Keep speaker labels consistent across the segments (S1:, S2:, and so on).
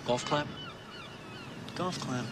S1: Golf clap? Golf clap.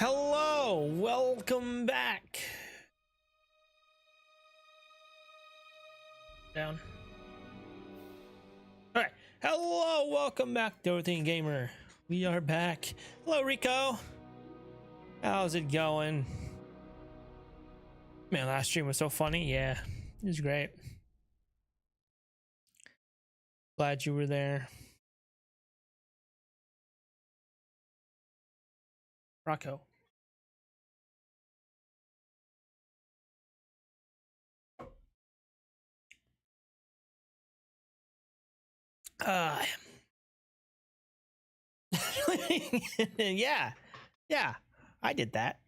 S2: Hello, welcome back. Down. All right. Hello, welcome back, Dorothy Gamer. We are back. Hello, Rico. How's it going? Man, last stream was so funny. Yeah, it was great. Glad you were there. Rocco. Uh, yeah, yeah, I did that.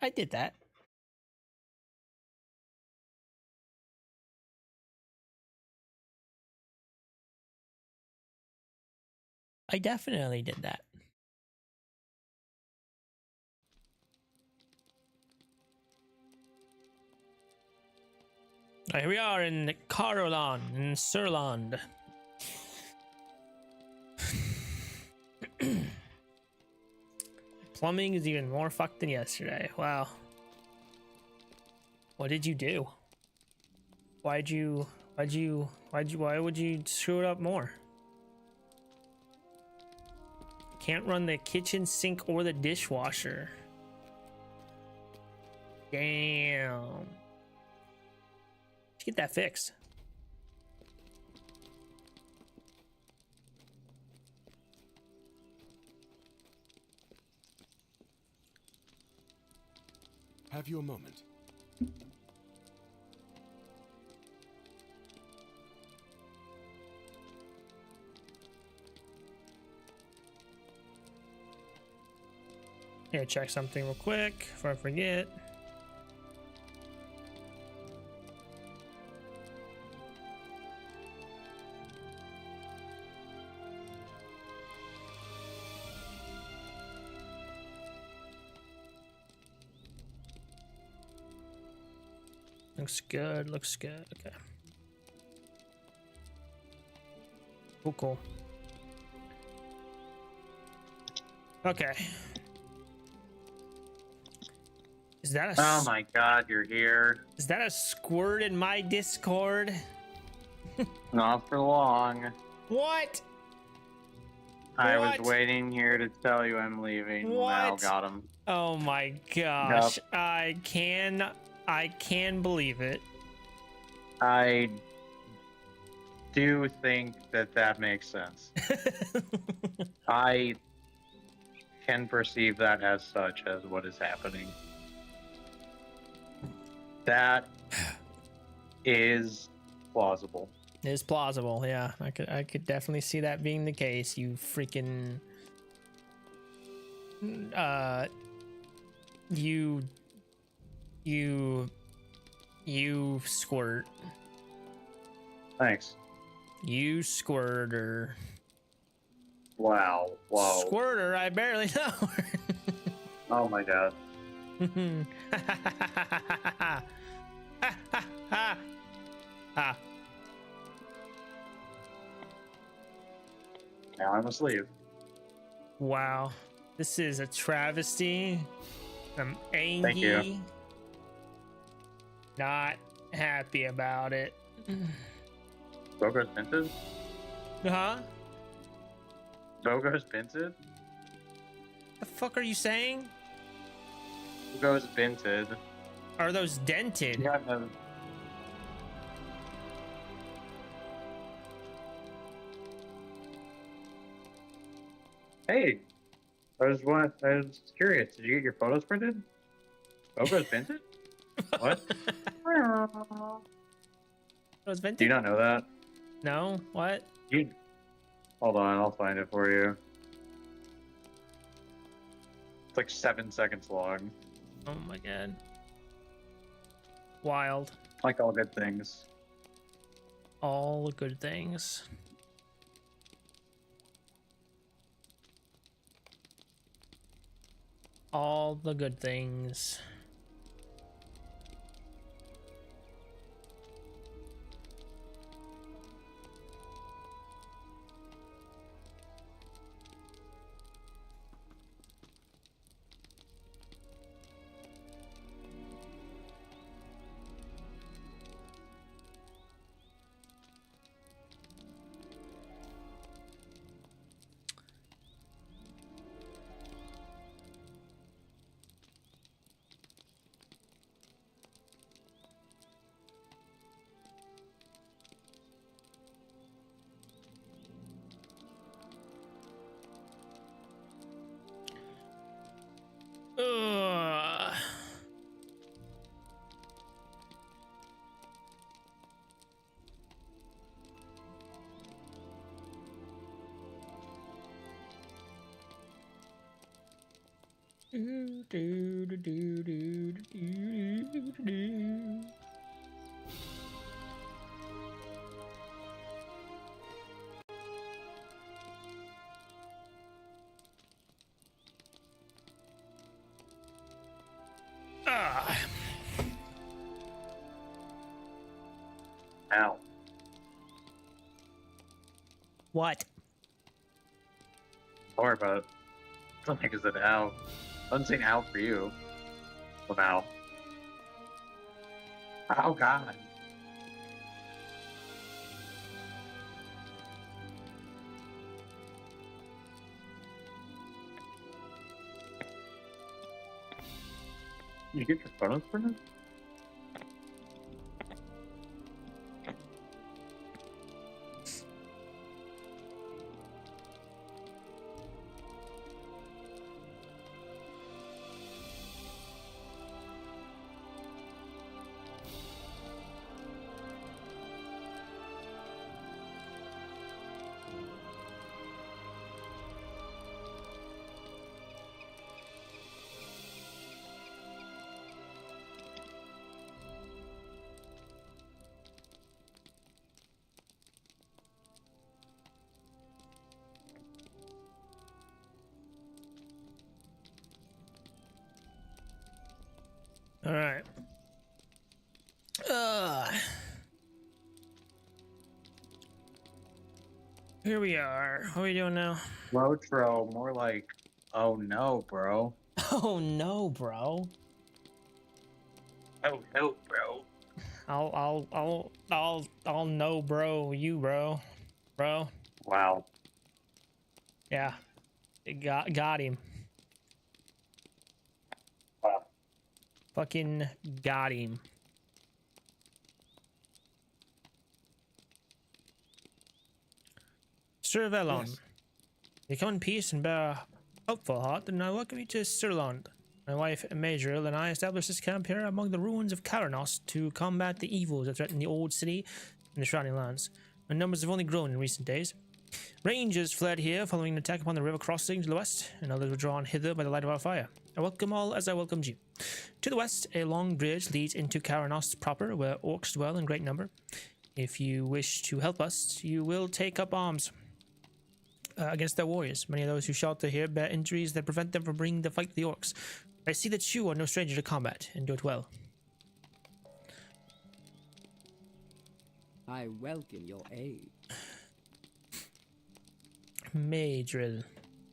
S2: I did that. I definitely did that. Here we are in Cardolan, in Surland. Plumbing is even more fucked than yesterday. Wow. What did you do? Why would you screw it up more? Can't run the kitchen sink or the dishwasher. Damn. Let's get that fixed.
S3: Have you a moment?
S2: Yeah, check something real quick before I forget. Looks good, looks good. Okay. Cool, cool. Okay. Is that a
S4: Oh my god, you're here.
S2: Is that a squirt in my Discord?
S4: Not for long.
S2: What?
S4: I was
S2: What?
S4: waiting here to tell you I'm leaving. Mal
S2: What?
S4: got him.
S2: Oh my gosh. I can believe it.
S4: I do think that makes sense. I can perceive that as such as what is happening. That is plausible.
S2: It is plausible, yeah. I could definitely see that being the case. You freaking you squirt.
S4: Thanks.
S2: You squirter.
S4: Wow. Whoa.
S2: Squirter, I barely know her.
S4: Oh my god. Now I must leave.
S2: Wow. This is a travesty. I'm angry.
S4: Thank you.
S2: Not happy about it.
S4: Bogo's Pinted?
S2: Huh?
S4: Bogo's Pinted?
S2: The fuck are you saying?
S4: Bogo's Pinted.
S2: Are those dented?
S4: Yeah, no. Hey, I was curious. Did you get your photos printed? Bogo's Pinted? What?
S2: Those
S4: Do you
S2: vented?
S4: not know that?
S2: No? What?
S4: You hold on, I'll find it for you. It's like 7 seconds long.
S2: Oh my god. Wild.
S4: Like all good things.
S2: All the good things. All the good things. Ah.
S4: Ow.
S2: What?
S4: Don't worry about it. I don't think it's an ow. I'm saying ow for you. Well, ow. Oh, God. You get your bonus for this?
S2: All right. Here we are. What are we doing now?
S4: Lotro, more like, oh no, bro.
S2: Oh no, bro.
S4: Oh no, bro.
S2: I'll know, bro. You, bro.
S4: Wow.
S2: Yeah. Got him.
S4: Wow.
S2: Fucking got him. Sir Velon,
S3: Yes.
S2: you come in peace and bear a hopeful heart, and I welcome you to Sirland. My wife Majoril and I established this camp here among the ruins of Karanos to combat the evils that threaten the old city and the surrounding lands. Our numbers have only grown in recent days. Rangers fled here following an attack upon the river crossing to the west, and others were drawn hither by the light of our fire. I welcome all as I welcomed you. To the west, a long bridge leads into Karanos proper, where orcs dwell in great number. If you wish to help us, you will take up arms against their warriors. Many of those who shelter here bear injuries that prevent them from bringing the fight to the orcs. I see that you are no stranger to combat, and do it well.
S5: I welcome your aid.
S2: Majoril.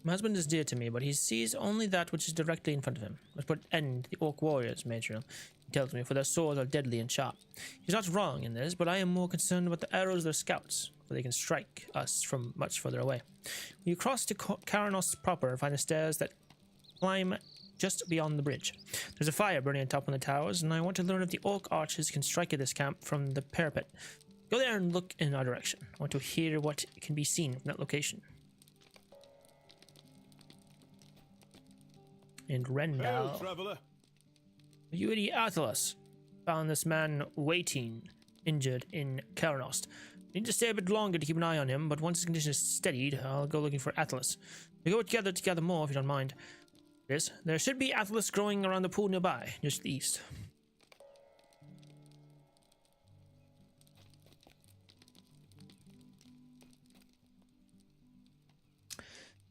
S2: My husband is dear to me, but he sees only that which is directly in front of him. Let's put an end to the orc warriors, Majoril. He tells me, for their swords are deadly and sharp. He's not wrong in this, but I am more concerned about the arrows of their scouts, for they can strike us from much further away. When you cross to Karanos proper, find the stairs that climb just beyond the bridge. There's a fire burning on top of the towers, and I want to learn if the orc archers can strike at this camp from the parapet. Go there and look in our direction. I want to hear what can be seen from that location. And Rendal.
S3: traveler.
S2: Yuri Atlas found this man waiting, injured in Karanost. Need to stay a bit longer to keep an eye on him, but once his condition is steadied, I'll go looking for Atlas. We go together to gather more, if you don't mind. Yes, there should be Atlas growing around the pool nearby, just to the east.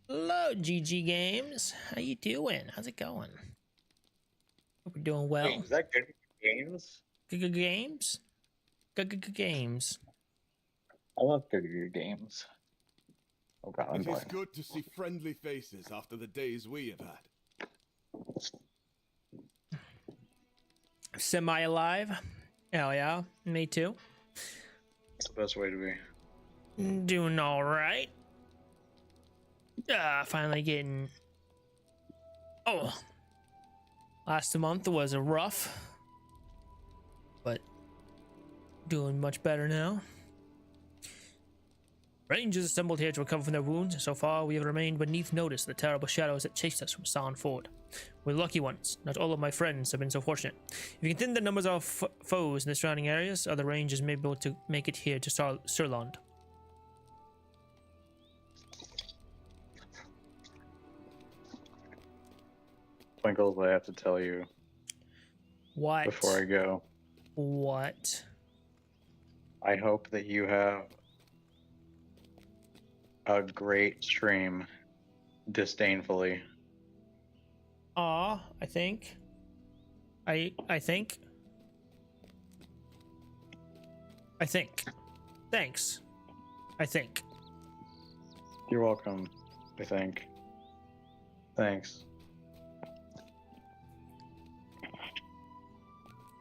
S2: Hello, GG Games. How you doing? How's it going? Hope you're doing well.
S4: Wait, is that good games?
S2: Good games? Good games.
S4: I love good games. Oh god, I'm
S3: It is
S4: playing.
S3: good to see friendly faces after the days we have had.
S2: Semi-alive? Hell yeah. Me too.
S4: That's the best way to be.
S2: Doing alright. Finally getting... Oh. Last month was rough. But doing much better now. Rangers assembled here to recover from their wounds. So far, we have remained beneath notice of the terrible shadows that chased us from Sarn Ford. We're lucky ones. Not all of my friends have been so fortunate. If you can thin the numbers of foes in the surrounding areas, other Rangers may be able to make it here to Sirland.
S4: Twinkles, I have to tell you
S2: What?
S4: before I go.
S2: What?
S4: I hope that you have a great stream, disdainfully.
S2: I think. I think. I think. Thanks. I think.
S4: You're welcome, I think. Thanks.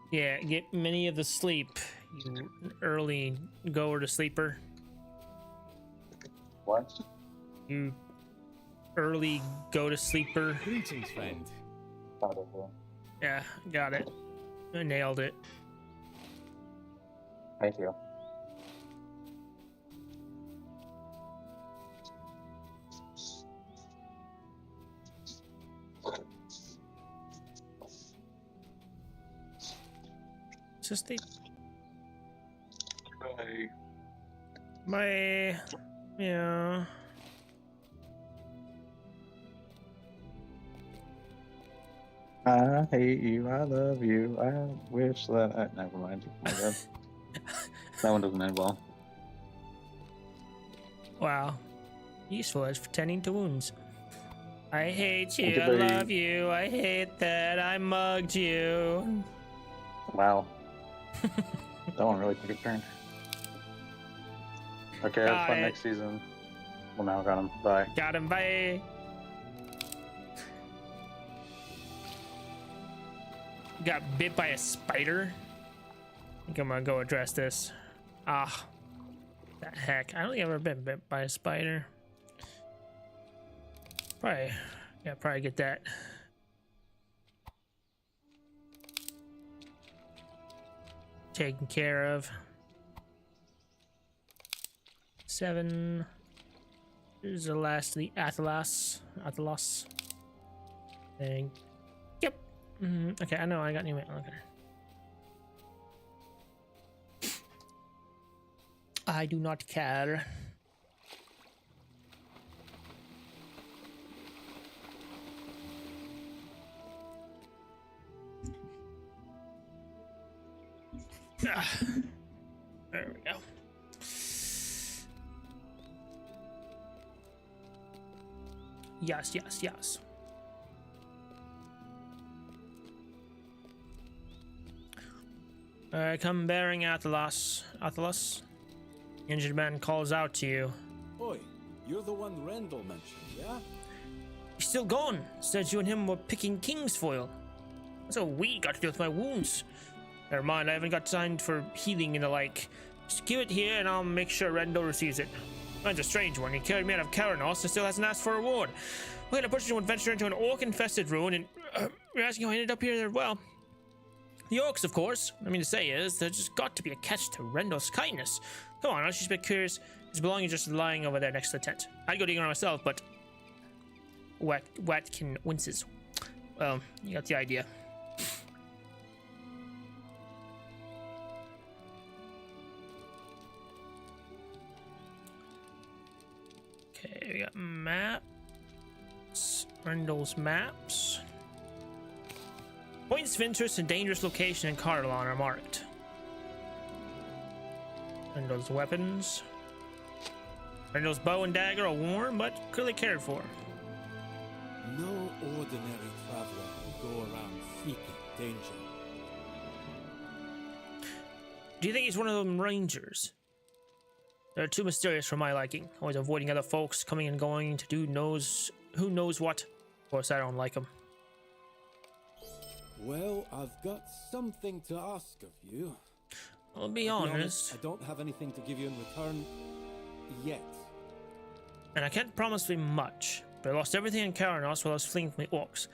S2: Yeah, get many of the sleep, you early goer to sleeper.
S4: What?
S2: You early go to sleeper.
S3: Greetings, friend.
S2: Yeah, got it. I nailed it.
S4: Thank you.
S2: Just the
S4: Bye.
S2: my yeah.
S4: I hate you, I love you, I wish that I... Never mind. Oh my god. That one doesn't end well.
S2: Wow. Useful as for tending to wounds. I hate you,
S4: Okay,
S2: I
S4: buddy.
S2: love you, I hate that I mugged you.
S4: Wow. That one really took a turn. Okay,
S2: Got
S4: that's fun
S2: it.
S4: next season. Well, now I got him. Bye.
S2: Got him, bye. Got bit by a spider. I think I'm gonna go address this. Ah, the heck. I don't think I've ever been bit by a spider. Probably, yeah, probably get that. Taken care of. 7. Here's the last of the Athelos. Thing. Yep. Okay, I know I got new. Okay. I do not care. There we go. Yes, yes, yes. Come bearing Athelos. Athelos? The injured man calls out to you.
S5: Oi, you're the one Rendell mentioned, yeah?
S2: He's still gone. Said you and him were picking king's foil. That's what we got to do with my wounds. Never mind, I haven't got time for healing and the like. Just give it here and I'll make sure Rendell receives it. Mine's a strange one. He carried me out of Caranos and still hasn't asked for a reward. We're gonna push you to adventure into an orc-infested ruin and you're asking how I ended up here. Well, the orcs, of course. I mean to say is, there's just got to be a catch to Rendell's kindness. Come on, I was just a bit curious. His belongings just lying over there next to the tent. I'd go digging around myself, but Watkin winces. Well, you got the idea. Okay, we got maps. Rendell's maps. Points of interest and dangerous location in Cardolan are marked. Rendell's weapons. Rendell's bow and dagger are worn, but clearly cared for.
S5: No ordinary traveler will go around seeking danger.
S2: Do you think he's one of them rangers? They're too mysterious for my liking, always avoiding other folks coming and going to do who knows what. Of course, I don't like them.
S5: Well, I've got something to ask of you.
S2: I'll be
S5: I'll
S2: honest,
S5: I don't have anything to give you in return yet.
S2: and I can't promise you much, but I lost everything in Caranos while I was fleeing from the orcs.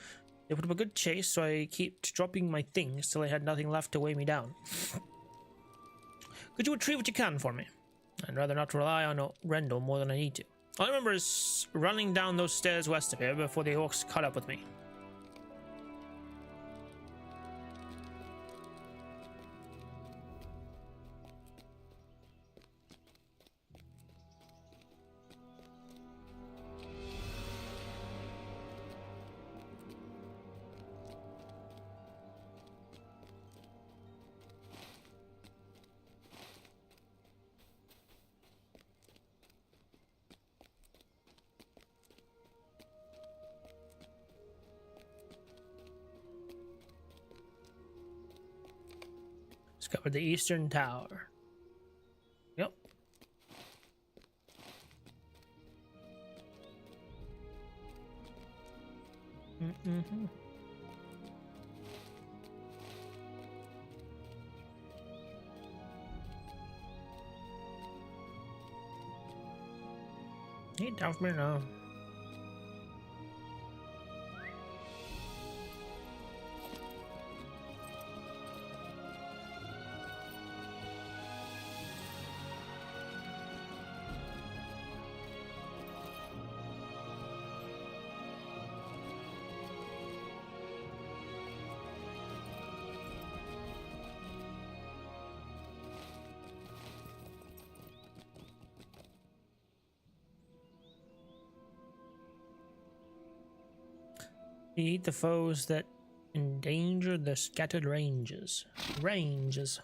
S2: They put up a good chase, so I kept dropping my things till I had nothing left to weigh me down. Could you retrieve what you can for me? I'd rather not rely on Rendell more than I need to. All I remember is running down those stairs west of here before the orcs caught up with me. Discover the Eastern Tower. Yep. Mm-hmm. Hey, down for me now. Eat the foes that endanger the scattered ranges. Ranges.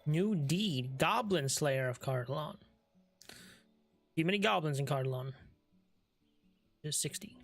S2: New deed. Goblin Slayer of Cardolan. Too many goblins in Cardolan. Just 60.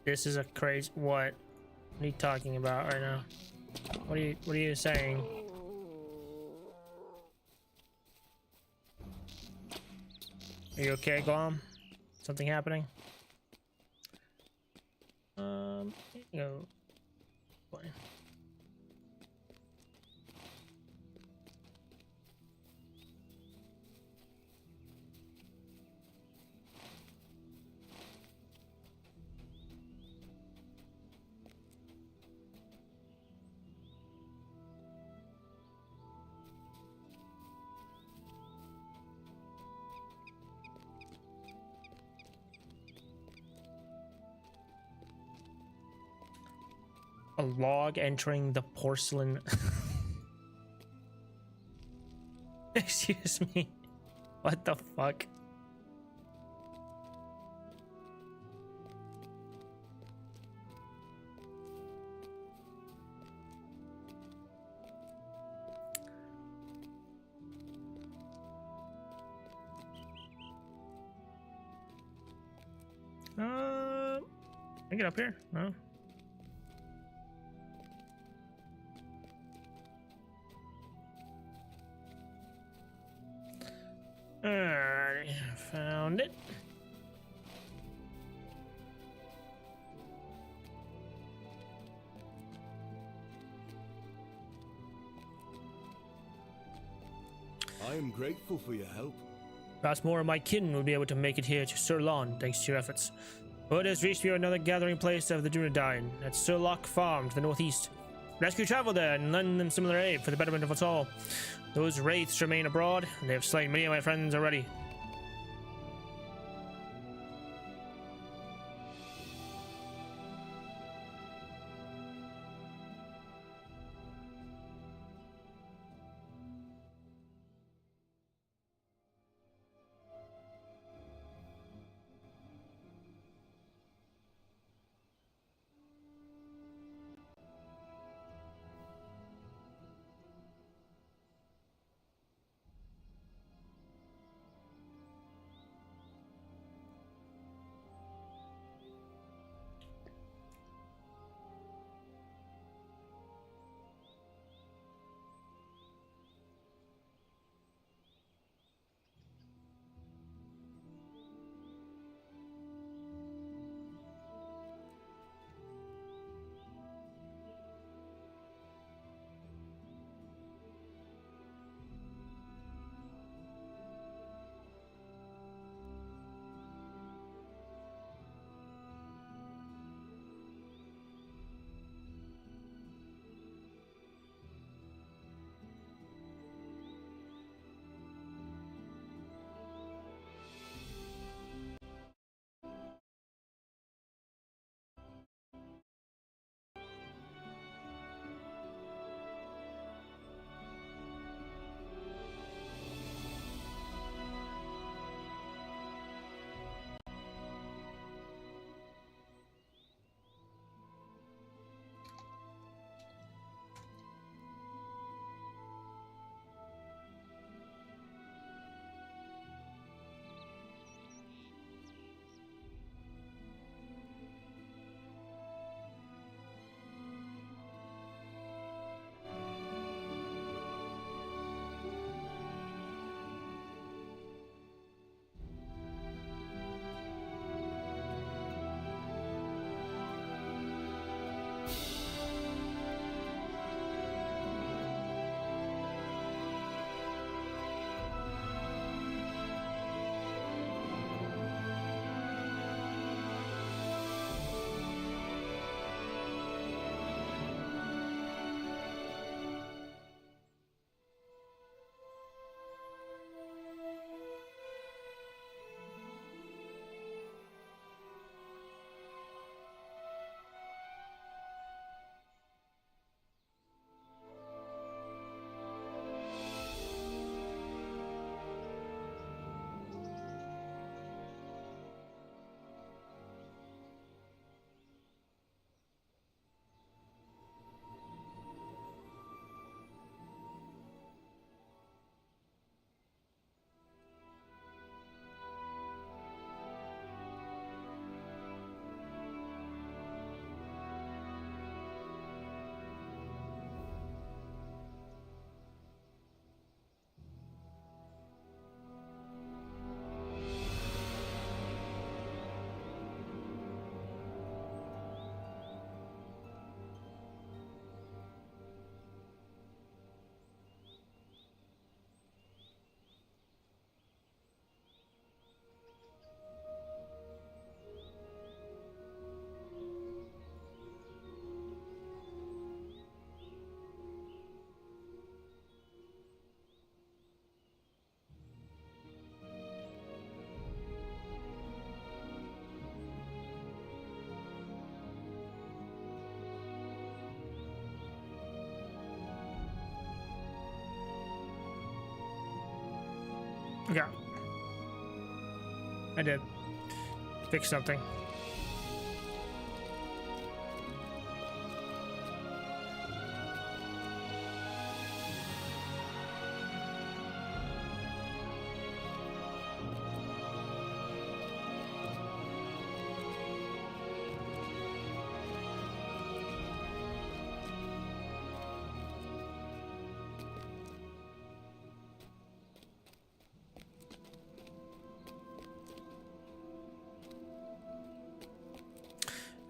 S2: This is a crazy. What are you talking about right now? What are you saying? Are you okay, Glom? Something happening? Here you go. Fine. A log entering the porcelain. Excuse me. What the fuck? Can I get up here? No. Alright, found it.
S3: I am grateful for your help.
S2: Perhaps more of my kin will be able to make it here to Sir Lon, thanks to your efforts. Word has reached me of another gathering place of the Dunedain at Surlock Farm to the northeast. Rescue travel there and lend them similar aid for the betterment of us all. Those wraiths remain abroad, and they have slain many of my friends already. Okay. I did. Fix something.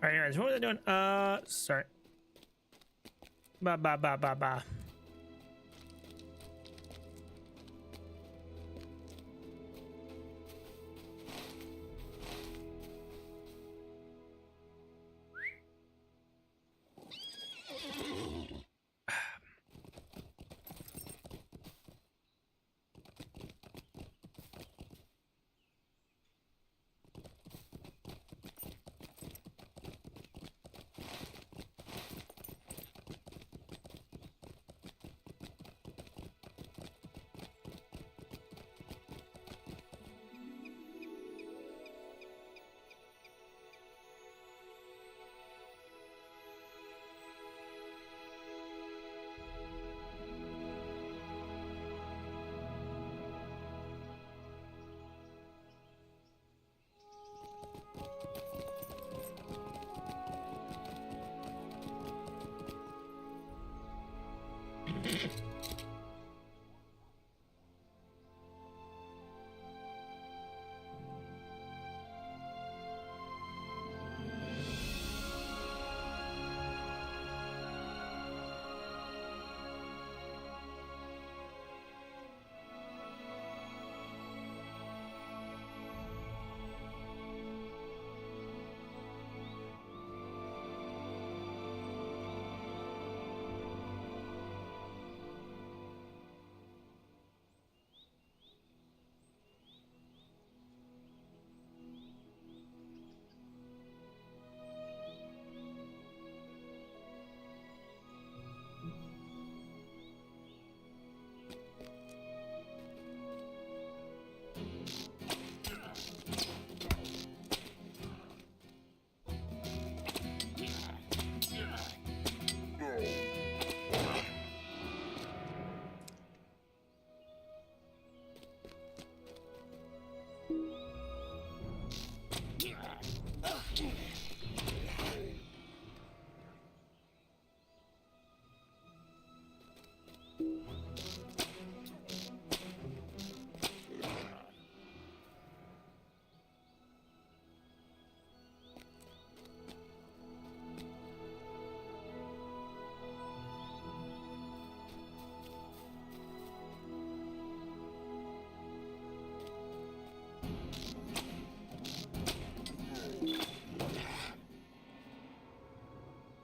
S2: Alright, anyways, what was I doing? Sorry. Ba.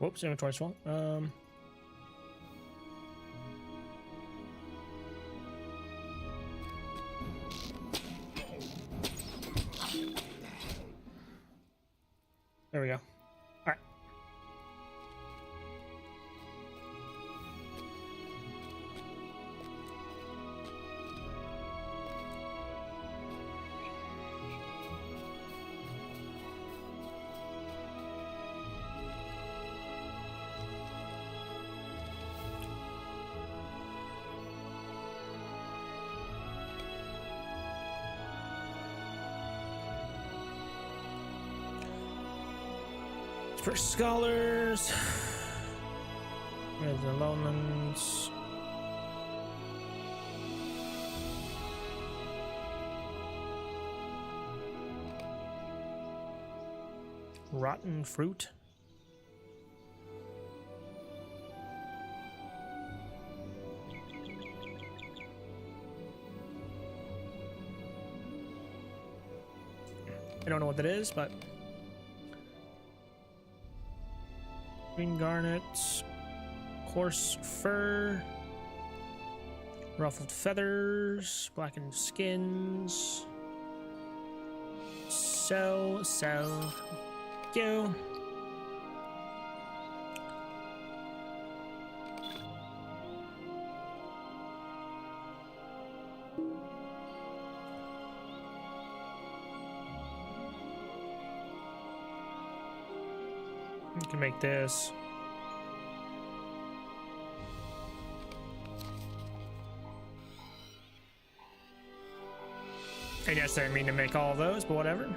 S2: Whoops, inventory's full. There we go. All right. For scholars, with the Lowlands. Rotten fruit. I don't know what that is, but green garnets, coarse fur, ruffled feathers, blackened skins. Sell. Go. You can make this. I guess I didn't mean to make all of those, but whatever.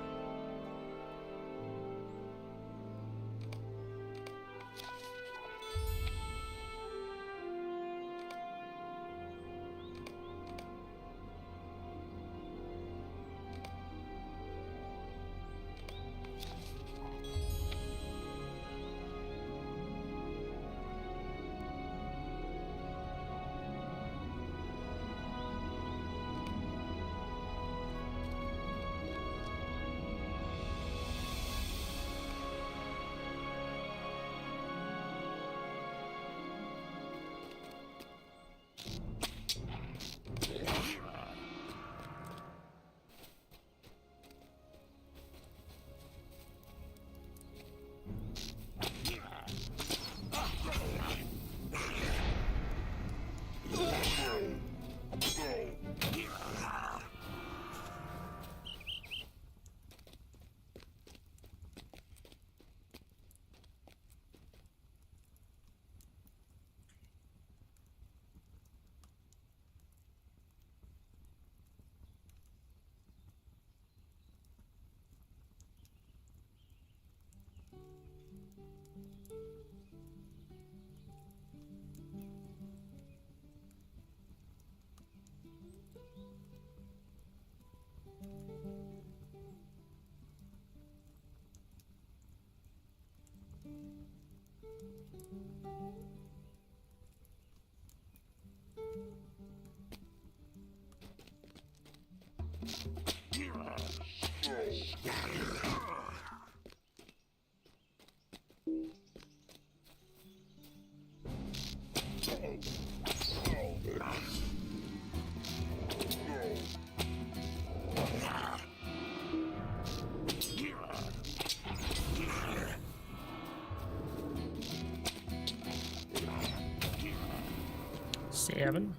S2: Seven.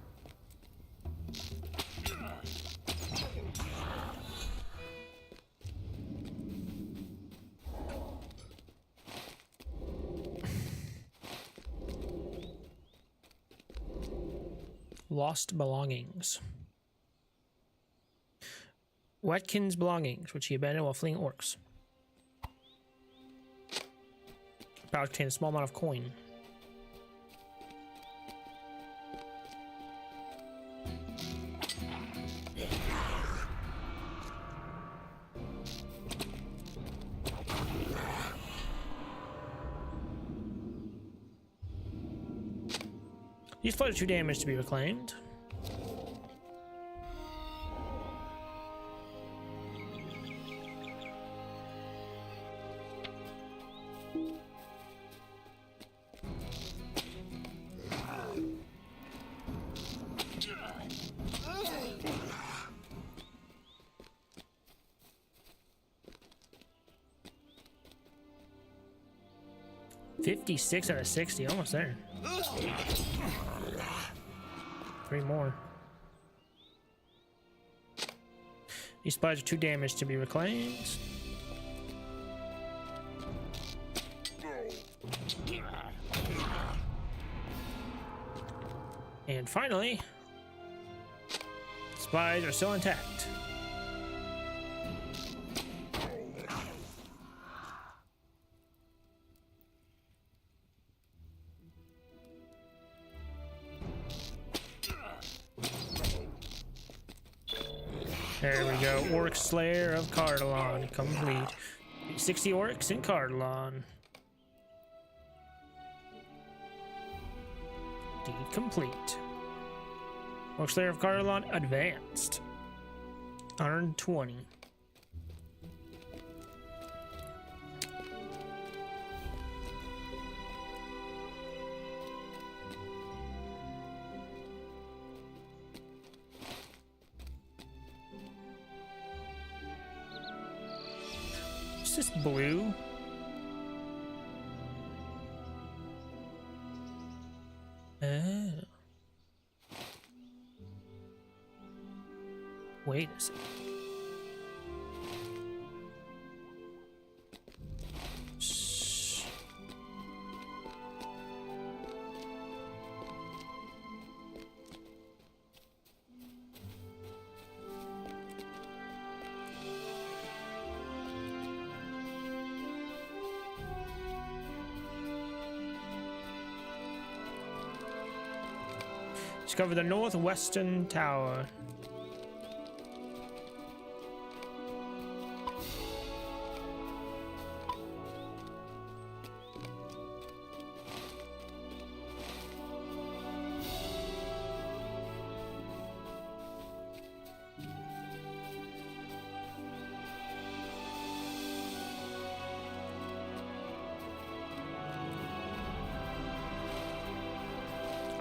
S2: Lost belongings. Watkins' belongings, which he abandoned while fleeing orcs. Pouch contains a small amount of coin. Use +2 damage to be reclaimed. 56 out of 60, almost there. 3 more. These spies are too damaged to be reclaimed. And finally, spies are still intact. There we go. Orc Slayer of Cardolan complete. 60 orcs in Cardolan. Deed complete. Orc Slayer of Cardolan advanced. 120. Is this blue? Oh. Wait a second. Shh. Discover the northwestern tower.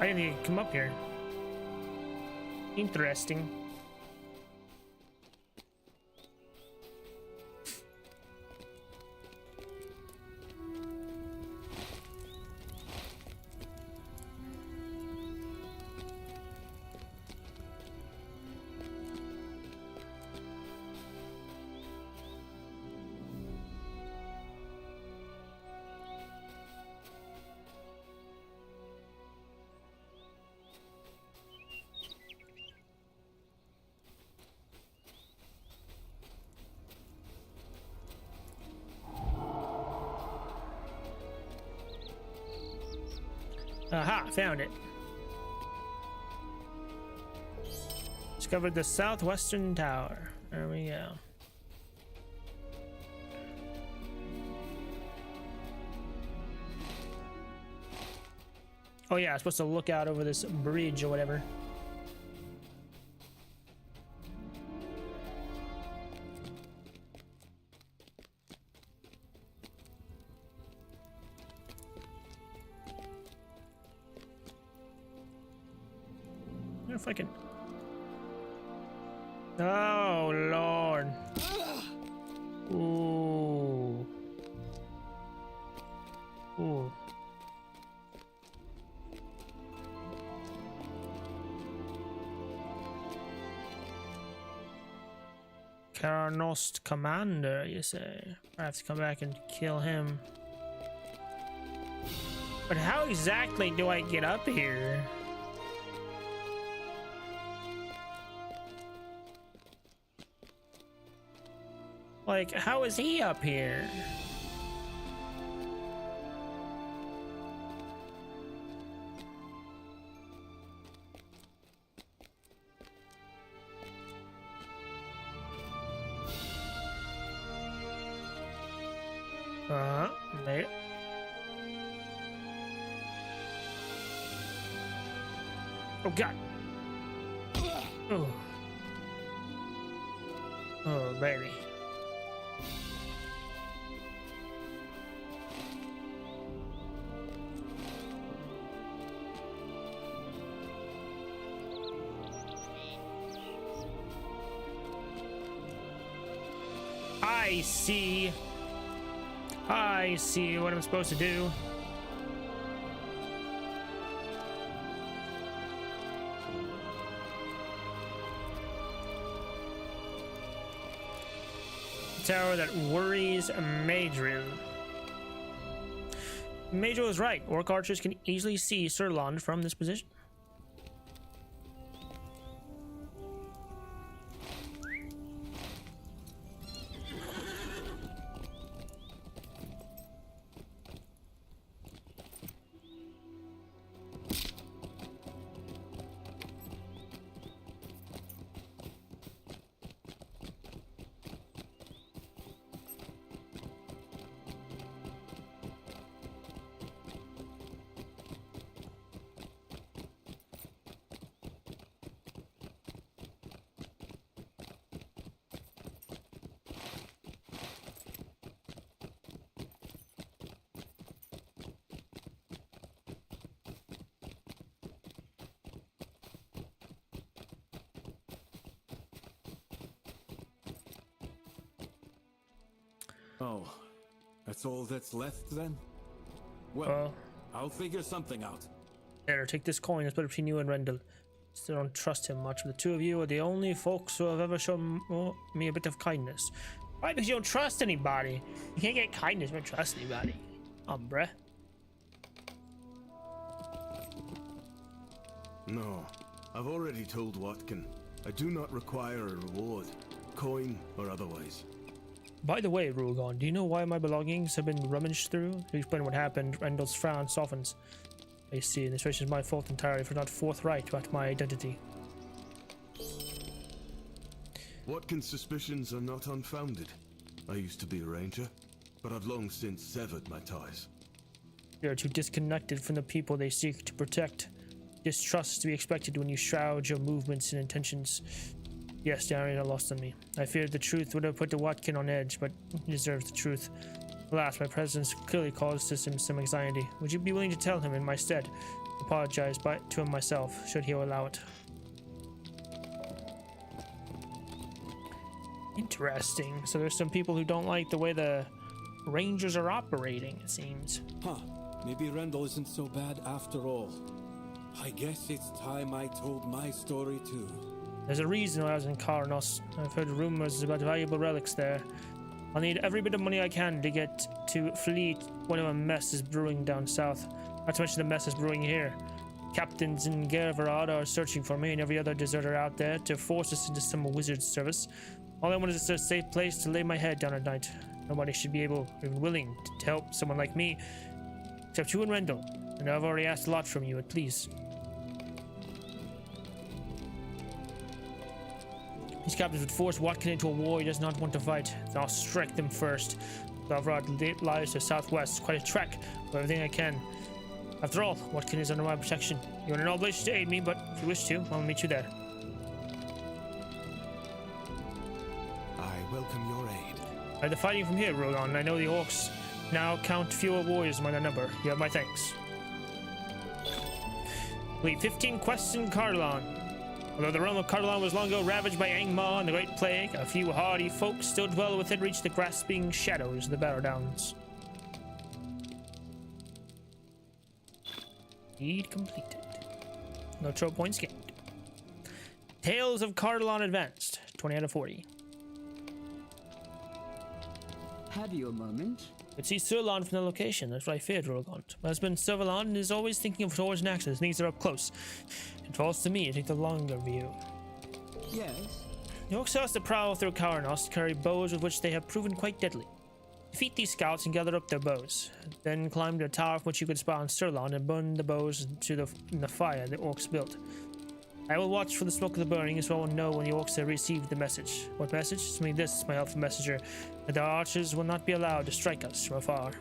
S2: I didn't even come up here. Interesting. Aha, found it. Discovered the southwestern tower. There we go. Oh yeah, I'm supposed to look out over this bridge or whatever. If I can. Oh Lord. Ooh. Ooh. Carnost commander, you say? I have to come back and kill him. But how exactly do I get up here? Like, how is he up here? Made it. Oh God. Oh. Oh, baby. I see what I'm supposed to do. tower that worries Madril. Madril is right. Orc archers can easily see Sirlond from this position.
S5: Oh, that's all that's left then? Well, I'll figure something out.
S2: There, take this coin and split it between you and Rendell. Still don't trust him much, but the two of you are the only folks who have ever shown me a bit of kindness. Why? Because you don't trust anybody. You can't get kindness if you don't trust anybody. Bruh.
S3: No, I've already told Watkin. I do not require a reward, coin or otherwise.
S2: By the way, Rugon, do you know why my belongings have been rummaged through? To explain what happened, Rendell's frown softens. I see, this situation is my fault entirely for not forthright about my identity.
S3: Watkin's suspicions are not unfounded. I used to be a ranger, but I've long since severed my ties.
S2: You are too disconnected from the people they seek to protect. Distrust is to be expected when you shroud your movements and intentions. Yes, Darian lost on me. I feared the truth would have put the Watkin on edge, but he deserves the truth. Alas, my presence clearly caused him some anxiety. Would you be willing to tell him in my stead? Apologize to him myself, should he allow it. Interesting. So there's some people who don't like the way the Rangers are operating, it seems.
S5: Huh. Maybe Rendell isn't so bad after all. I guess it's time I told my story too.
S2: There's a reason why I was in Carnos. I've heard rumors about valuable relics there. I'll need every bit of money I can to get to Fleet whatever mess is brewing down south. Not to mention the mess is brewing here. Captains in Gervarad are searching for me and every other deserter out there to force us into some wizard's service. All I want is a safe place to lay my head down at night. Nobody should be able or even willing to help someone like me. Except you and Rendell. And I've already asked a lot from you, but please. These captains would force Watkin into a war he does not want to fight. Then I'll strike them first. Belvrad lies to southwest, quite a trek, for everything I can. After all, Watkin is under my protection. You are an obligation to aid me, but if you wish to, I'll meet you there.
S3: I welcome your aid.
S2: By the fighting from here, Rogan, I know the orcs now count fewer warriors among their number. You have my thanks. Complete 15 quests in Cardolan. Although the realm of Cardolan was long ago ravaged by Angmar and the Great Plague, a few hardy folk still dwell within reach of the grasping shadows of the Barrow Downs. Deed completed. No trope points gained. Tales of Cardolan advanced. 20 out of 40.
S6: Have you a moment?
S2: Could see Sirlond from the location. That's what I feared, Rogant. My husband Sirlond is always thinking of towards an axis. Things are up close. It falls to me to take the longer view.
S6: Yes.
S2: The orcs tell us to prowl through Carnos to carry bows with which they have proven quite deadly. Defeat these scouts and gather up their bows. Then climb to a tower from which you could spy on Sirlond and burn the bows in the fire the orcs built. I will watch for the smoke of the burning, so I will know when the orcs have received the message. What message? Simply this, my helpful messenger, that the archers will not be allowed to strike us from afar.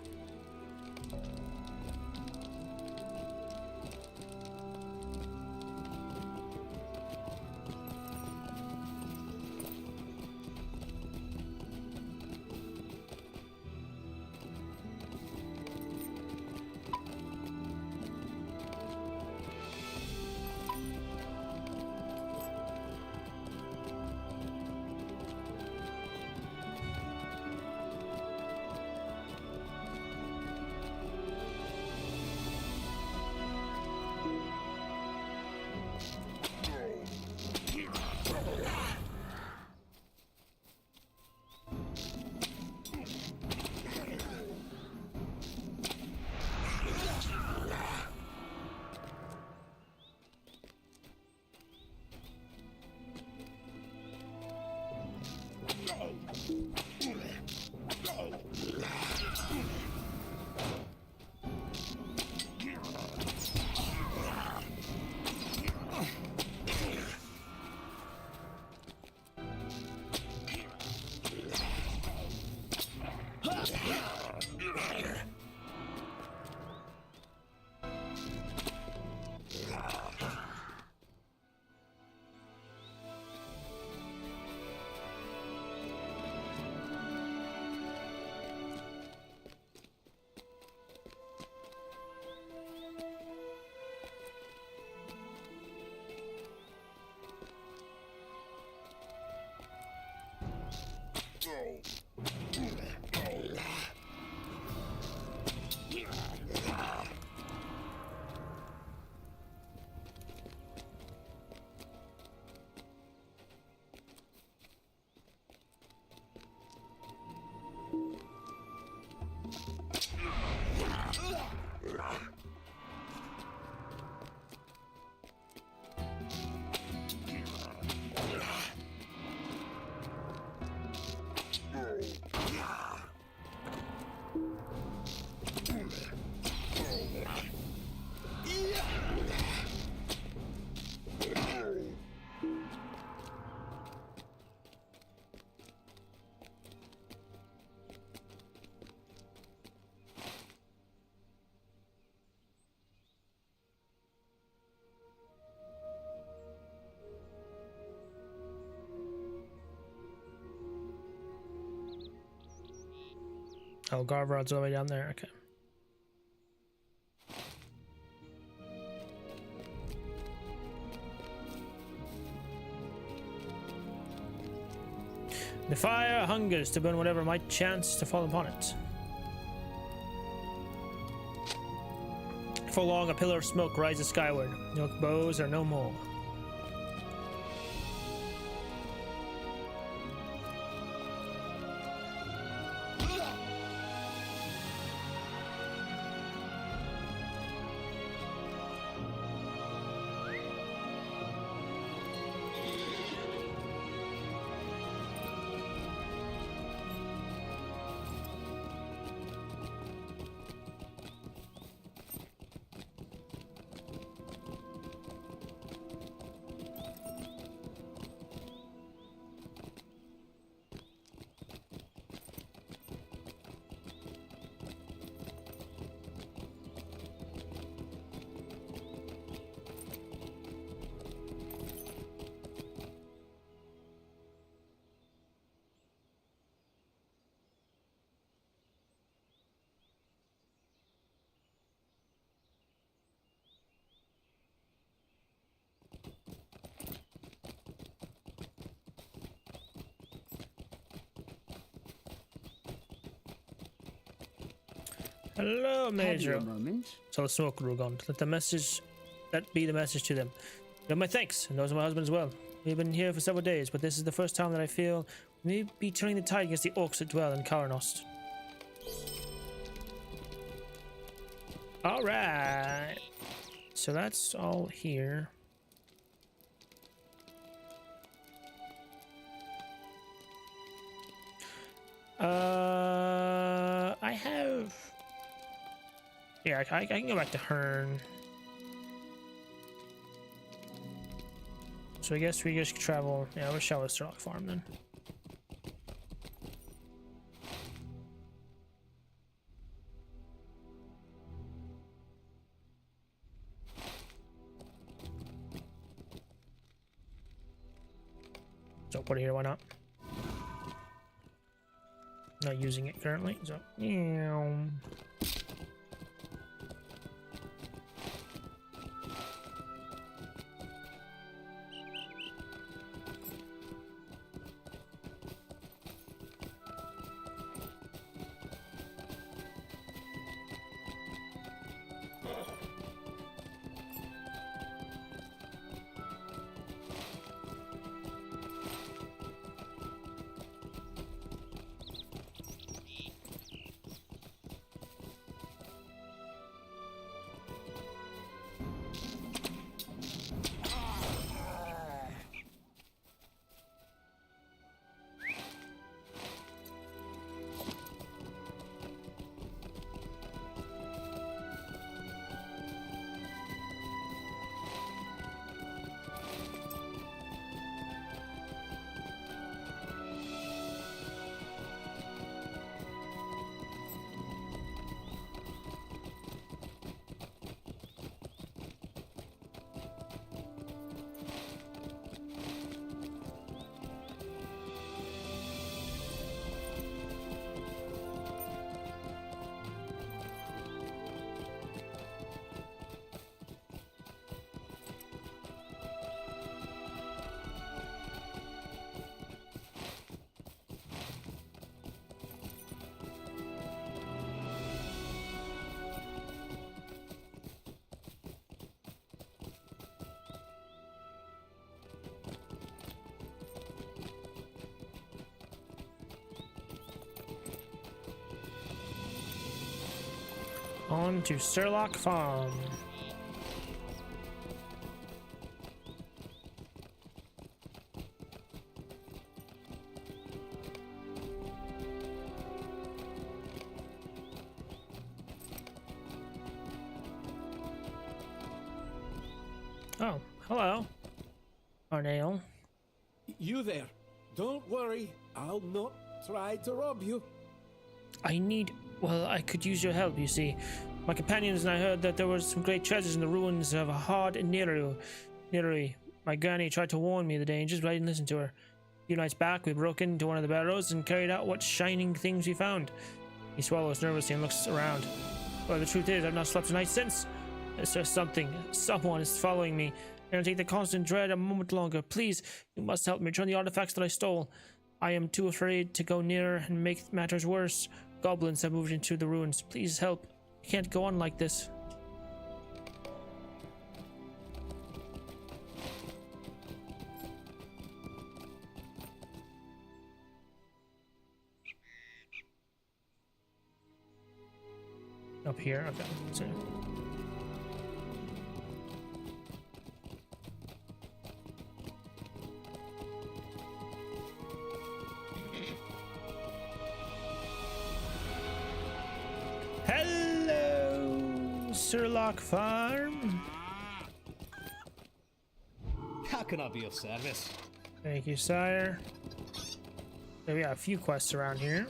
S2: Oh, Garvrod's all the way down there. Okay. The fire hungers to burn whatever might chance to fall upon it. For long, a pillar of smoke rises skyward. The oak bows are no more. Hello,
S6: Have
S2: Major.
S6: you a moment?
S2: So the smoke Rugond. Let be the message to them. You have my thanks, and those of my husband as well. We've been here for several days, but this is the first time that I feel we may be turning the tide against the orcs that dwell in Cardolan. Alright. So that's all here. I have... Yeah, I can go back to Hearn. So I guess we just travel... Yeah, we'll show us Rock Farm then. So put it here, why not? Not using it currently, so... On to Sherlock Farm. Oh, hello, Arnail.
S5: You there. Don't worry. I'll not try to rob you.
S2: Well, I could use your help, you see. My companions and I heard that there were some great treasures in the ruins of Hard and Nirui. My granny tried to warn me of the dangers, but I didn't listen to her. A few nights back, we broke into one of the barrows and carried out what shining things we found. He swallows nervously and looks around. Well, the truth is, I've not slept a night since. There's someone is following me. I don't take the constant dread a moment longer. Please, you must help me return the artifacts that I stole. I am too afraid to go nearer and make matters worse. Goblins have moved into the ruins. Please help. I can't go on like this. Up here, okay. So. Hello, Sherlock Farm.
S7: How can I be of service?
S2: Thank you, sire. So we got a few quests around here.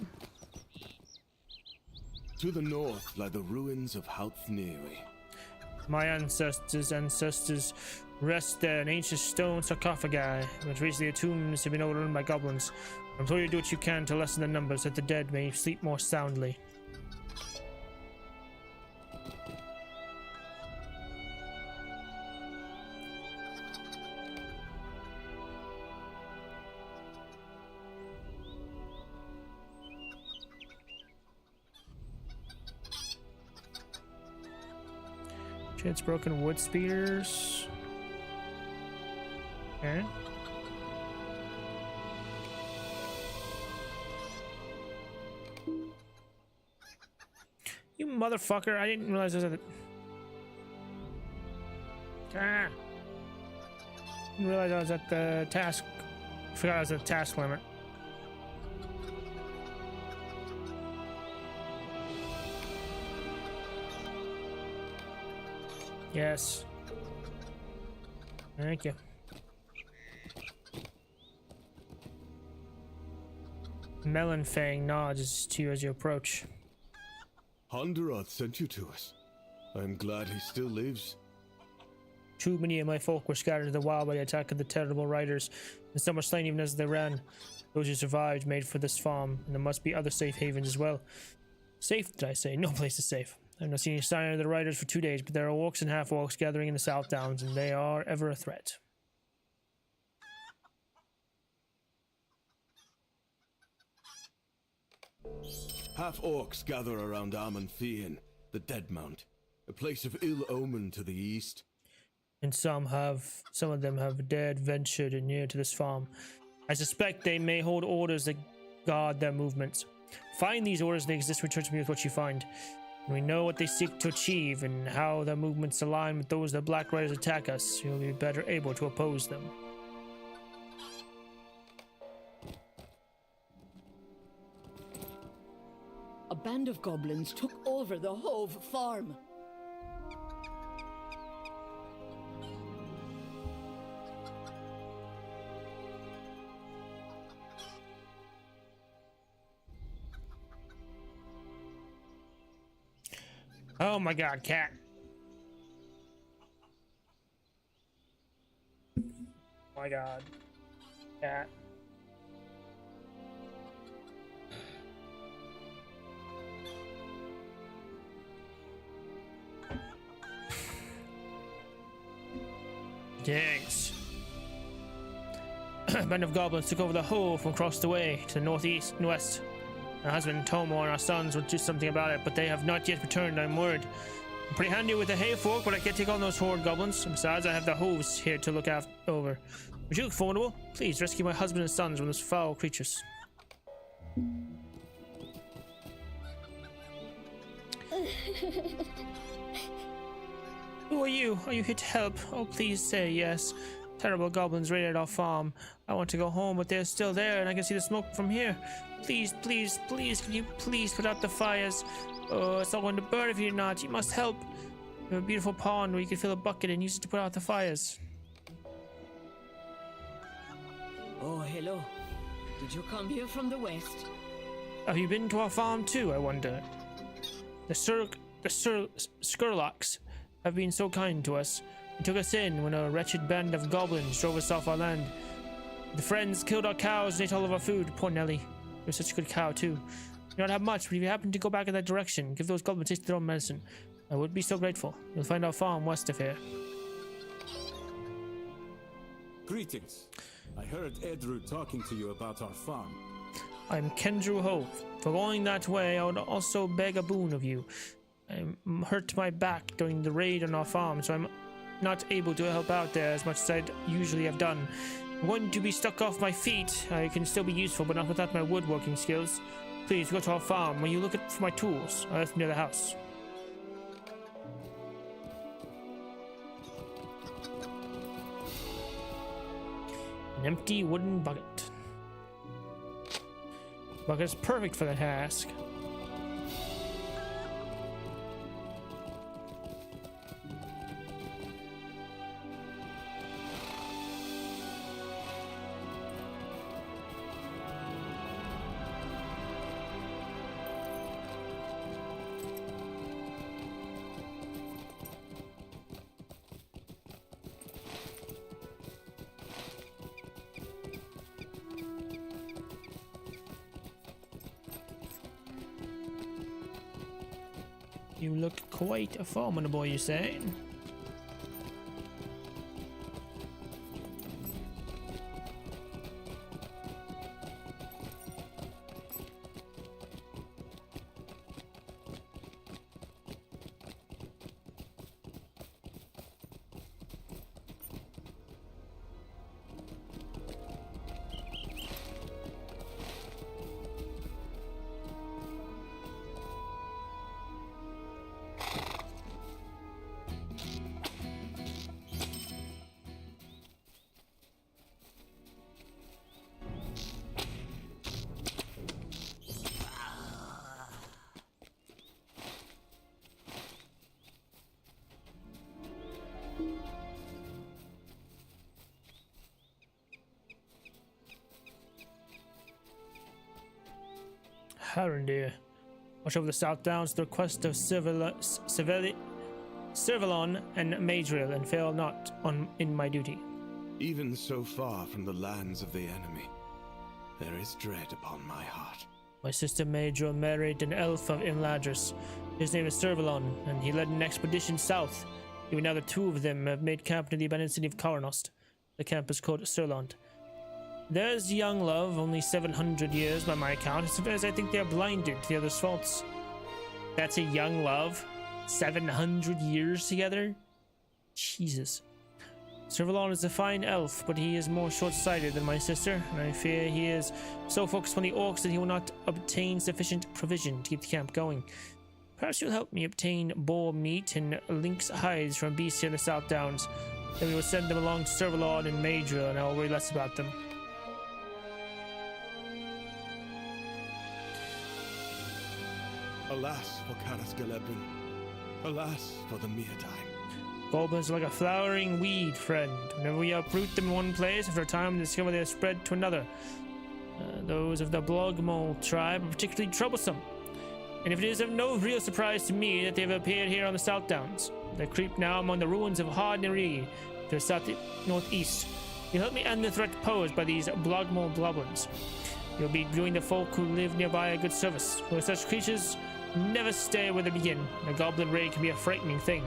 S3: To the north lie the ruins of Halthniri.
S2: My ancestors rest there in ancient stone sarcophagi, which recently tombs have been overrun by goblins. I implore you to do what you can to lessen the numbers, that the dead may sleep more soundly. It's broken wood spears. Okay. You motherfucker, I didn't realize I was at the... Ah! Didn't realize I was at the task... I forgot I was at the task limit. Yes. Thank you. Melonfang nods to you as you approach.
S3: Honderoth sent you to us. I'm glad he still lives.
S2: Too many of my folk were scattered in the wild by the attack of the terrible riders, and some were slain even as they ran. Those who survived made for this farm, and there must be other safe havens as well. Safe, did I say? No place is safe. I've not seen any sign of the riders for 2 days, but there are orcs and half-orcs gathering in the South Downs, and they are ever a threat.
S3: Half-orcs gather around Amanthean, the Dead Mount, a place of ill omen to the east.
S2: And some of them have dared ventured near to this farm. I suspect they may hold orders that guard their movements. Find these orders, they exist, return to me with what you find. We know what they seek to achieve and how their movements align with those that Black Riders attack us. You'll be better able to oppose them.
S8: A band of goblins took over the Hove farm.
S2: Oh my god, cat. Oh my god. Cat. Thanks. A band of goblins took over the Hove from across the way to the northeast and west. My husband, Tomo, and our sons will do something about it, but they have not yet returned, I'm worried. I'm pretty handy with the hay folk, but I can't take on those horde goblins. Besides, I have the hoves here to look over. Would you look formidable? Please rescue my husband and sons from those foul creatures. Who are you? Are you here to help? Oh, please say yes. Terrible goblins raided our farm. I want to go home, but they're still there, and I can see the smoke from here. Please, please, please, can you please put out the fires? Oh, it's all going to burn if you're not. You must help. We have a beautiful pond where you can fill a bucket and use it to put out the fires.
S8: Oh, hello. Did you come here from the west?
S2: Have you been to our farm too, I wonder? The Skurlocks have been so kind to us. They took us in when a wretched band of goblins drove us off our land. The friends killed our cows and ate all of our food. Poor Nelly. It was such a good cow too. You don't have much, but if you happen to go back in that direction, give those goblins taste their own medicine. I would be so grateful. You'll find our farm west of here.
S5: Greetings. I heard Edru talking to you about our farm.
S2: I'm Kendrew Hove. For going that way, I would also beg a boon of you. I hurt my back during the raid on our farm, so I'm not able to help out there as much as I'd usually have done. I'm going to be stuck off my feet. I can still be useful, but not without my woodworking skills. Please go to our farm. When you look for my tools, I left them near the house. An empty wooden bucket. Bucket is perfect for the task. You look quite a formidable, you say? Harendir. Watch over the South Downs at the request of Servalon and Madril, and fail not in my duty.
S3: Even so far from the lands of the enemy, there is dread upon my heart.
S2: My sister Madril married an elf of Imladris. His name is Servalon, and he led an expedition south. Even now the two of them have made camp near the abandoned city of Cardolan. The camp is called Surland. There's young love, only 700 years by my account, as I think they are blinded to the other's faults. That's a young love? 700 years together? Jesus. Servalon is a fine elf, but he is more short-sighted than my sister, and I fear he is so focused on the orcs that he will not obtain sufficient provision to keep the camp going. Perhaps you'll help me obtain boar meat and lynx hides from beasts here in the South Downs. Then we will send them along to Servalon and Madra, and I will worry less about them.
S3: Alas for Caras Galebrin. Alas for the Meadine.
S2: Goblins are like a flowering weed, friend. Whenever we uproot them in one place, after a time we discover they are spread to another. Those of the Blogmole tribe are particularly troublesome. And if it is of no real surprise to me that they have appeared here on the South Downs, they creep now among the ruins of Hardneri to the south-northeast. You'll help me end the threat posed by these Blogmole goblins. You'll be doing the folk who live nearby a good service, for such creatures never stay where they begin. A goblin raid can be a frightening thing.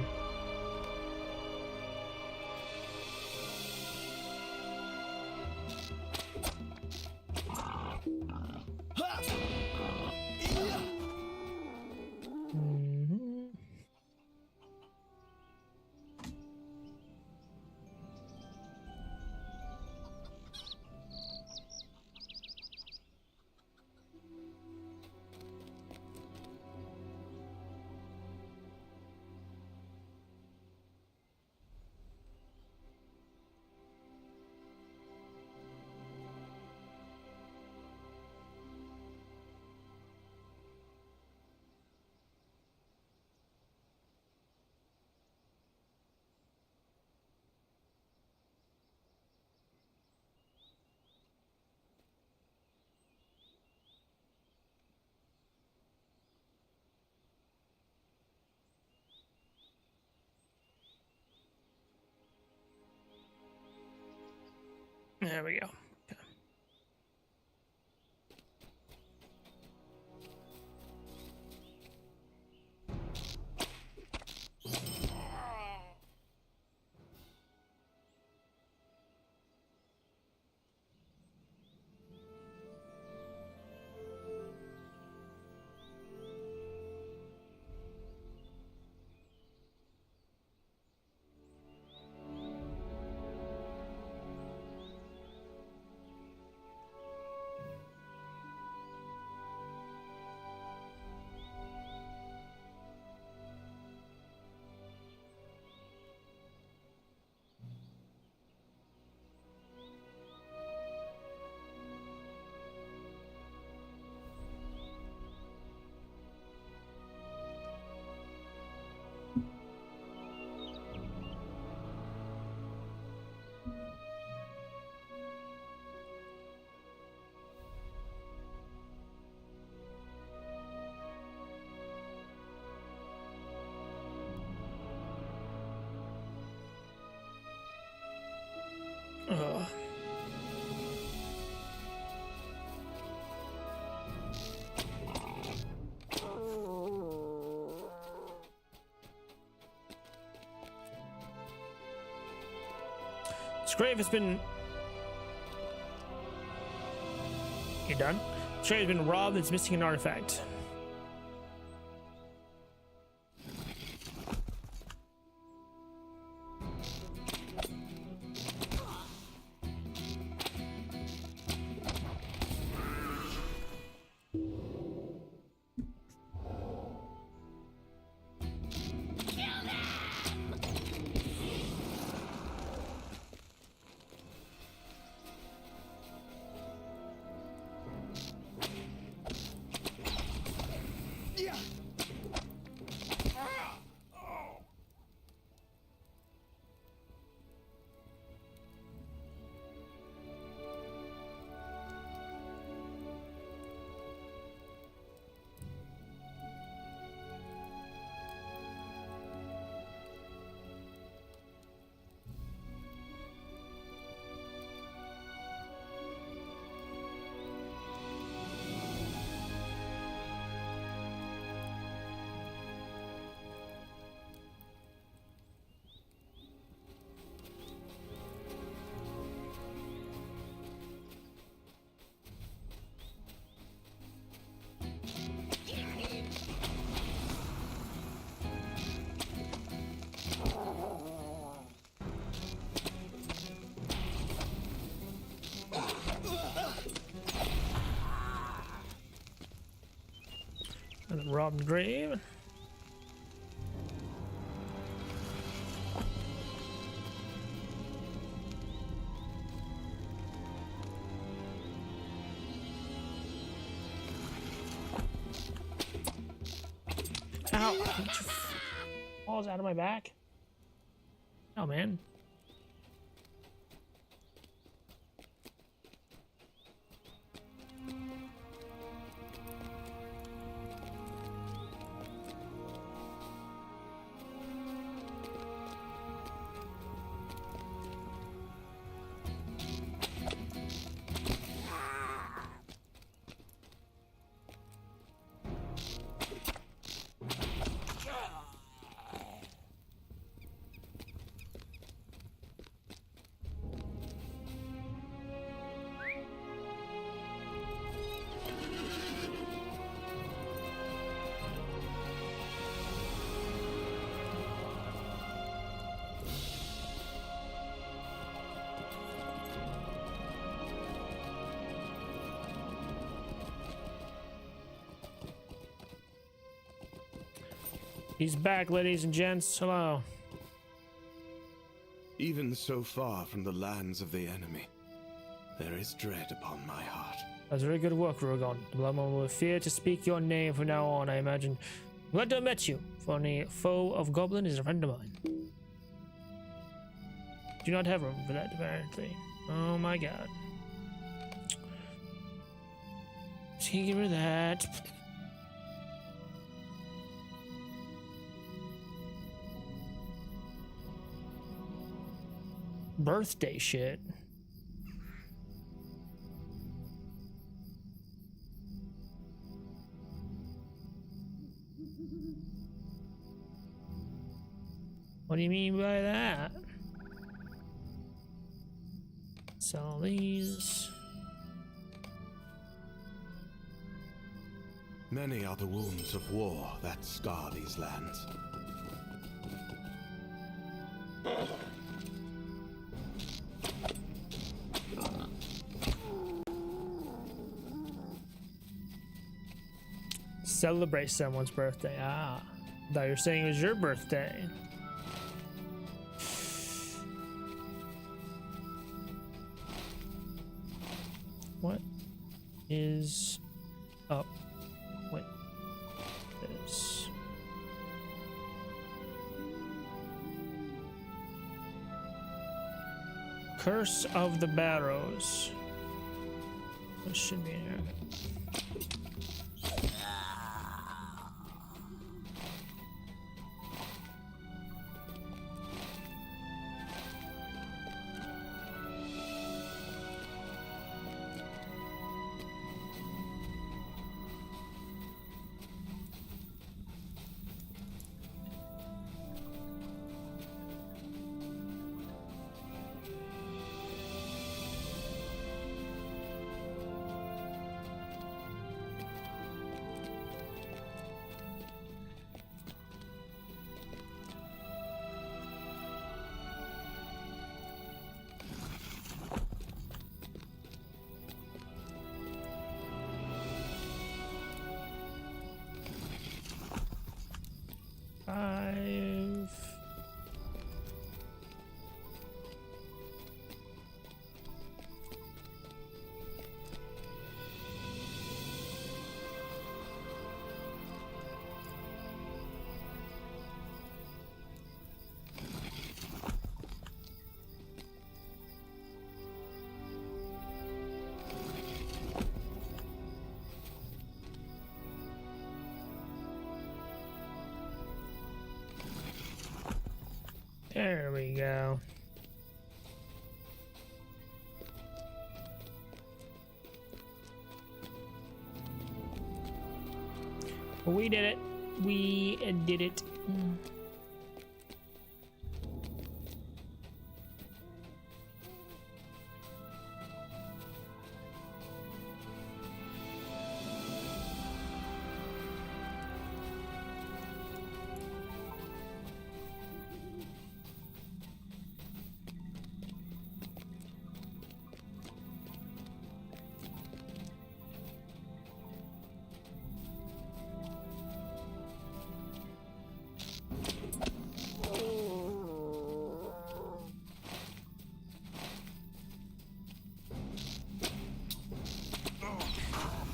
S2: There we go. Okay. This grave has been... You done? This grave has been robbed. It's missing an artifact. Robbed grave. Ow! Falls out of my back. Oh man. He's back, ladies and gents. Hello.
S3: Even so far from the lands of the enemy, there is dread upon my heart.
S2: That's very good work, Rogon. The Bloodmoon will fear to speak your name from now on, I imagine. Glad to have met you, for any foe of Goblin is a friend of mine. Do not have room for that, apparently. Oh my god. Take rid of that. Birthday shit. What do you mean by that? Sell these.
S3: Many are the wounds of war that scar these lands.
S2: Celebrate someone's birthday. Ah, I thought you were saying it was your birthday. What is up with this? Curse of the Barrows. This should be in here. There we go. We did it. We did it.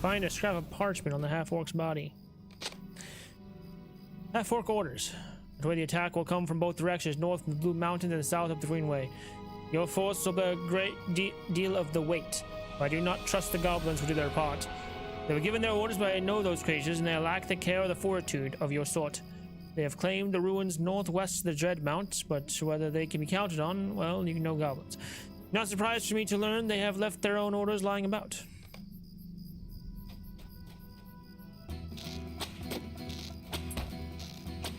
S2: Find a scrap of parchment on the half-orc's body. Half-orc orders. The way the attack will come from both directions, north from the Blue Mountains and south up the Greenway. Your force will bear a great deal of the weight, but I do not trust the goblins who do their part. They were given their orders, but I know those creatures, and they lack the care or the fortitude of your sort. They have claimed the ruins northwest of the Dread Mount, but whether they can be counted on, well, you know goblins. Not surprised for me to learn they have left their own orders lying about.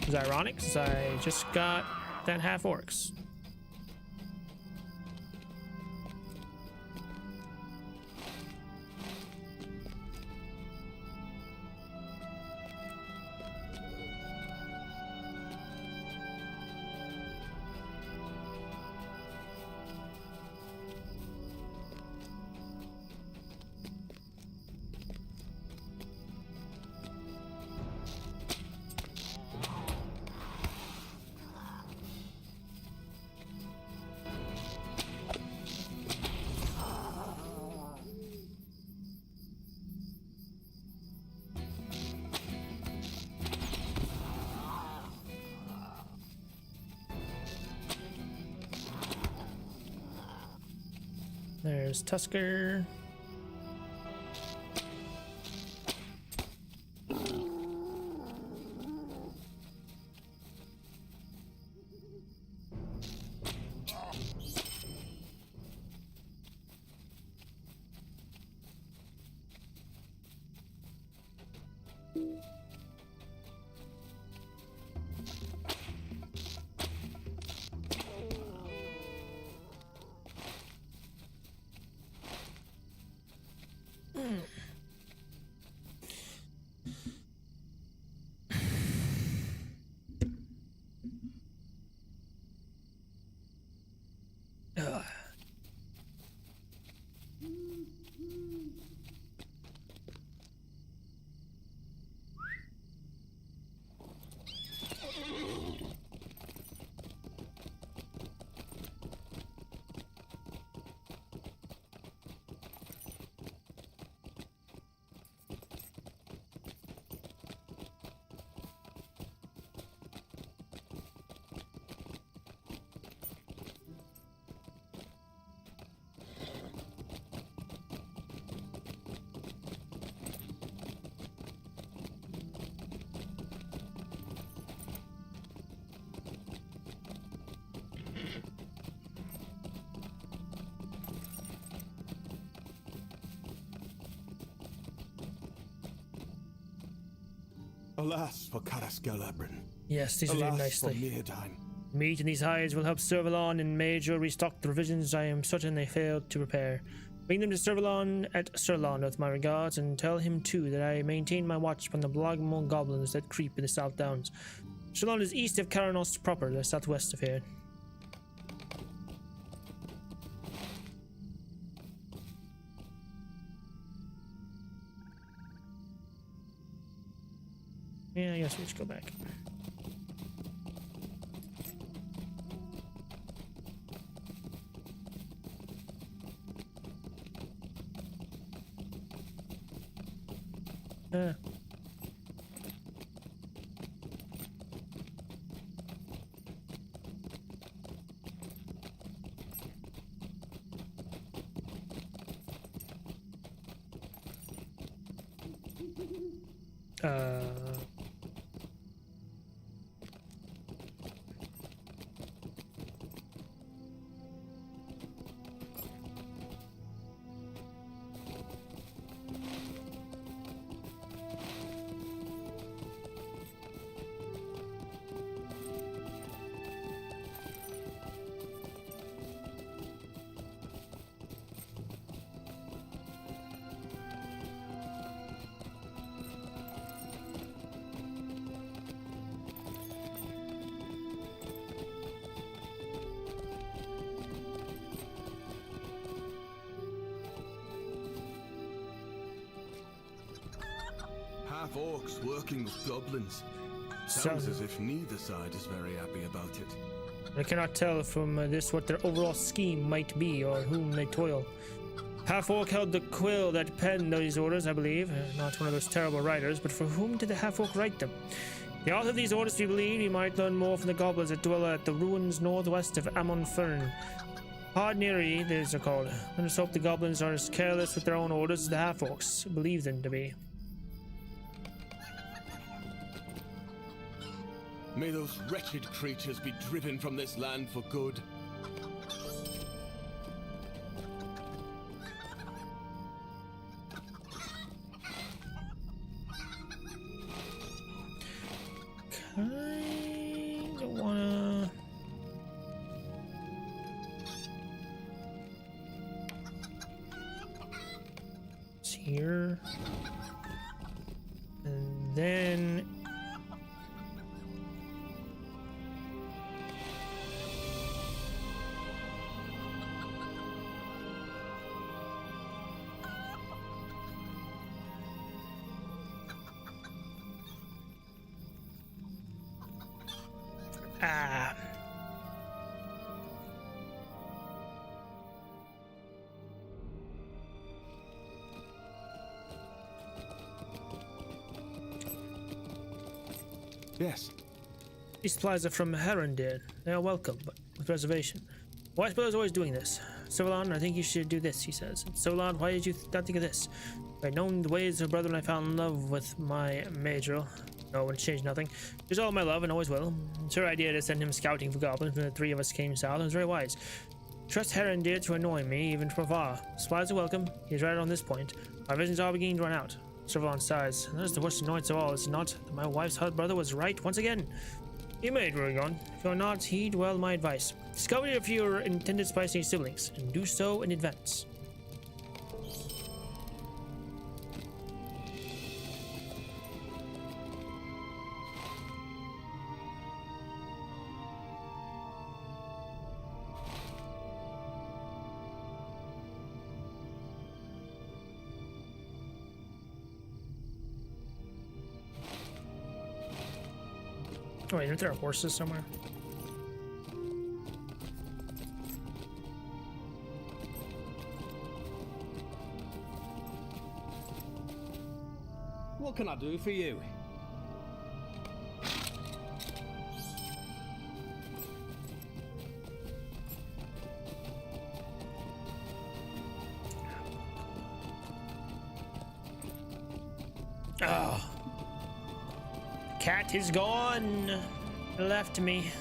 S2: It's ironic since I just got that half-orcs. There's Tusker.
S3: Alas for Carasgalabrin.
S2: Yes, these are doing
S3: Alas for
S2: nicely.
S3: Meadine.
S2: Meat and these hides will help Servalon and Major restock the provisions I am certain they failed to prepare. Bring them to Servalon at Serlon with my regards, and tell him too that I maintain my watch upon the Blogmore goblins that creep in the South Downs. Serlon is east of Caranos proper, the southwest of here. Yeah, I guess we should go back. Uh.
S3: Half-orcs working with goblins. Sounds as if neither side is very happy about it.
S2: I cannot tell from this what their overall scheme might be or whom they toil. Half-orc held the quill that penned these orders, I believe. Not one of those terrible writers, but for whom did the half-orc write them? The author of these orders, we believe, he might learn more from the goblins that dwell at the ruins northwest of Amon Fern. Hardneary, these are called. I just hope the goblins are as careless with their own orders as the half-orcs believe them to be.
S3: May those wretched creatures be driven from this land for good.
S2: Kinda wanna... It's here. And then... Ah.
S3: Yes.
S2: These supplies are from Herondir. They are welcome, but with reservation. Why is Brother's always doing this? Solan, I think you should do this, he says. Solan, why did you not think of this? If I'd known the ways of brother when I fell in love with my Major. No, it would change nothing. He's all my love and always will. It's her idea to send him scouting for goblins when the three of us came south. It was very wise. Trust Herondir to annoy me, even from afar. Supplies are welcome. He's right on this point. Our visions are beginning to run out. Servalon sighs. That is the worst annoyance of all, is it not? That my wife's hot brother was right once again. You may, Ruigon. If you're not, heed well my advice. Discover if your intended spicy siblings, and do so in advance. Oh, wait, aren't there horses somewhere?
S7: What can I do for you?
S2: Oh. Cat is gone. Left me.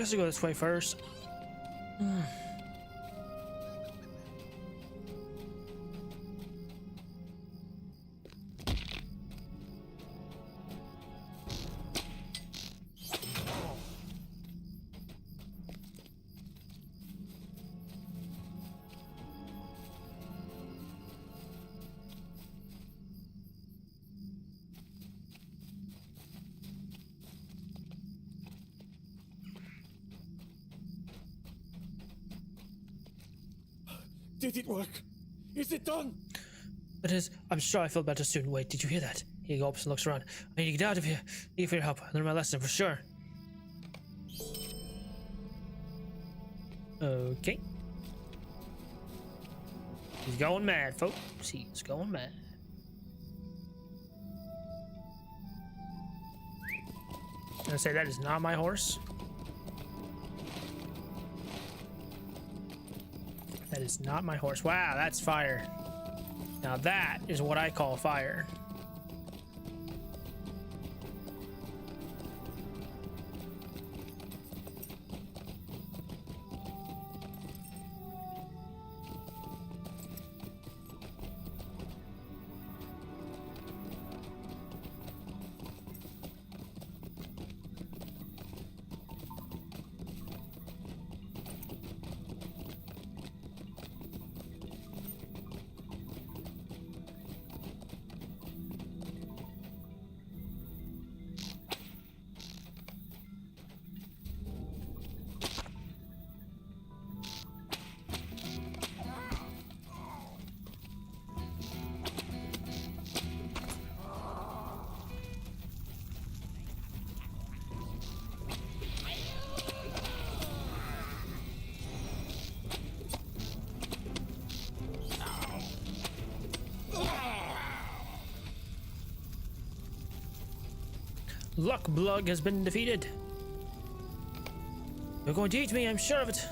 S2: guess I'll go this way first.
S5: Did it work? Is it done?
S2: It is. I'm sure I feel better soon. Wait, did you hear that? He gulps and looks around. I need to get out of here. Thank you for your help. I learned my lesson for sure. Okay. He's going mad, folks. He's going mad. I'm gonna say that is not my horse. That is not my horse. Wow, that's fire. Now that is what I call fire. Luckblug has been defeated. You're going to eat me, I'm sure of it.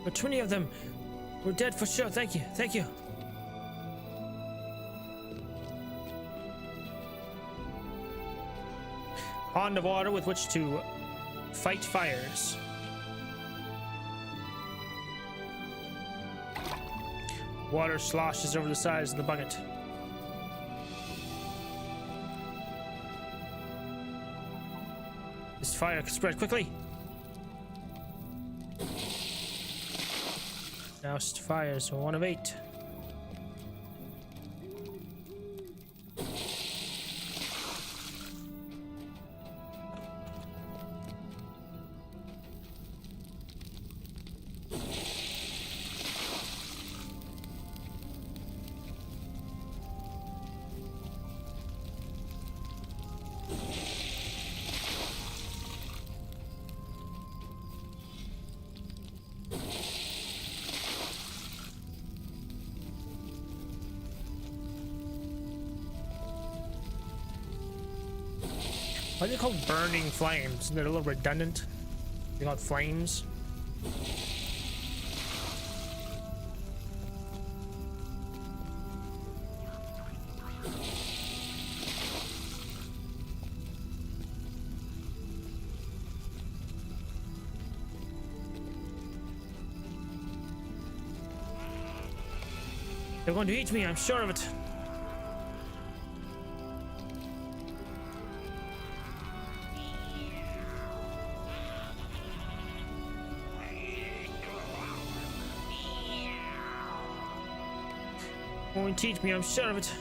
S2: But 20 of them were dead for sure. Thank you. Thank you. Pond of water with which to fight fires. Water sloshes over the sides of the bucket. This fire can spread quickly. Doused fires, 1 of 8. Why are they called burning flames? Isn't it a little redundant? They call it flames. They're going to eat me, I'm sure of it. Won't teach me, I'm sure of it.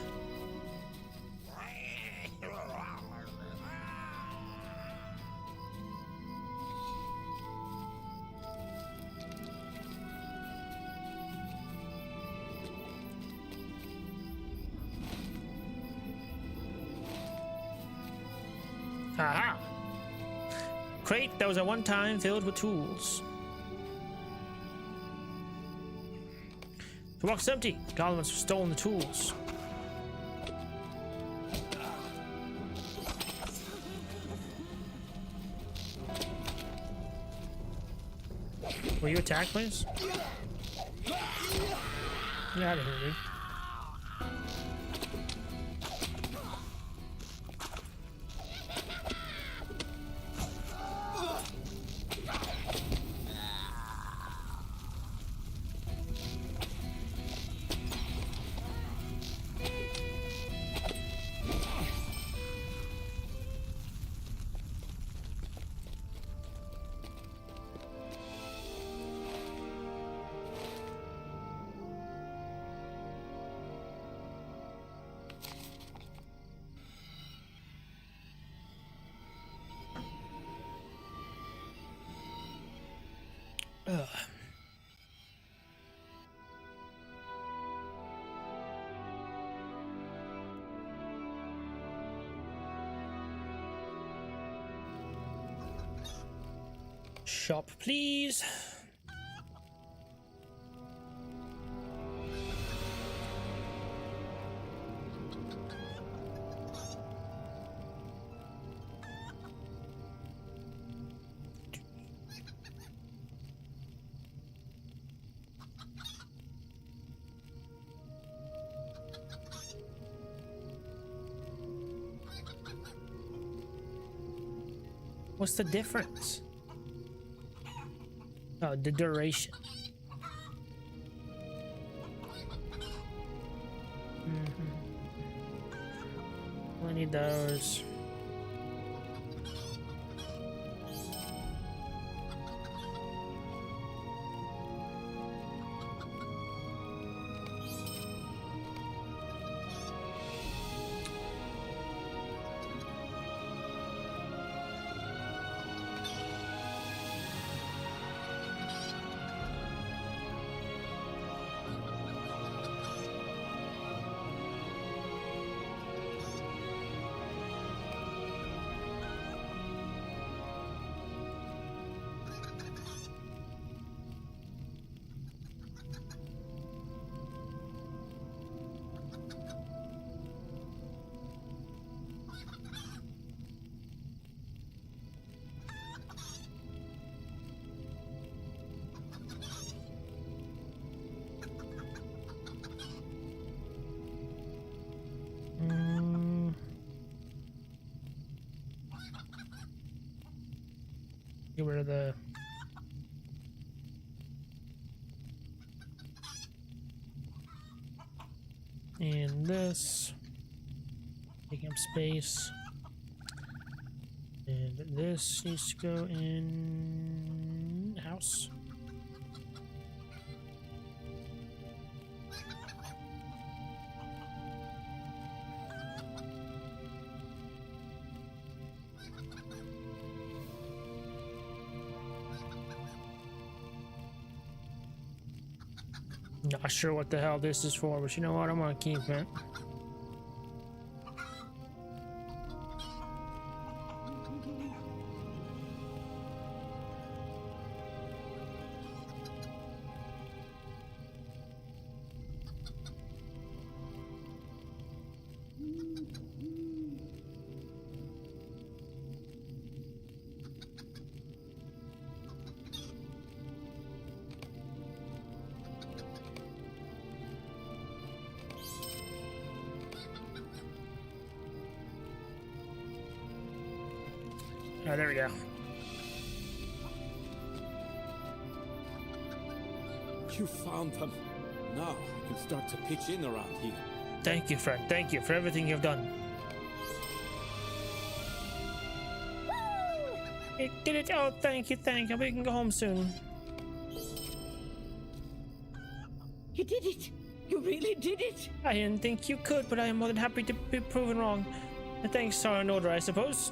S2: Aha! crate that was at one time filled with tools. The box is empty. Cardolan must have stolen the tools. Will you attack, please? Get out of here, dude. Ugh. Shop, please. What's the difference? Oh, the duration. I need those. Get rid of the and this, taking up space, and this needs to go in house. Not sure what the hell this is for, but you know what? I'm gonna keep it. Oh, there we go.
S5: You found them. Now I can start to pitch in around here.
S2: Thank you, friend. Thank you for everything you've done. It did it. Oh, thank you, thank you. We can go home soon.
S8: You did it! You really did it!
S2: I didn't think you could, but I am more than happy to be proven wrong. And thanks are in order, I suppose.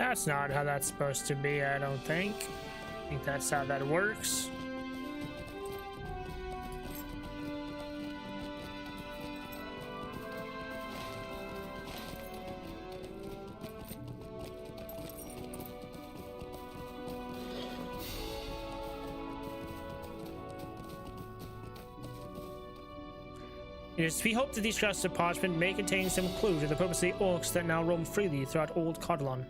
S2: That's not how that's supposed to be, I don't think. I think that's how that works. It is to be hoped that these scraps of parchment may contain some clue to the purpose of the orcs that now roam freely throughout old Cardolan.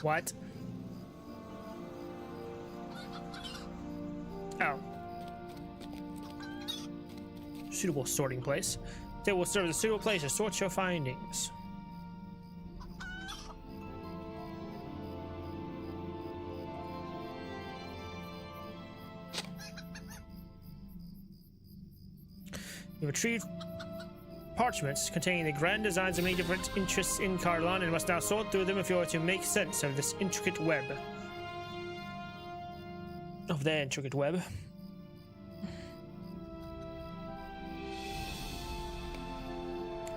S2: What? Oh. Suitable sorting place. They will serve as a suitable place to sort your findings. You retrieved parchments containing the grand designs of many different interests in Cardolan and must now sort through them if you are to make sense of this intricate web. Of their intricate web.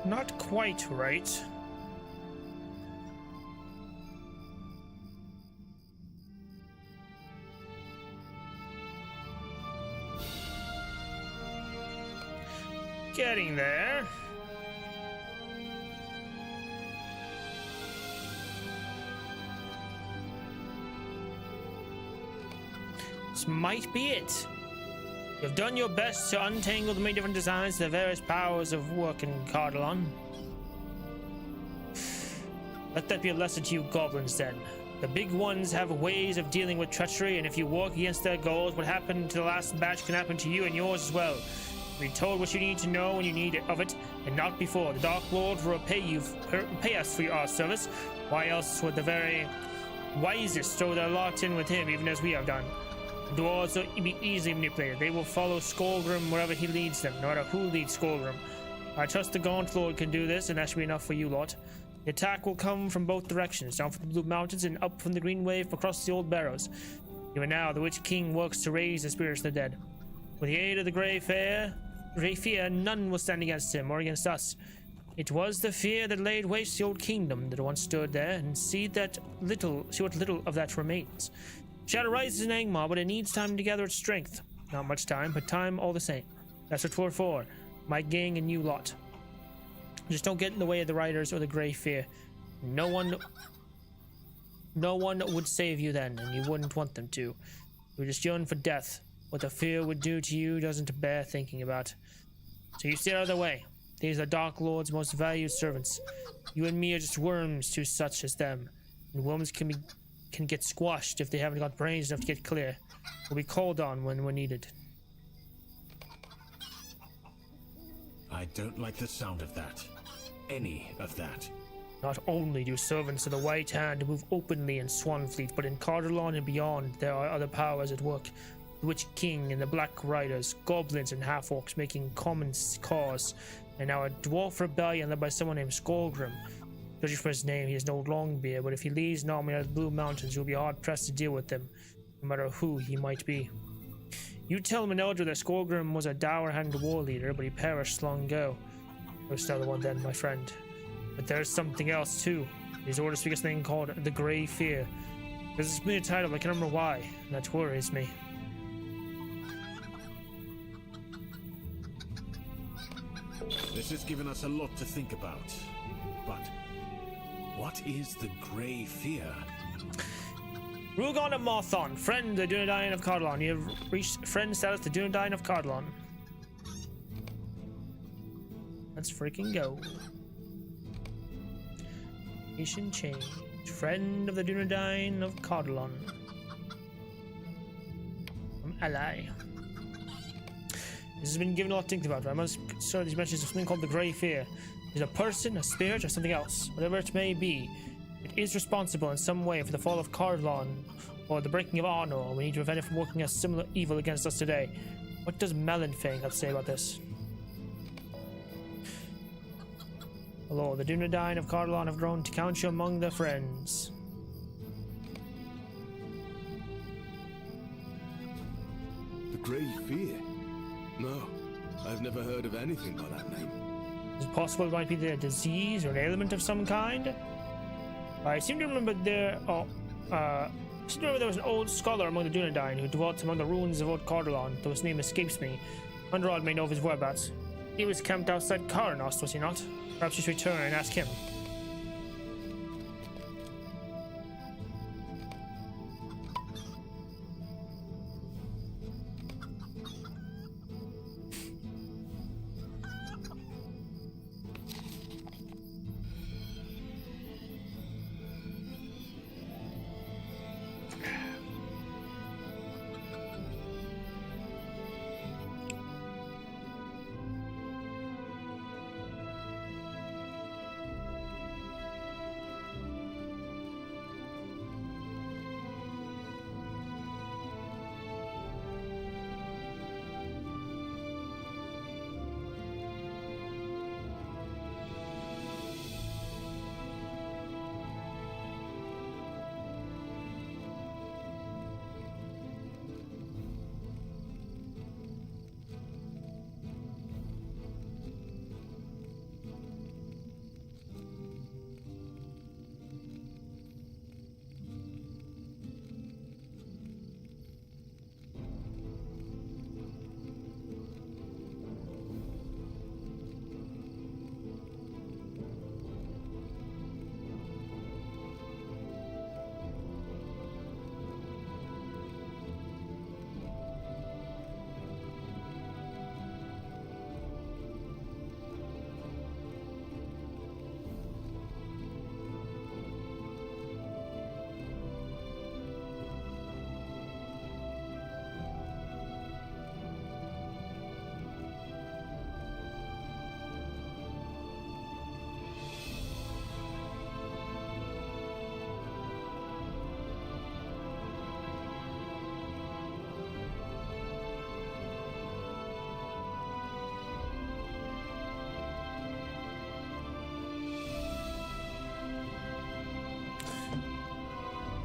S2: Not quite right. Getting there. This might be it. You've done your best to untangle the many different designs of the various powers of work in Cardolan. Let that be a lesson to you goblins then. The big ones have ways of dealing with treachery, and if you work against their goals, what happened to the last batch can happen to you and yours as well. Be told what you need to know when you need of it, and not before. The Dark Lord will pay us for our service. Why else would the very wisest throw their lot in with him, even as we have done? The dwarves will be easily manipulated. They will follow Skullgrim wherever he leads them, no matter who leads Skullgrim. I trust the Gaunt Lord can do this, and that should be enough for you lot. The attack will come from both directions, down from the Blue Mountains and up from the Green Wave across the Old Barrows. Even now, the Witch King works to raise the spirits of the dead. With the aid of the Grey Fear, none will stand against him or against us. It was the fear that laid waste the old kingdom that once stood there, and see what little of that remains. Shadow rises in Angmar, but it needs time to gather its strength. Not much time, but time all the same. That's what we're for. My gang and you lot. Just don't get in the way of the riders or the Grey Fear. No one would save you then, and you wouldn't want them to. You just yearn for death. What the fear would do to you doesn't bear thinking about. So you stay out of the way. These are Dark Lord's most valued servants. You and me are just worms to such as them. And worms can get squashed if they haven't got brains enough to get clear. We'll be called on when we're needed.
S5: I don't like the sound of that. Any of that.
S2: Not only do servants of the White Hand move openly in Swanfleet, but in Cardolan and beyond there are other powers at work. The Witch King and the Black Riders, goblins and half-orcs making common cause, and now a dwarf rebellion led by someone named Skullgrim. Judging from his name, he has no long beard, but if he leads an army out of the Blue Mountains, you'll be hard-pressed to deal with them. no matter who he might be. You tell Meneldra that Skorgrim was a dour-handed war leader, but he perished long ago. I was still the one then, my friend. But there's something else too. These orders speak of something called the Grey Fear. There's a familiar title, I can't remember why, and that worries me.
S5: This has given us a lot to think about. But what is the Grey Fear?
S2: Rugon of Mothon, friend the Dunedain of Cardolan. You have reached friend status to Dunedain of Cardolan. Let's freaking go. Mission change. Friend of the Dunedain of Cardolan. From ally. This has been given a lot to think about, but I must start these messages of something called the Grey Fear. Is it a person, a spirit, or something else? Whatever it may be, it is responsible in some way for the fall of Cardolan or the breaking of Arnor. We need to prevent it from working a similar evil against us today. What does Melanfang have to say about this? Hello, the Dunedain of Cardolan have grown to count you among their friends.
S3: The Grey Fear? No, I've never heard of anything by that name.
S2: Is it possible it might be a disease or an ailment of some kind? I seem to remember there was an old scholar among the Dunedain who dwelt among the ruins of old Cardolan, though his name escapes me. Underrod may know of his whereabouts. He was camped outside Carnos, was he not? Perhaps you should return and ask him.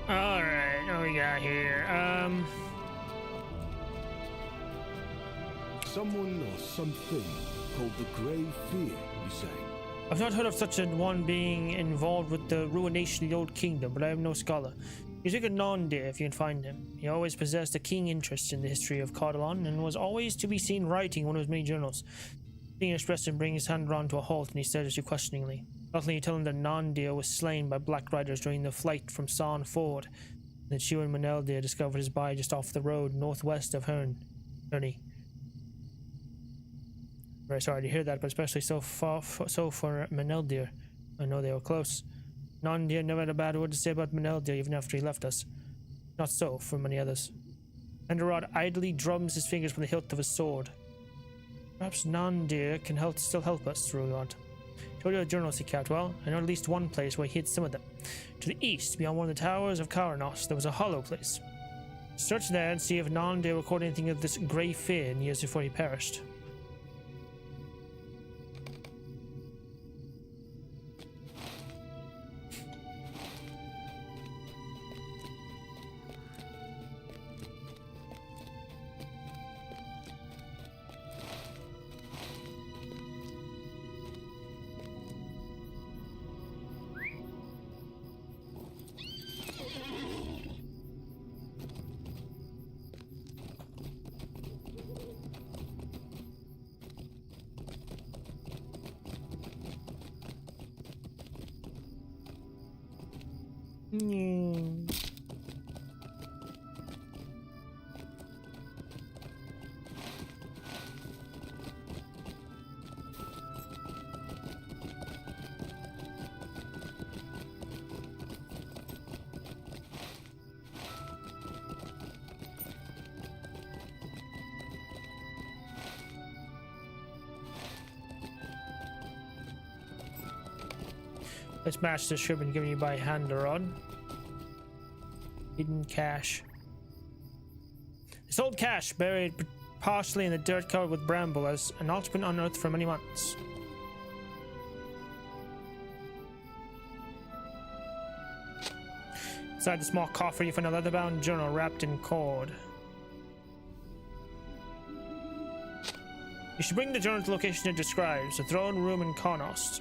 S2: Alright, what we got here?
S3: Someone or something called the Grey Fear, you say?
S2: I've not heard of such a one being involved with the ruination of the old kingdom, but I am no scholar. You took a Nondir if you can find him. He always possessed a keen interest in the history of Cardolan and was always to be seen writing one of his many journals. Seeing expressed him bring his hand round to a halt, and he stared at you questioningly. Suddenly you tell him that Nondir was slain by Black Riders during the flight from San Ford, and that you and Meneldir discovered his body just off the road northwest of Herney. Very sorry to hear that, but especially so for Meneldir. I know they were close. Nondir never had a bad word to say about Meneldir even after he left us. Not so for many others. Enderod idly drums his fingers from the hilt of his sword. Perhaps Nondir can still help us, Rugard. Told you the journals he kept. Well, I know at least one place where he hid some of them. To the east, beyond one of the towers of Karanos, there was a hollow place. Search there and see if Nondir recorded anything of this Grey Fear in years before he perished. Mm. Let's match this ribbon given you by Cardolan. Hidden cache. This old cache, buried partially in the dirt covered with bramble, has not been unearthed for many months. Inside the small coffer, you find a leather-bound journal wrapped in cord. You should bring the journal to the location it describes, the throne room in Carnost.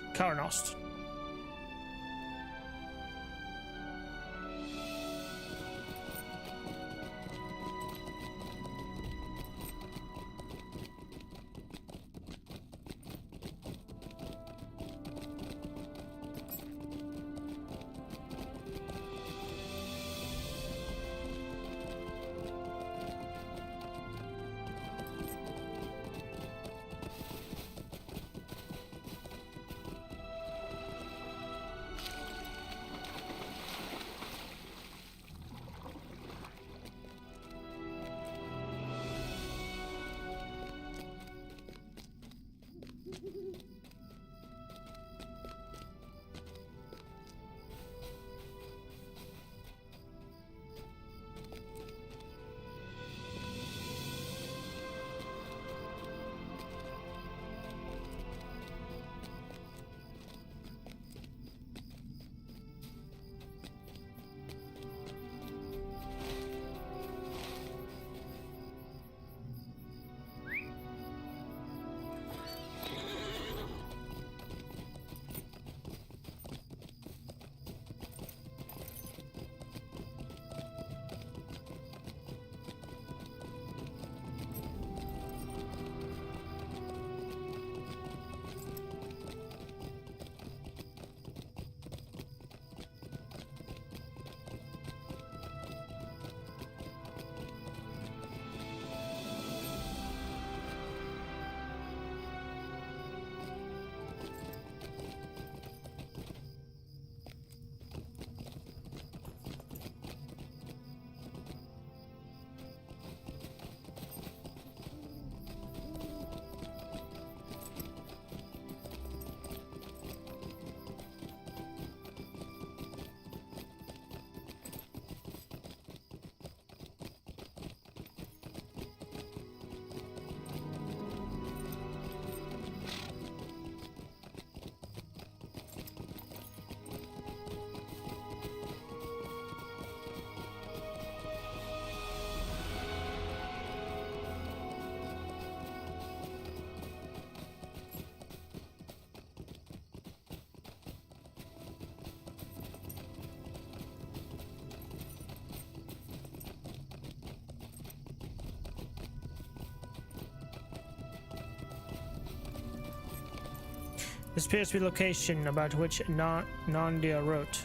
S2: This appears to be the location about which Nandia wrote.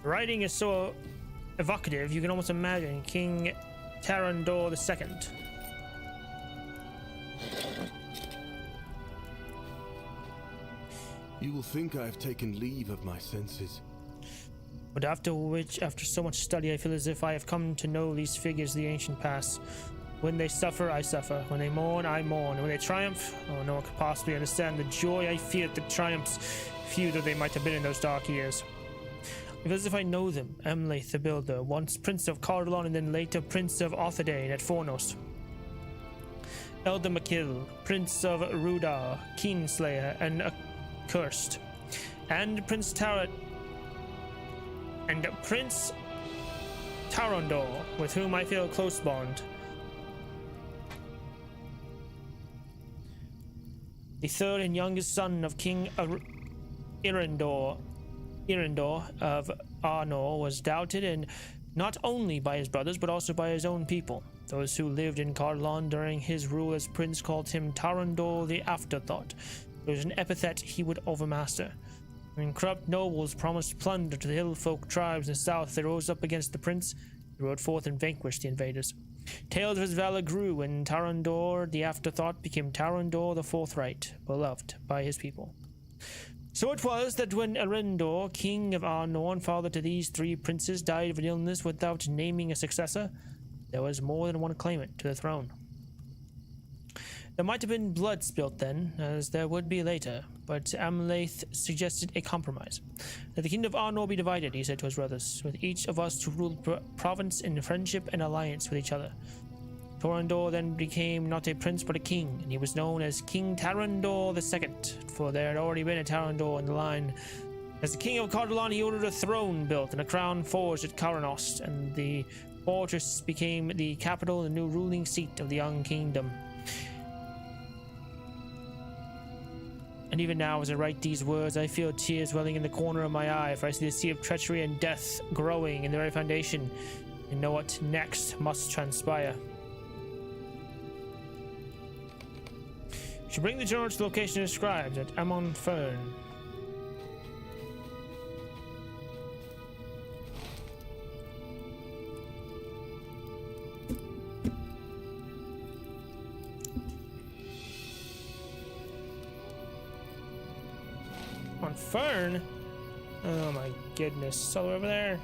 S2: The writing is so evocative, you can almost imagine King Tarandor II.
S3: You will think I have taken leave of my senses.
S2: But after so much study, I feel as if I have come to know these figures of the ancient past. When they suffer, I suffer. When they mourn, I mourn. And when they triumph, oh, no one could possibly understand the joy I feel at the triumphs, few though they might have been in those dark years. I feel as if I know them. Emlaith the Builder, once Prince of Cardolan and then later Prince of Othadain at Fornost. Elder Makil, Prince of Rudar, Keenslayer, and Accursed. And Prince Tarandor, with whom I feel a close bond. The third and youngest son of King Irendor of Arnor was doubted, and not only by his brothers, but also by his own people. Those who lived in Cardolan during his rule as prince called him Tarandor the Afterthought, It was an epithet he would overmaster. When corrupt nobles promised plunder to the hill folk tribes in the south, they rose up against the prince. He rode forth and vanquished the invaders. Tales of his valor grew, and Tarandor the afterthought became Tarandor the forthright, beloved by his people. So it was that when Arendor, king of Arnor, father to these three princes, died of an illness without naming a successor, there was more than one claimant to the throne. There might have been blood spilt then, as there would be later, but Amlath suggested a compromise. That the kingdom of Arnor be divided, he said to his brothers, with each of us to rule the province in friendship and alliance with each other. Torandor then became not a prince but a king, and he was known as King Tarandor II, for there had already been a Tarandor in the line. As the king of Cardolan, he ordered a throne built and a crown forged at Caranost, and the fortress became the capital and the new ruling seat of the young kingdom. And even now, as I write these words, I feel tears welling in the corner of my eye, for I see the sea of treachery and death growing in the very foundation, and know what next must transpire. We should bring the journal to the location described at Amon Fern. On Fern? Oh my goodness. It's all over there.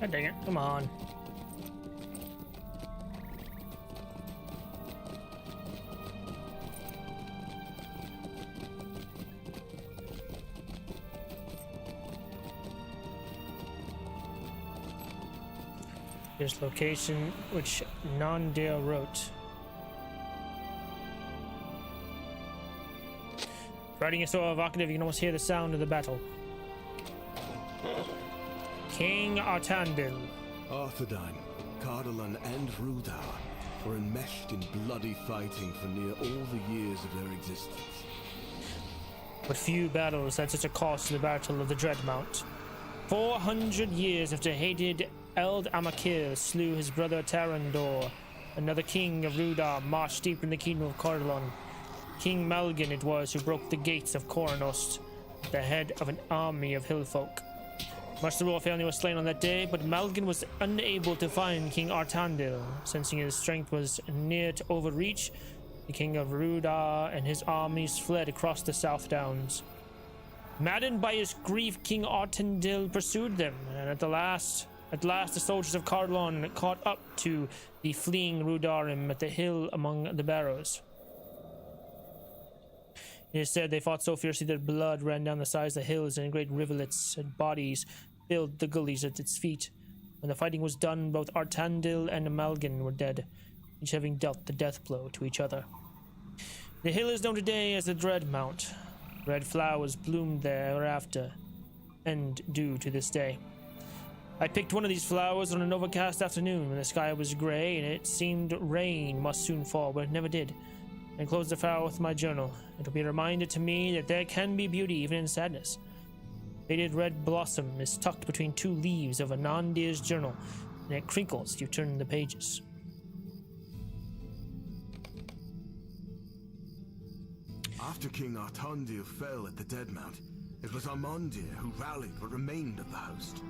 S2: God dang it, come on. This location which Nondale wrote. Writing is so evocative you can almost hear the sound of the battle. King Artandil.
S3: Arthedain, Cardolan, and Rudar were enmeshed in bloody fighting for near all the years of their existence.
S2: But few battles had such a cost to the Battle of the Dreadmount. 400 years after hated Eld Amakil slew his brother Tarandor, another king of Rudar marched deep in the kingdom of Cardolan. King Malgin it was who broke the gates of Coronost, the head of an army of hillfolk. Much of the royal family was slain on that day, but Malgin was unable to find King Artandil. Sensing his strength was near to overreach, the king of Rudar and his armies fled across the South Downs. Maddened by his grief, King Artandil pursued them, and at last the soldiers of Cardolan caught up to the fleeing Rudarim at the hill among the barrows. It is said they fought so fiercely that blood ran down the sides of the hills and great rivulets and bodies filled the gullies at its feet. When the fighting was done, both Artandil and Amalgin were dead, each having dealt the death blow to each other. The hill is known today as the Dread Mount. Red flowers bloomed thereafter, and do to this day. I picked one of these flowers on an overcast afternoon when the sky was gray and it seemed rain must soon fall, but it never did, and closed the flower with my journal. It will be a reminder to me that there can be beauty even in sadness. Faded red blossom is tucked between two leaves of a non-deer's journal, and it crinkles as you turn the pages.
S3: After King Artandil fell at the Dead Mount, it was Amandir who rallied what remained of the host.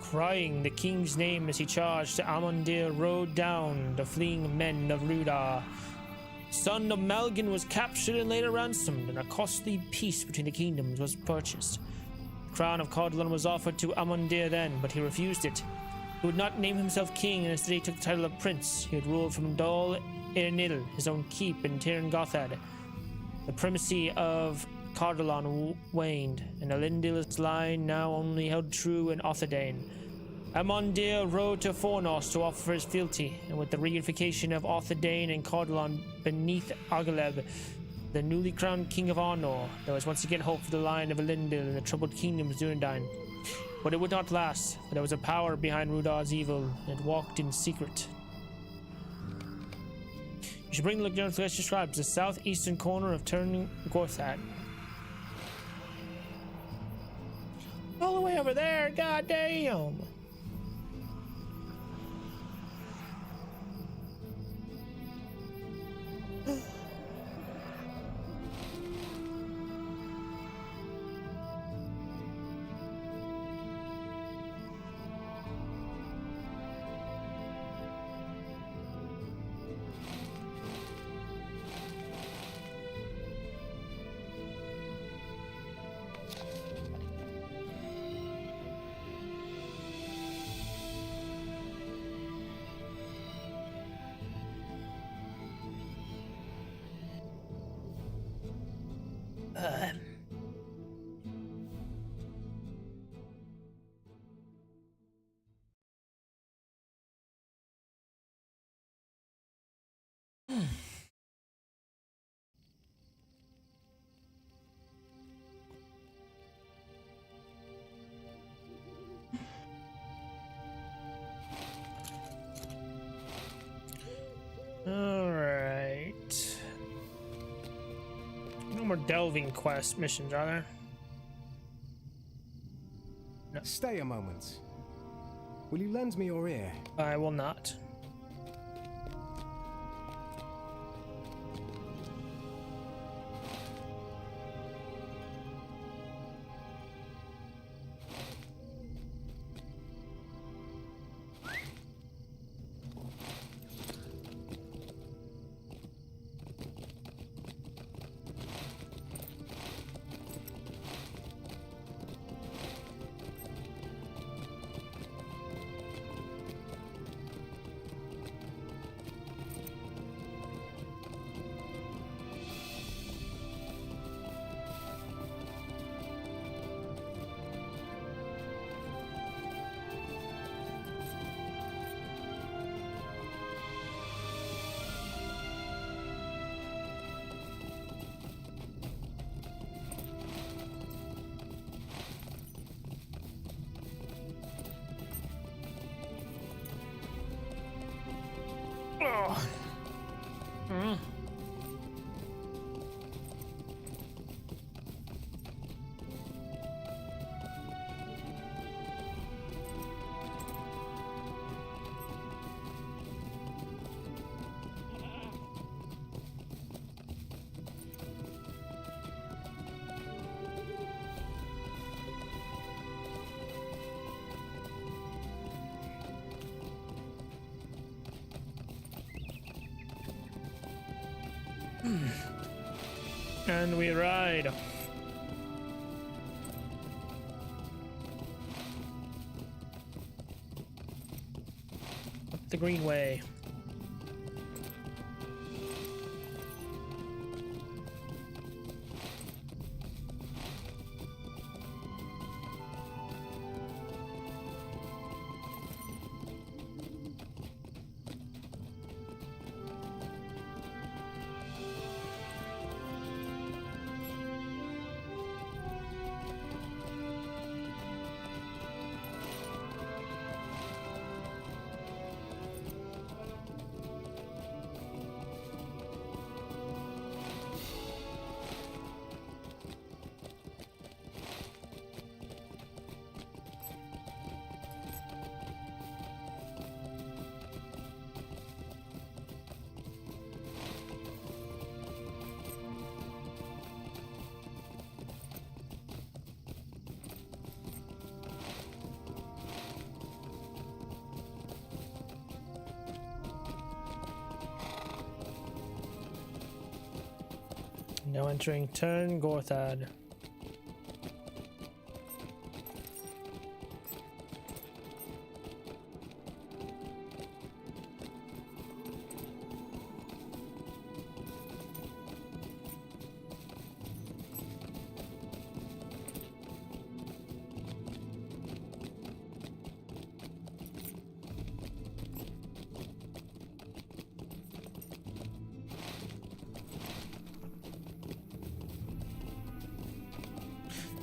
S2: Crying the king's name as he charged, Amandir rode down the fleeing men of Rudar. Son of Malgin was captured and later ransomed, and a costly peace between the kingdoms was purchased. The crown of Cardolan was offered to Amandir then, but he refused it. He would not name himself king, and instead he took the title of prince. He would rule from Dol Ernil, his own keep in Tirn Gothad. The primacy of Cardolan waned, and Elendil's line now only held true in Otherdane. Amandir rode to Fornos to offer his fealty, and with the reunification of Otherdane and Cardolan beneath Agaleb, the newly crowned king of Arnor, there was once again hope for the line of Elendil and the troubled kingdom of Dunedain. But it would not last, for there was a power behind Rudar's evil, and it walked in secret. You should bring the look as described the southeastern corner of Tirn Gothad. All the way over there, goddamn! Alright. No more delving quest missions, are there? No.
S9: Stay a moment. Will you lend me your ear?
S2: I will not. And we ride. Up the greenway. Now entering Turn Gorthad.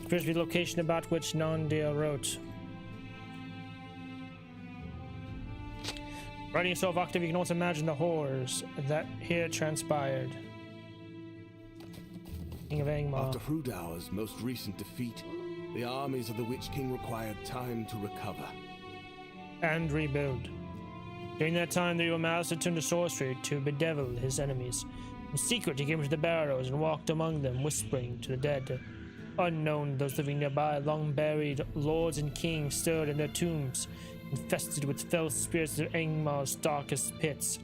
S2: Appears to be the location about which Nondia wrote. Writing yourself active, you can also imagine the horrors that here transpired. King of Angmar.
S3: After Hrudau's most recent defeat, the armies of the Witch King required time to recover.
S2: And rebuild. During that time, the evil master turned to sorcery to bedevil his enemies. In secret, he came to the barrows and walked among them, whispering to the dead. Unknown, those living nearby, long buried lords and kings stirred in their tombs, infested with fell spirits of Angmar's darkest pits.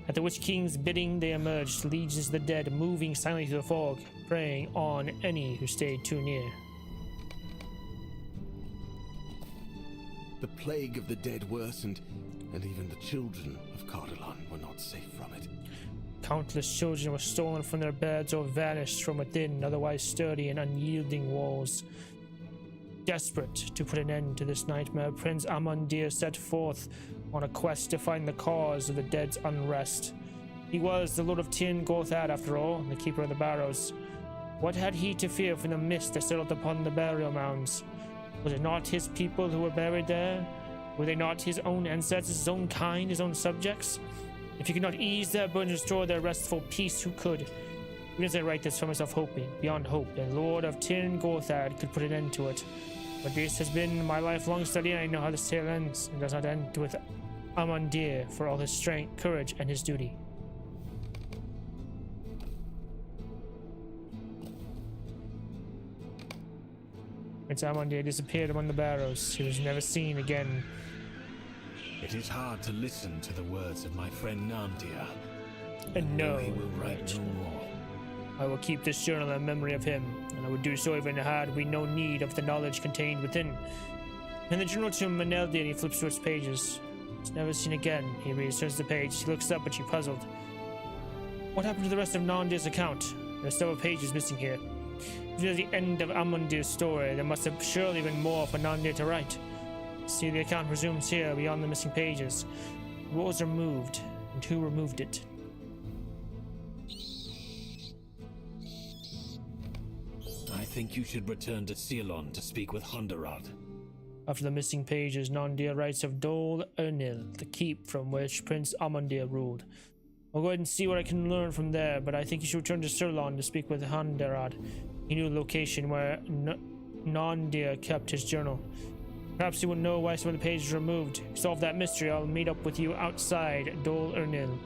S2: At the Witch King's bidding, they emerged, legions of the dead, moving silently through the fog, preying on any who stayed too near.
S3: The plague of the dead worsened, and even the children of Cardolan were not safe from it.
S2: Countless children were stolen from their beds or vanished from within otherwise sturdy and unyielding walls. Desperate to put an end to this nightmare, Prince Amandir set forth on a quest to find the cause of the dead's unrest. He was the Lord of Tirn Gorthad, after all, the keeper of the barrows. What had he to fear from the mist that settled upon the burial mounds? Was it not his people who were buried there? Were they not his own ancestors, his own kind, his own subjects? If he could not ease their burden and restore their restful peace, who could? Even as I write this, from myself hoping, beyond hope, that Lord of Tirn Gorthad could put an end to it. But this has been my lifelong study, and I know how this tale ends. It does not end with Amandir for all his strength, courage, and his duty. Prince Amandir disappeared among the barrows. He was never seen again.
S5: It is hard to listen to the words of my friend Nandia.
S2: And no,
S5: he will write no more.
S2: I will keep this journal in memory of him, and I would do so even had we no need of the knowledge contained within. In the journal to Maneldir, he flips through its pages. It's never seen again. He reads, turns the page. He looks up, but she's puzzled. What happened to the rest of Nandir's account? There are several pages missing here. If at the end of Amandir's story, there must have surely been more for Nandir to write. See, the account resumes here beyond the missing pages. What was removed, and who removed it?
S5: I think you should return to Ceylon to speak with Hondarad.
S2: After the missing pages, Nandir writes of Dol Ernil, the keep from which Prince Amandir ruled. I'll go ahead and see what I can learn from there, but I think you should return to Ceylon to speak with Hondarad. He knew the location where Nandir kept his journal. Perhaps he would know why some of the pages were removed. To solve that mystery, I'll meet up with you outside Dol Ernil.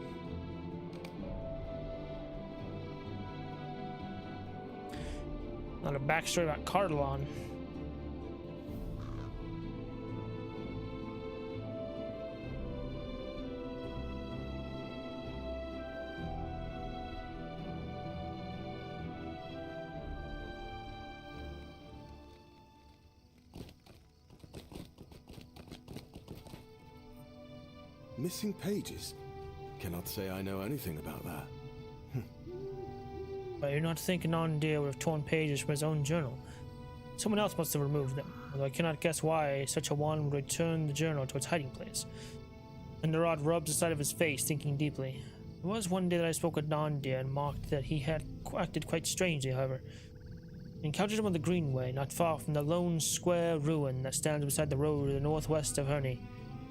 S2: Not a backstory about Cardolan.
S3: Missing pages? Cannot say I know anything about that.
S2: But you're not thinking Nondir would have torn pages from his own journal. Someone else must have removed them, although I cannot guess why such a one would return the journal to its hiding place. And Narod rubs the side of his face, thinking deeply. It was one day that I spoke with Nondir and mocked that he had acted quite strangely, however. I encountered him on the Greenway, not far from the lone square ruin that stands beside the road to the northwest of Herney.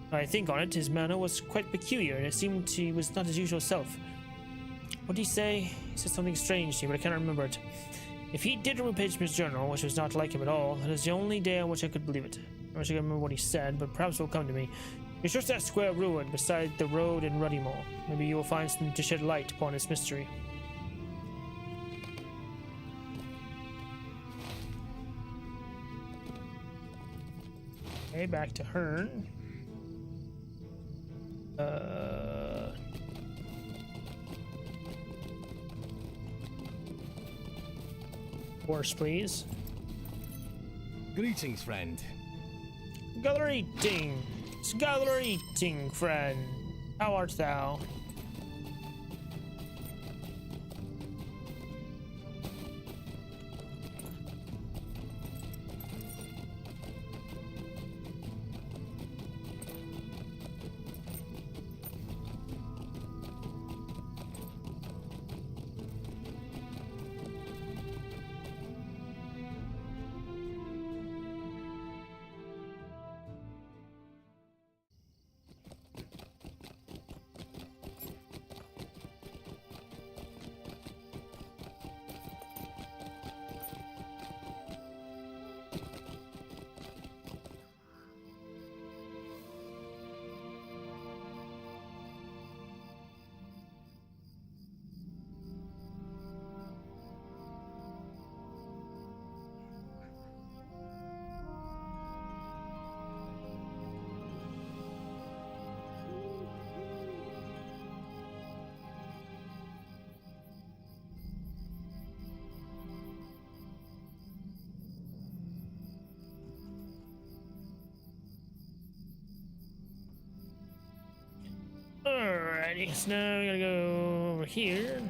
S2: When I think on it, his manner was quite peculiar, and it seemed he was not his usual self. What did he say? He said something strange to me, but I cannot remember it. If he did remove pages from his journal, which was not like him at all, that is the only day on which I could believe it. I wish I could remember what he said, but perhaps it will come to me. It's just that square ruin beside the road in Ruddymore. Maybe you will find something to shed light upon its mystery. Okay, back to Hearn. Horse, please.
S7: Greetings, friend.
S2: Gather eating, friend. How art thou? Alrighty, so now we gotta go over here.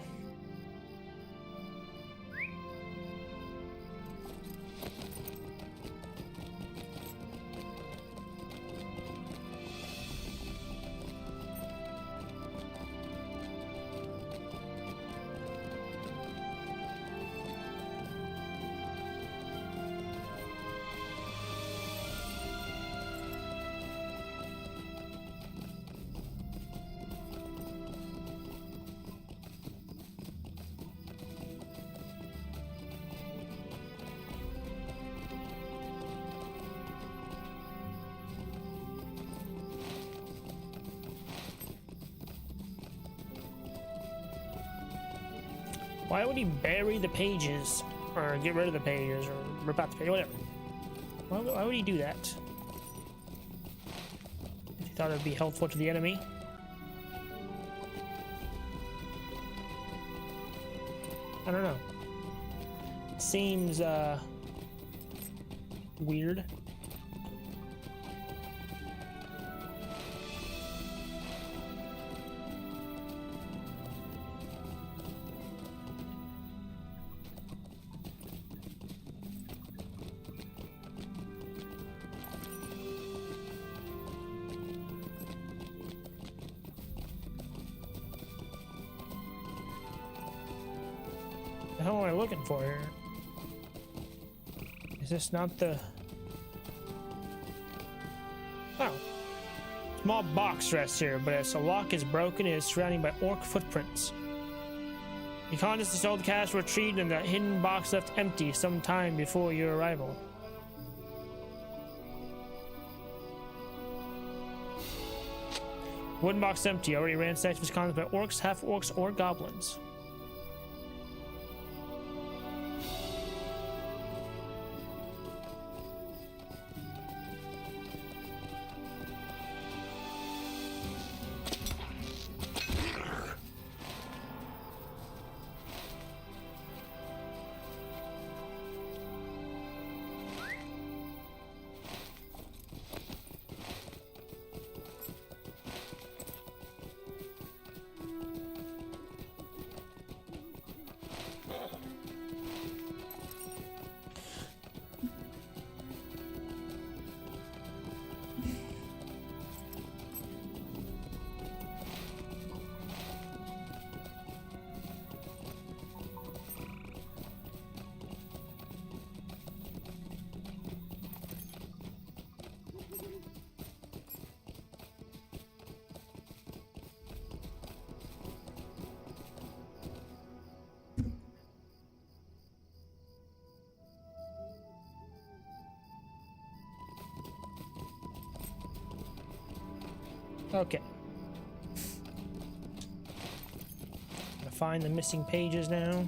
S2: Why would he bury the pages? Or get rid of the pages, or rip out the page, whatever. Why would he do that? If he thought it would be helpful to the enemy. I don't know. Seems, weird. The hell am I looking for here? Is this not the... Oh. Small box rests here, but its lock is broken and is surrounded by orc footprints. You contest this old cache retrieved and the hidden box left empty some time before your arrival. Wooden box empty, already ransacked was contested by orcs, half-orcs, or goblins. Okay. Gotta find the missing pages now.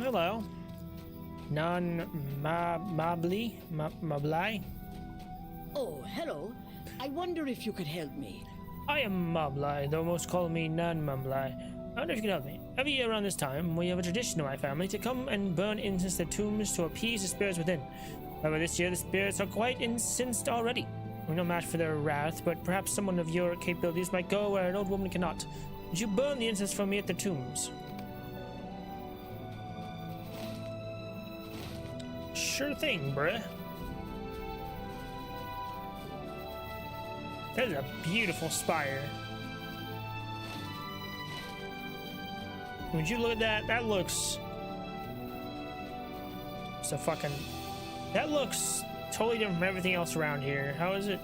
S2: Hello. Mablai?
S8: Oh, hello. I wonder if you could help me.
S2: I am Mablai, though most call me Mablai. I wonder if you can help me. Every year around this time, we have a tradition in my family to come and burn incense to tombs to appease the spirits within. However, this year the spirits are quite incensed already. We're no match for their wrath, but perhaps someone of your capabilities might go where an old woman cannot. Would you burn the incense for me at the tombs? Sure thing, bruh. That is a beautiful spire. Would you look at that? That looks... It's a fucking... That looks totally different from everything else around here. How is it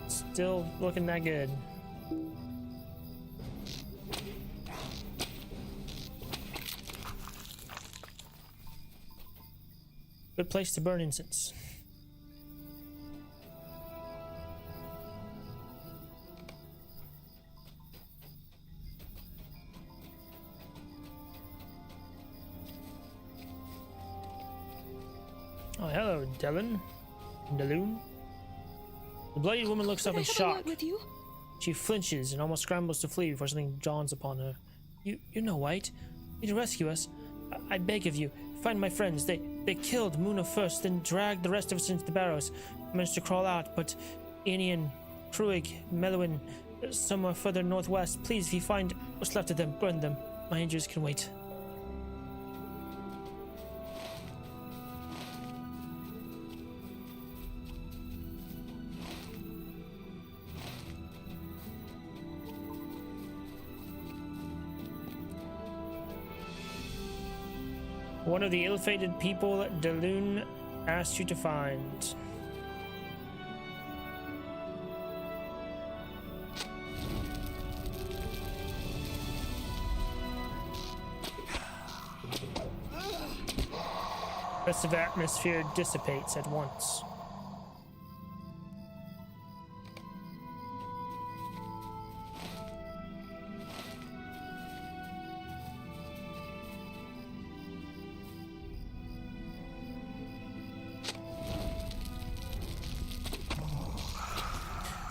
S2: still looking that good? Good place to burn incense. Oh, hello, Delun. The bloody woman looks up in shock.
S10: With you?
S2: She flinches and almost scrambles to flee before something dawns upon her. You're no white. You need to rescue us. I beg of you. Find my friends. They killed Muna first, then dragged the rest of us into the barrows. I managed to crawl out, but Inian, Kruig, Melwin, somewhere further northwest. Please, if you find what's left of them, burn them. My injuries can wait. One of the ill-fated people that Delun asked you to find. Rest of the atmosphere dissipates at once.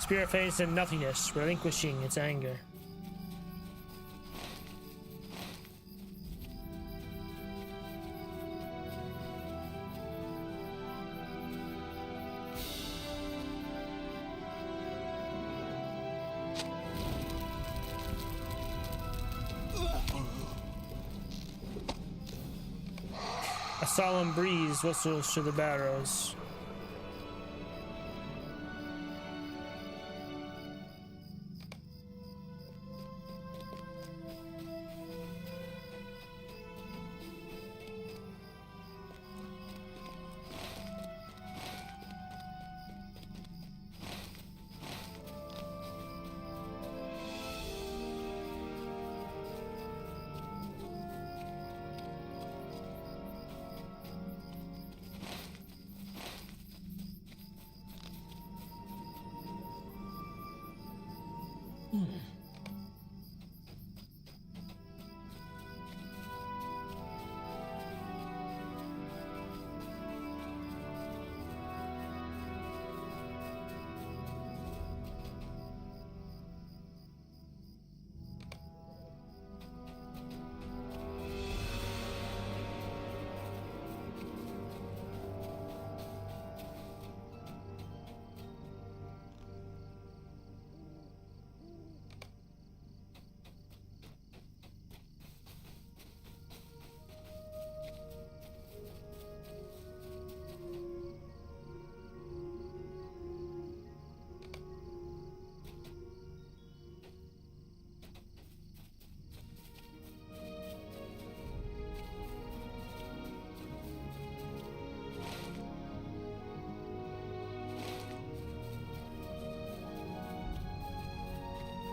S2: Spirit fades in nothingness, relinquishing its anger. A solemn breeze whistles through the barrows.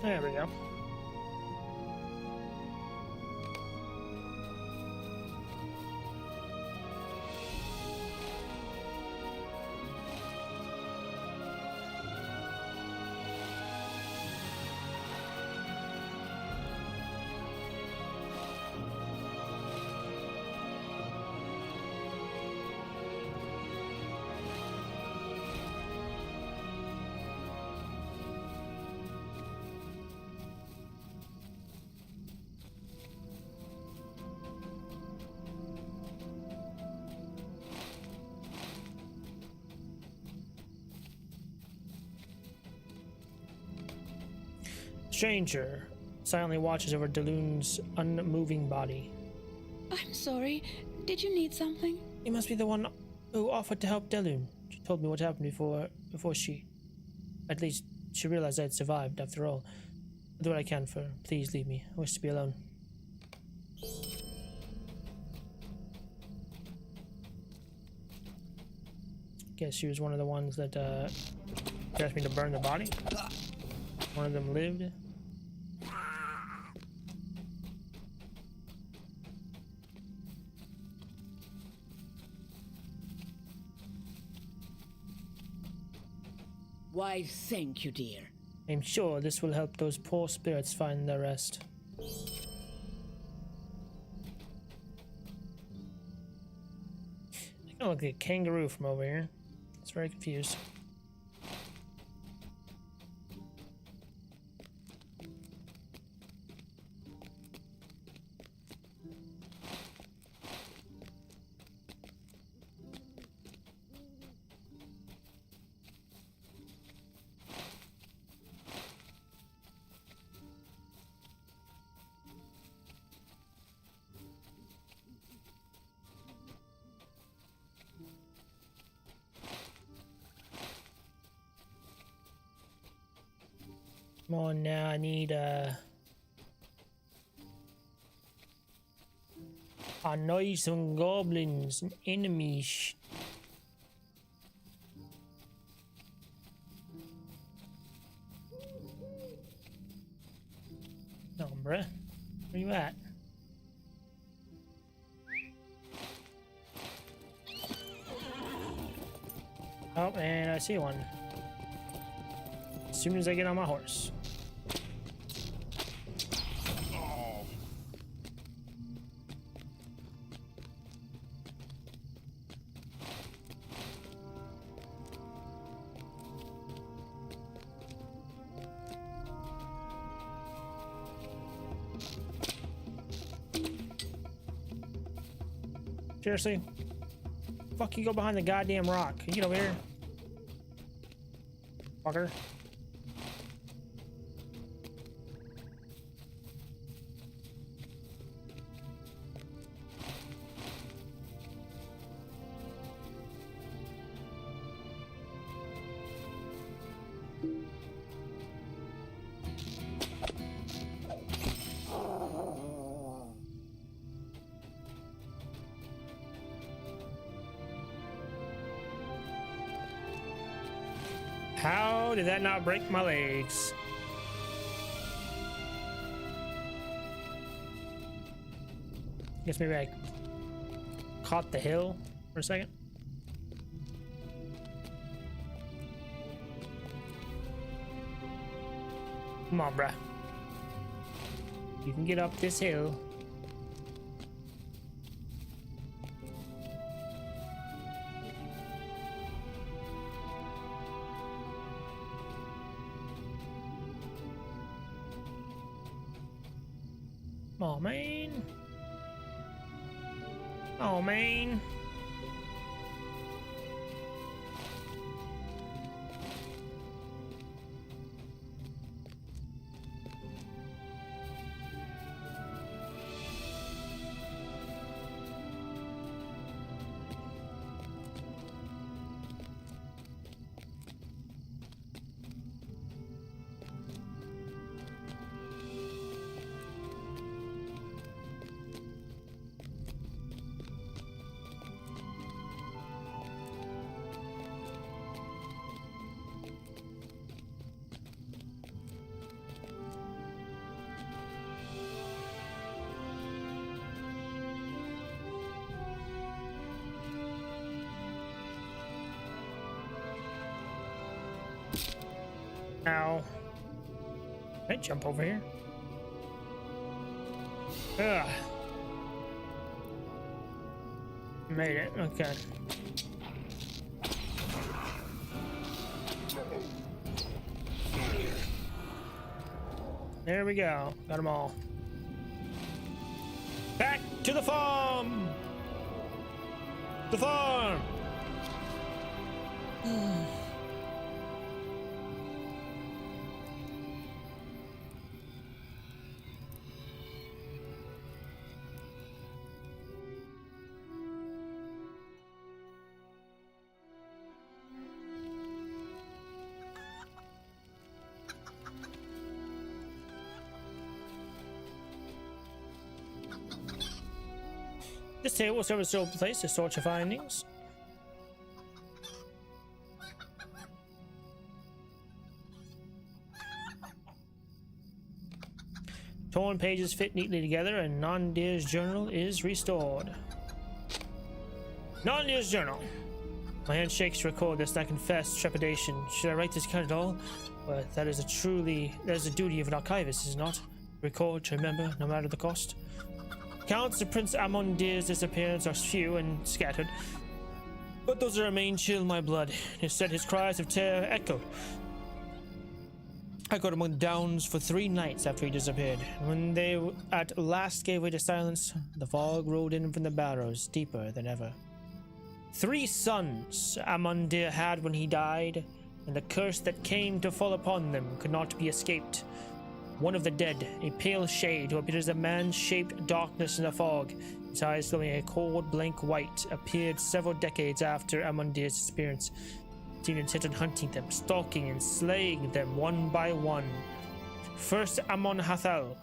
S2: There we go. Stranger silently watches over Delun's unmoving body.
S10: I'm sorry. Did you need something?
S2: You must be the one who offered to help Delun. She told me what happened before she... At least, she realized I had survived, after all. I'll do what I can for her. Please leave me. I wish to be alone. Guess she was one of the ones that, asked me to burn the body. One of them lived.
S8: Why, thank you, dear.
S2: I'm sure this will help those poor spirits find their rest. I kind of look like a kangaroo from over here. It's very confused. Come on now, I need I know some goblins and enemies. No, bruh. Where you at? Oh, and I see one. As soon as I get on my horse. Seriously? Fuck, you go behind the goddamn rock. Can you get over here? Fucker. How did that not break my legs? Guess maybe I caught the hill for a second. Come on, bruh. You can get up this hill. Oh, man. Oh, man. Ow. Can I jump over here? Ugh. Made it. Okay. There we go. Got them all. Back to the farm! The farm! This table will serve as a suitable place to sort your findings. Torn pages fit neatly together and Nondir's journal is restored. Nondir's journal. My hand shakes to record this and I confess trepidation. Should I write this account at all? Well, that is a duty of an archivist, is it not? Record, to remember, no matter the cost. Accounts of Prince Amondir's disappearance are few and scattered, but those that remain chill my blood. Instead, his cries of terror echoed among the downs for 3 nights after he disappeared. When they at last gave way to silence, the fog rolled in from the barrows, deeper than ever. 3 sons Amondir had when he died, and the curse that came to fall upon them could not be escaped. One of the dead, a pale shade who appeared as a man-shaped darkness in the fog, his eyes glowing a cold blank white, appeared several decades after Amondir's disappearance. Seemed intent on hunting them, stalking and slaying them one by one. First Amon Hathal,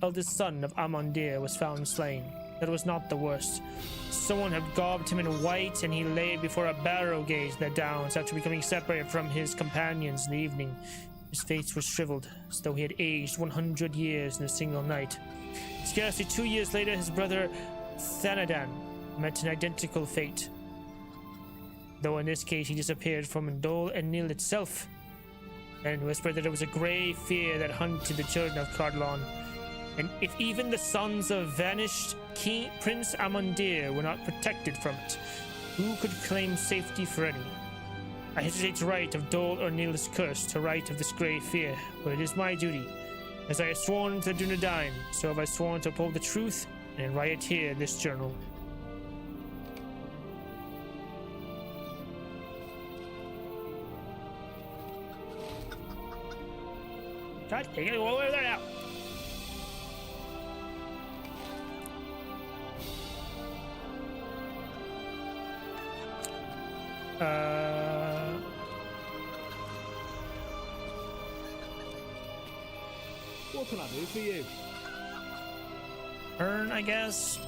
S2: eldest son of Amondir, was found slain. That was not the worst. Someone had garbed him in white, and he lay before a barrow gate in the downs after becoming separated from his companions in the evening. His face was shriveled, as though he had aged 100 years in a single night. Scarcely 2 years later, his brother Thanadan met an identical fate, though in this case he disappeared from Dol Enil itself, and whispered that it was a grey fear that hunted the children of Cardolan. And if even the sons of vanished Prince Amondir were not protected from it, who could claim safety for any? I hesitate to write of Dol Enil's curse, to write of this grey fear, but it is my duty. As I have sworn to the Dunedain, so have I sworn to uphold the truth and write it here in this journal. God, you gotta go over there now.
S7: What can I do for you?
S2: Earn, I guess.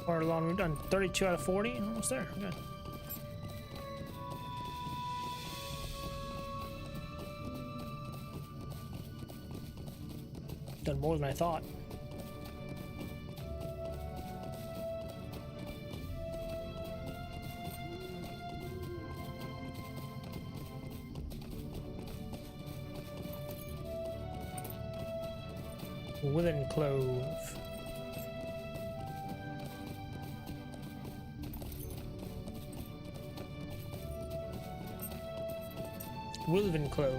S2: Cardolan, we've done 32 out of 40. Almost there. Good. Done more than I thought. Within Clove. Wilven Clove.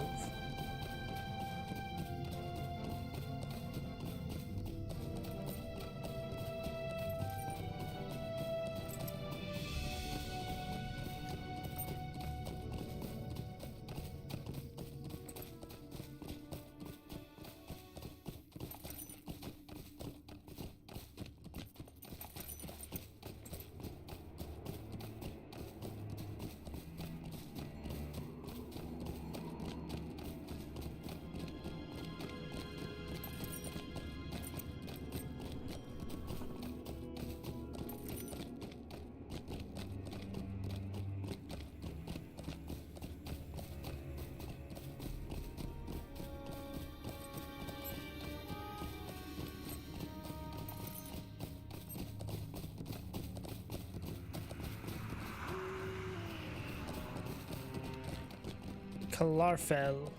S2: Kalarfell.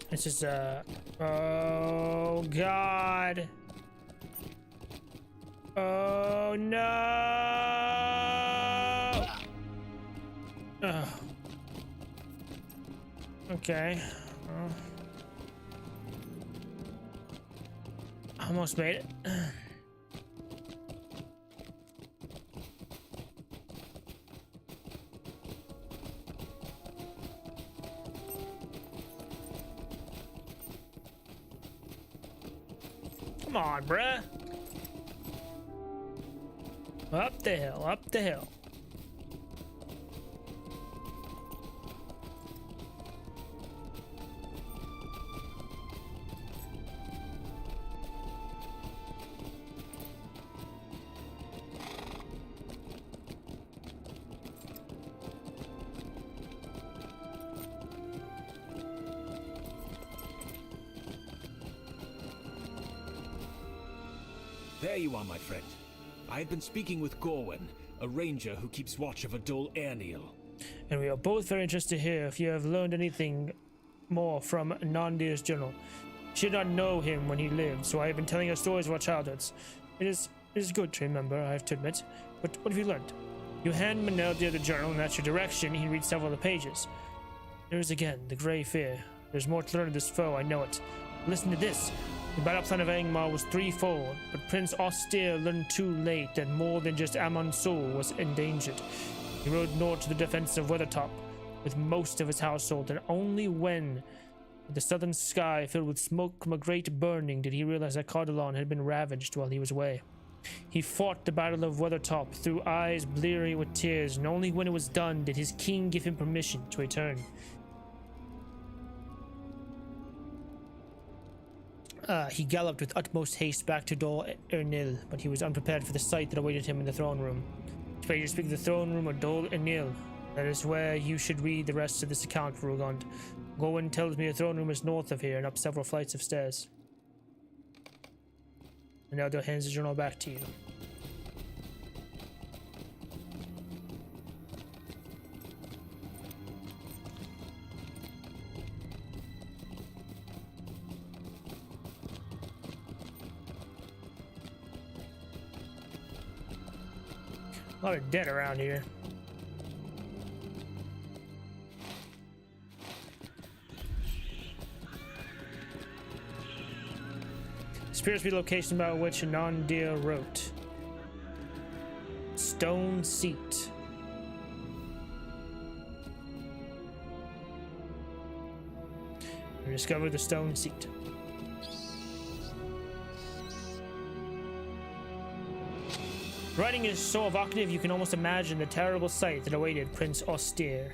S2: This is oh god. Oh no. Ugh. Okay. Almost made it. Come on, bruh. Up the hill, up the hill.
S5: There you are, my friend. I had been speaking with Gorwin, a ranger who keeps watch over Dol Airneil.
S2: And we are both very interested to hear if you have learned anything more from Nandir's journal. She did not know him when he lived, so I have been telling her stories of our childhoods. It is good to remember, I have to admit. But what have you learned? You hand Maneldir the journal, and at your direction, he reads several of the pages. There is again the grey fear. There's more to learn of this foe, I know it. Listen to this. The battle plan of Angmar was threefold, but Prince Austere learned too late that more than just Amon-Sol was endangered. He rode north to the defense of Weathertop with most of his household, and only when the southern sky filled with smoke from a great burning did he realize that Cardolan had been ravaged while he was away. He fought the battle of Weathertop through eyes bleary with tears, and only when it was done did his king give him permission to return. He galloped with utmost haste back to Dol Airneil, but he was unprepared for the sight that awaited him in the throne room. If I speak of the throne room of Dol Airneil, that is where you should read the rest of this account, Rugond. Gorwin tells me the throne room is north of here and up several flights of stairs. And now hands the journal back to you. A lot of dead around here. appears to be the location about which Anandir wrote. Stone seat. We discovered the stone seat. Writing is so evocative you can almost imagine the terrible sight that awaited Prince Austere.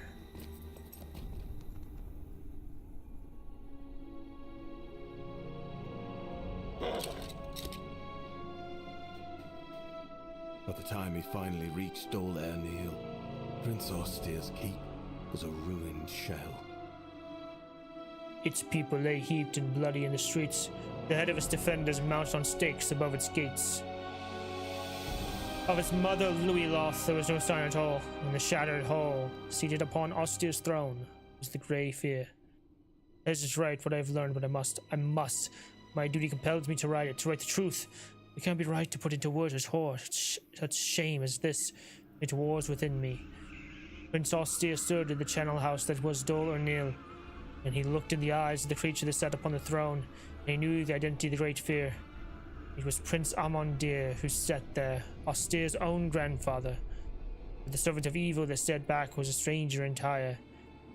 S3: By the time he finally reached Dol Neil, Prince Austere's keep was a ruined shell.
S2: Its people lay heaped and bloody in the streets, the head of its defenders mounted on stakes above its gates. Of its mother Louis Loth there was no sign at all. In the shattered hall, seated upon Austere's throne, was the Grey Fear. This is right what I have learned, but I must. My duty compels me to write it, to write the truth. It can't be right to put into words such horror, such shame as this. It wars within me. Prince Austere stood in the channel house that was Dol Ernil, and he looked in the eyes of the creature that sat upon the throne, and he knew the identity of the Great Fear. It was Prince Amandir who sat there, Austere's own grandfather. But the servant of evil that stared back was a stranger entire.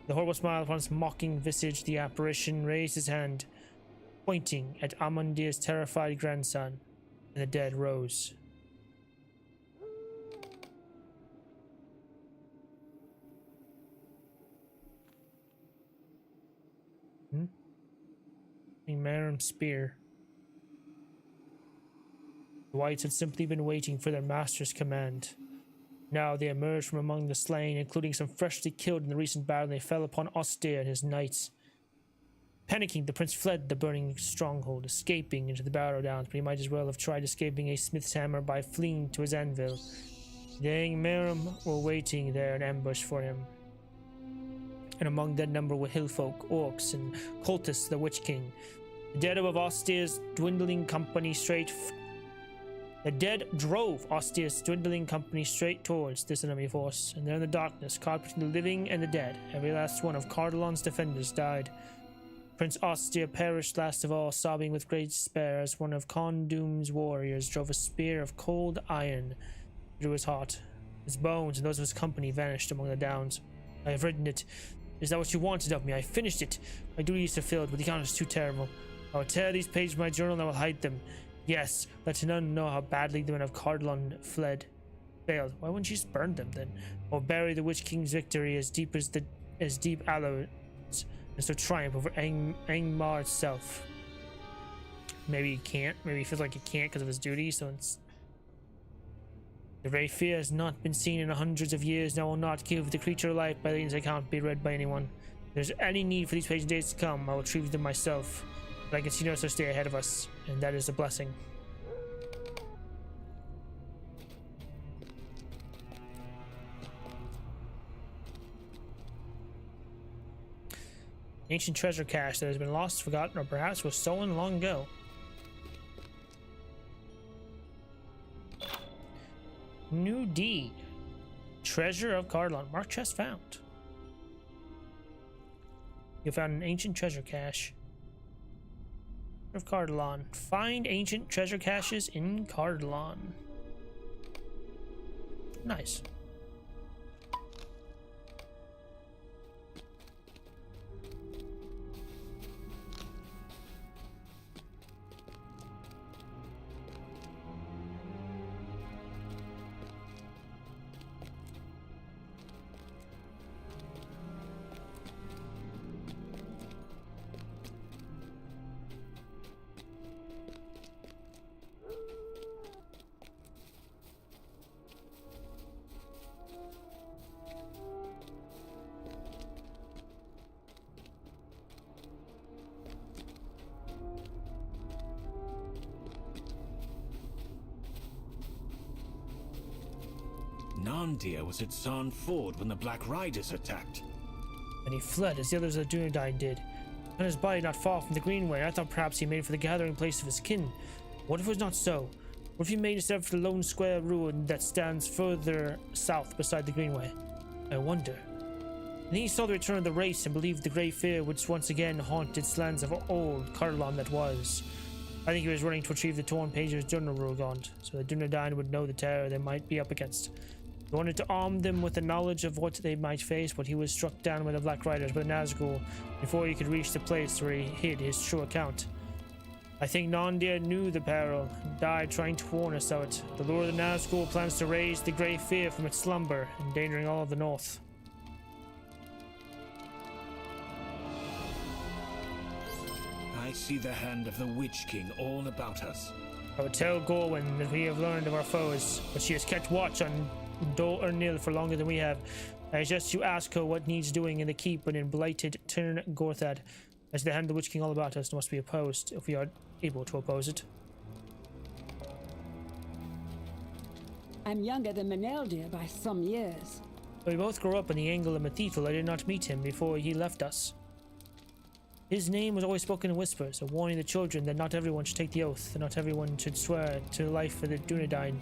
S2: The horrible smile upon his mocking visage, the apparition raised his hand, pointing at Amandir's terrified grandson, and the dead rose. A Marum spear. The Whites had simply been waiting for their master's command. Now they emerged from among the slain, including some freshly killed in the recent battle, and they fell upon Austere and his knights. Panicking, the prince fled the burning stronghold, escaping into the Barrow Downs, but he might as well have tried escaping a smith's hammer by fleeing to his anvil. The Angmarum were waiting there in ambush for him. And among that number were hillfolk, orcs, and cultists, the Witch King. The dead above Austere's dwindling company The dead drove Austere's dwindling company straight towards this enemy force, and there in the darkness, caught between the living and the dead, every last one of Cardolan's defenders died. Prince Austere perished last of all, sobbing with great despair as one of Condum's warriors drove a spear of cold iron through his heart. His bones and those of his company vanished among the downs. I have written it. Is that what you wanted of me? I finished it. My duty is fulfilled, but the account is too terrible. I will tear these pages of my journal and I will hide them. Yes, let none know how badly the men of Cardolan failed. Why wouldn't you just burn them then? Or bury the Witch King's victory as deep Allows as their triumph over Angmar itself. Maybe he can't. Maybe he feels like he can't because of his duty, so it's... The Grey Fear has not been seen in hundreds of years, and I will not give the creature life by things that can't be read by anyone. If there's any need for these patient days to come, I will retrieve them myself. But I can see no such day ahead of us, and that is a blessing. Ancient treasure cache that has been lost, forgotten, or perhaps was stolen long ago. New deed. Treasure of Cardolan. Marked chest found. You found an ancient treasure cache of Cardolan. Find ancient treasure caches in Cardolan. Nice.
S5: Nandir was at Sarn Ford when the Black Riders attacked.
S2: And he fled as the others of Dunedain did. And his body not far from the Greenway. I thought perhaps he made for the gathering place of his kin. What if it was not so? What if he made instead for the lone square ruin that stands further south beside the Greenway? I wonder. And then he saw the return of the race and believed the Grey Fear would once again haunt its lands of old Cardolan that was. I think he was running to retrieve the torn pages of Dunrugond, so that Dunedain would know the terror they might be up against. He wanted to arm them with the knowledge of what they might face, but he was struck down by the Black Riders by the Nazgul before he could reach the place where he hid his true account. I think Nondir knew the peril and died trying to warn us of it. The Lord of the Nazgul plans to raise the Grey Fear from its slumber, endangering all of the North.
S5: I see the hand of the Witch King all about us.
S2: I would tell Gorwyn that we have learned of our foes, but she has kept watch on Dol Ernil for longer than we have. I suggest you ask her what needs doing in the keep when in blighted Tirn Gorthad. As the hand of the Witch King all about us must be opposed, if we are able to oppose it.
S6: I'm younger than Meneldir by some years.
S2: We both grew up in the Angle of Mathethel. I did not meet him before he left us. His name was always spoken in whispers, a warning the children that not everyone should take the oath, and not everyone should swear to life for the Dunedain.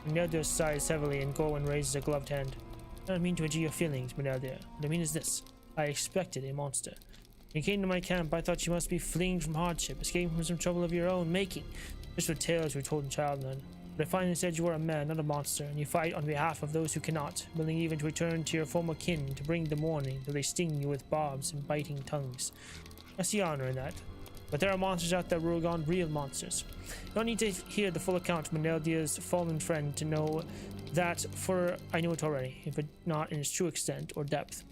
S2: Meneldir sighs heavily, and Gorwyn raises a gloved hand. I don't mean to injure your feelings, Meneldir. What I mean is this. I expected a monster. When you came to my camp, I thought you must be fleeing from hardship, escaping from some trouble of your own making. Just what tales we were told in childhood. But I finally said you were a man, not a monster, and you fight on behalf of those who cannot, willing even to return to your former kin to bring the morning, till they sting you with barbs and biting tongues. I see honor in that. But there are monsters out there, Rugon, real monsters. You don't need to hear the full account of Meneldir's fallen friend to know that, for I knew it already, if not in its true extent or depth.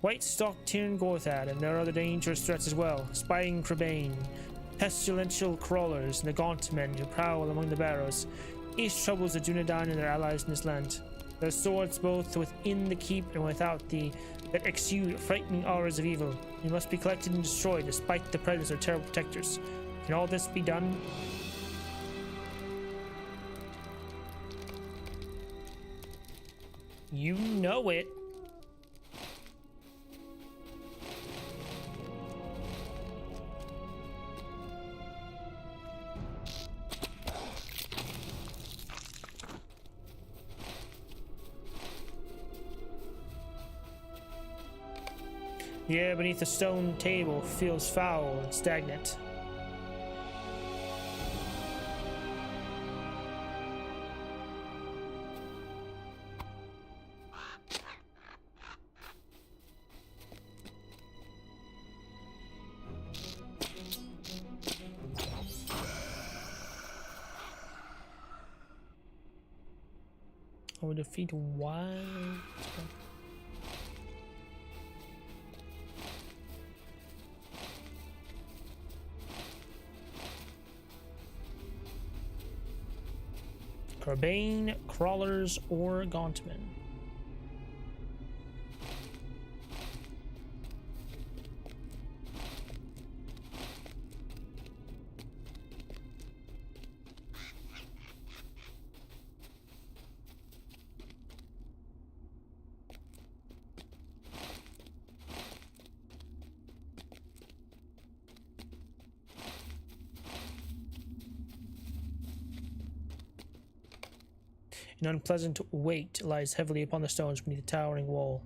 S2: White stalk Tirn Gorthad, and there are other dangerous threats as well. Spying Crebain, pestilential crawlers, and the gaunt men who prowl among the barrows. Each troubles the Dunedain and their allies in this land. There are swords both within the keep and without that exude frightening auras of evil. They must be collected and destroyed despite the presence of terrible protectors. Can all this be done? You know it. The air beneath the stone table feels foul and stagnant. I would defeat wild. Crebain, crawlers, or gauntmen. An unpleasant weight lies heavily upon the stones beneath the towering wall.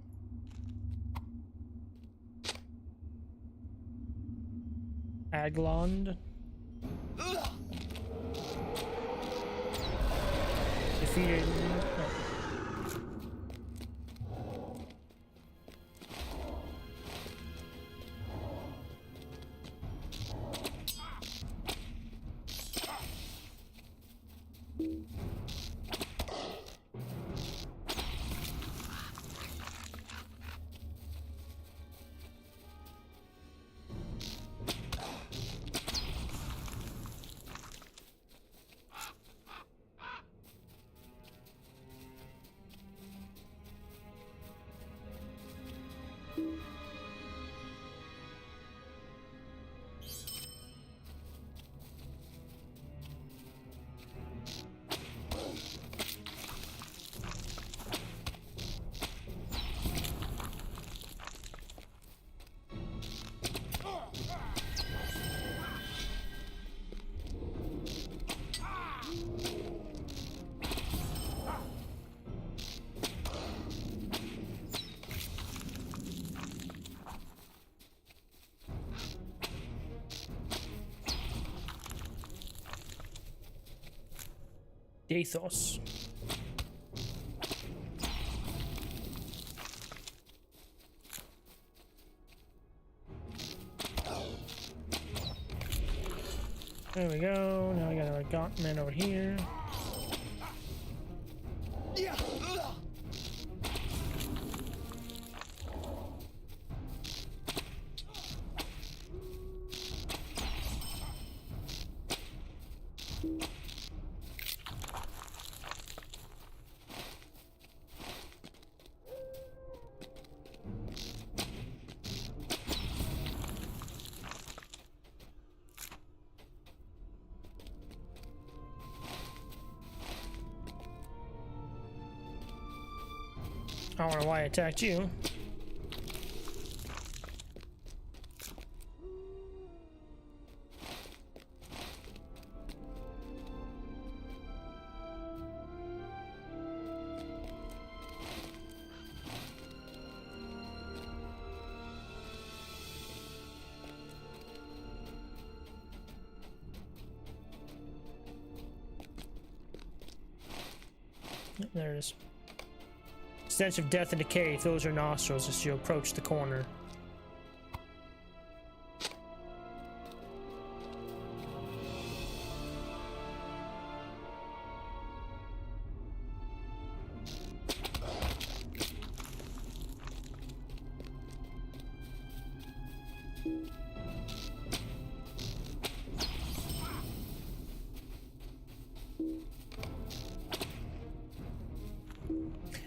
S2: Aglond. Defeated. Dathos. There we go. Now I got our gauntlet over here. I don't know why I attacked you. There it is. Stench of death and decay fills your nostrils as you approach the corner.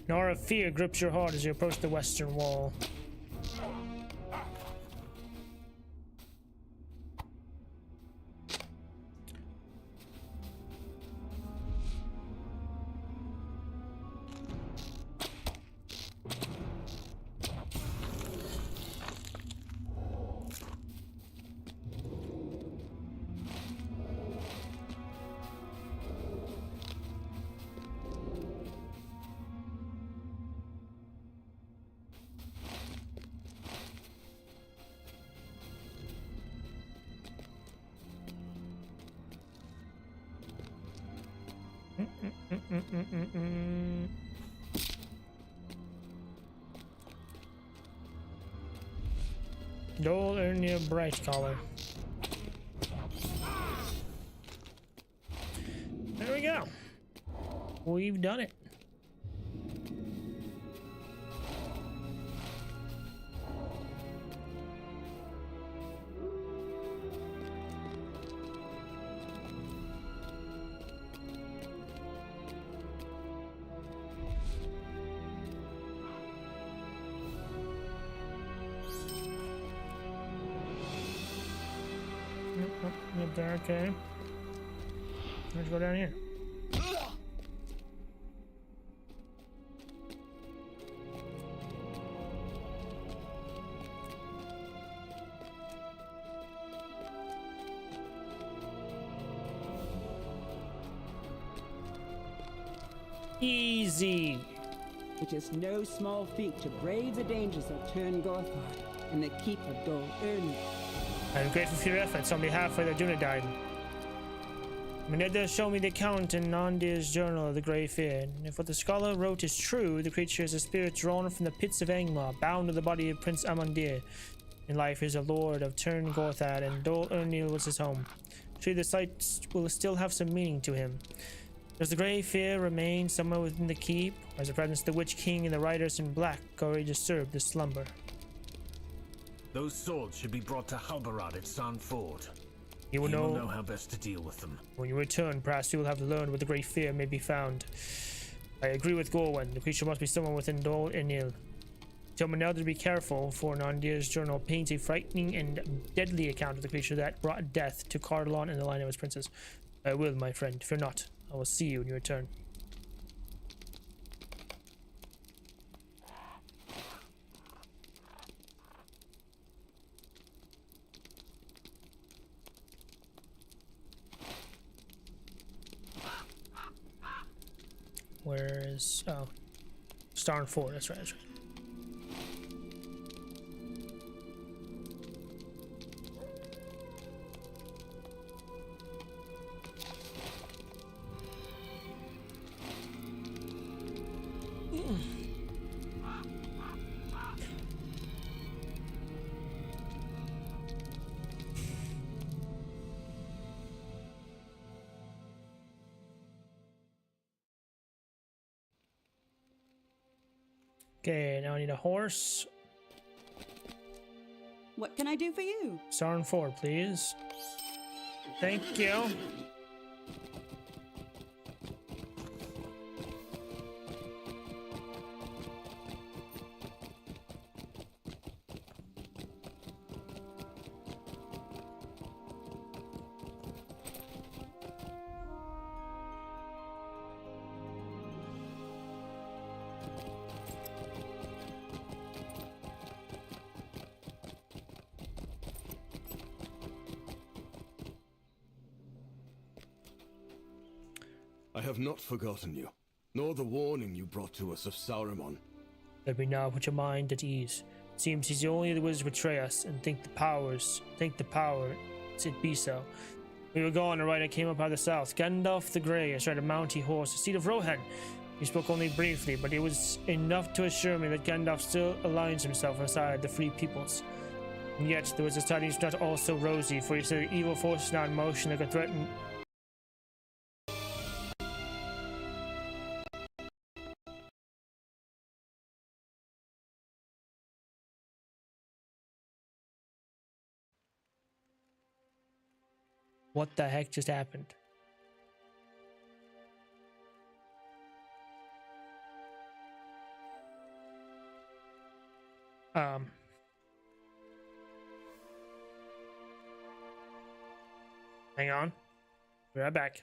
S2: An aura of fear grips your heart as you approach the western wall. Dole Ernia Bright Collar. There we go. We've done it. Up there, okay. Let's go down here. Easy.
S6: It is no small feat to brave the dangers of Turn Gorthard and the keep of Dol Ernie.
S2: I'm grateful for your efforts on behalf of the Dunedain. Meneda showed me the account in Nandir's journal of the Grey Fear. And if what the scholar wrote is true, the creature is a spirit drawn from the pits of Angmar, bound to the body of Prince Amandir. In life, he is a lord of Turn Gorthad, and Dol Ernil was his home. Surely the site will still have some meaning to him. Does the Grey Fear remain somewhere within the keep, or is the presence of the Witch King and the Riders in Black already disturbed this slumber?
S5: Those swords should be brought to Halbarad at Sand Ford.
S2: You will
S5: know how best to deal with them.
S2: When you return, perhaps you will have learned where the Great Fear may be found. I agree with Gorwen. The creature must be somewhere within Dol Enil. Tell me now to be careful, for Nandir's journal paints a frightening and deadly account of the creature that brought death to Cardolan and the line of his princes. I will, my friend. Fear not. I will see you when you return. Where is... oh. Starn 4, that's right, that's right. Okay, now I need a horse.
S6: What can I do for you?
S2: Star and 4, please. Thank you.
S3: I have not forgotten you, nor the warning you brought to us of Sauron.
S2: Let me now put your mind at ease. Seems he's the only that was to betray us and think the power it be so. We were gone, and right I came up out of the south. Gandalf the Grey astride a mounty horse, the seat of Rohan. He spoke only briefly, but it was enough to assure me that Gandalf still aligns himself on the side of the free peoples. And yet, there was a tidings not all so rosy, for he said evil forces now in motion that could threaten. What the heck just happened? Hang on. Be right back.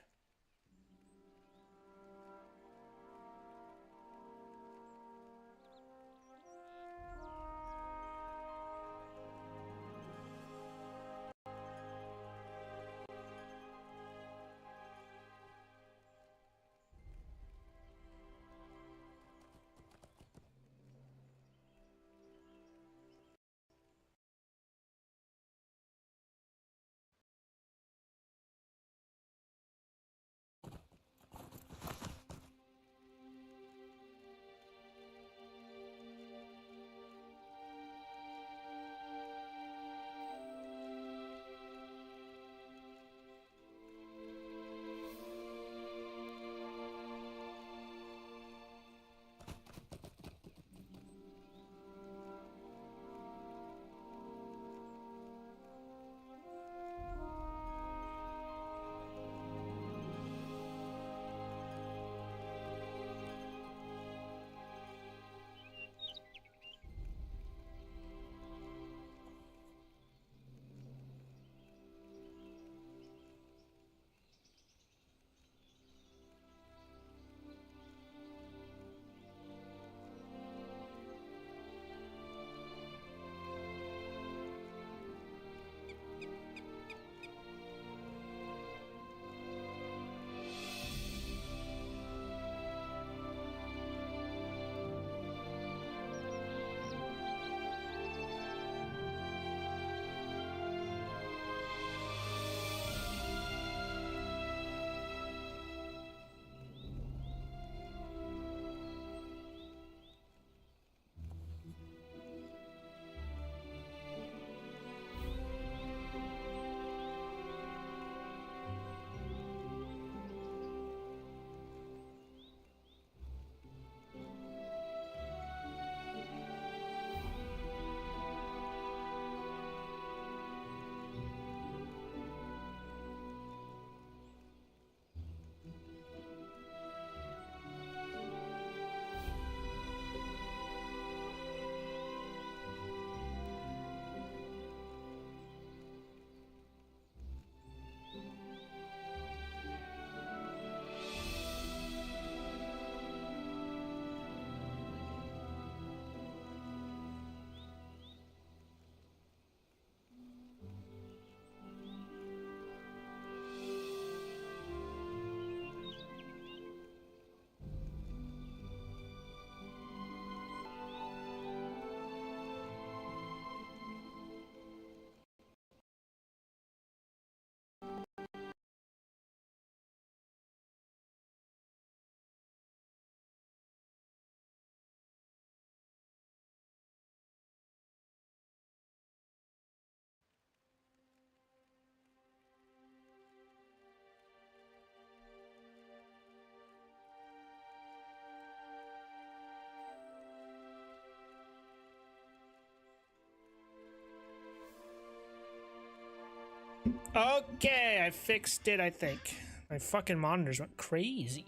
S2: Okay, I fixed it, I think. My fucking monitors went crazy.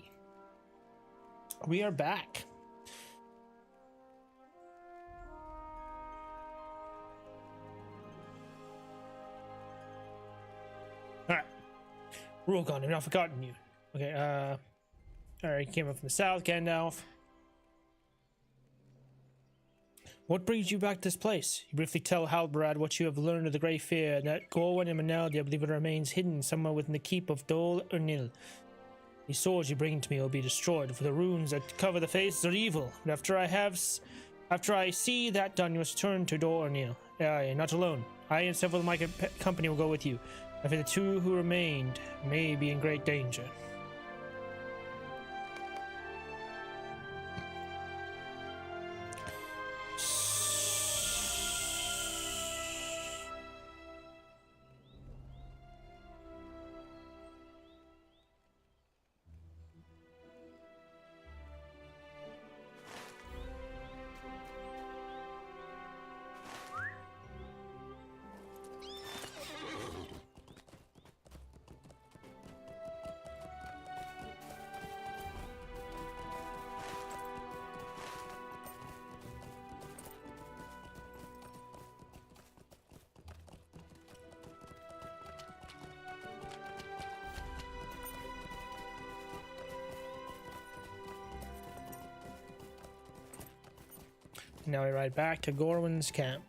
S2: We are back. Alright. Rogan, I've not forgotten you. Okay, alright, came up from the south, Gandalf. What brings you back to this place? You briefly tell Halbrad what you have learned of the Grey Fear, and that Gorwyn and Meneldi, I believe it remains hidden somewhere within the keep of Dol Urnil. These swords you bring to me will be destroyed, for the runes that cover the faces are evil. But after I see that done, you must return to Dol Urnil. Aye, not alone. I and several of my company will go with you. I fear the two who remained may be in great danger. Now we ride back to Gorwyn's camp.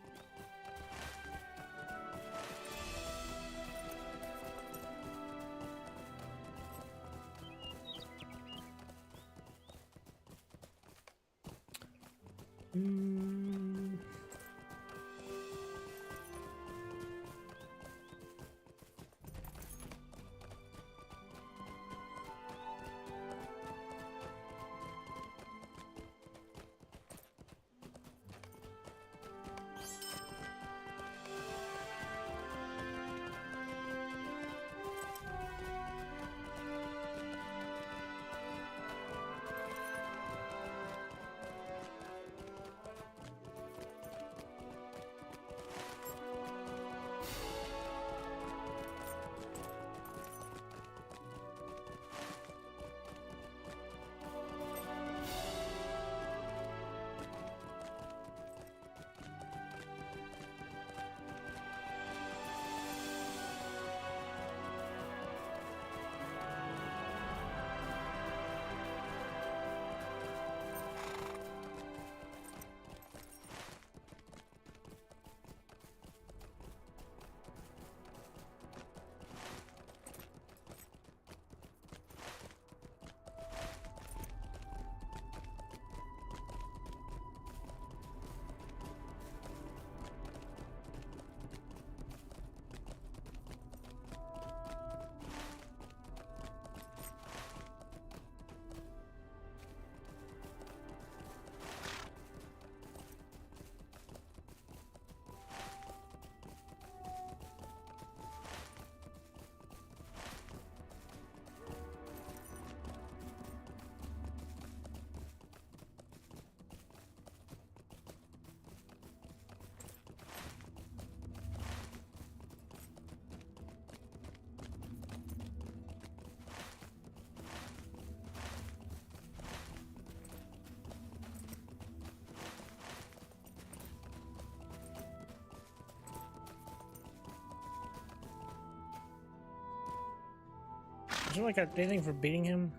S2: Is there like anything for beating him?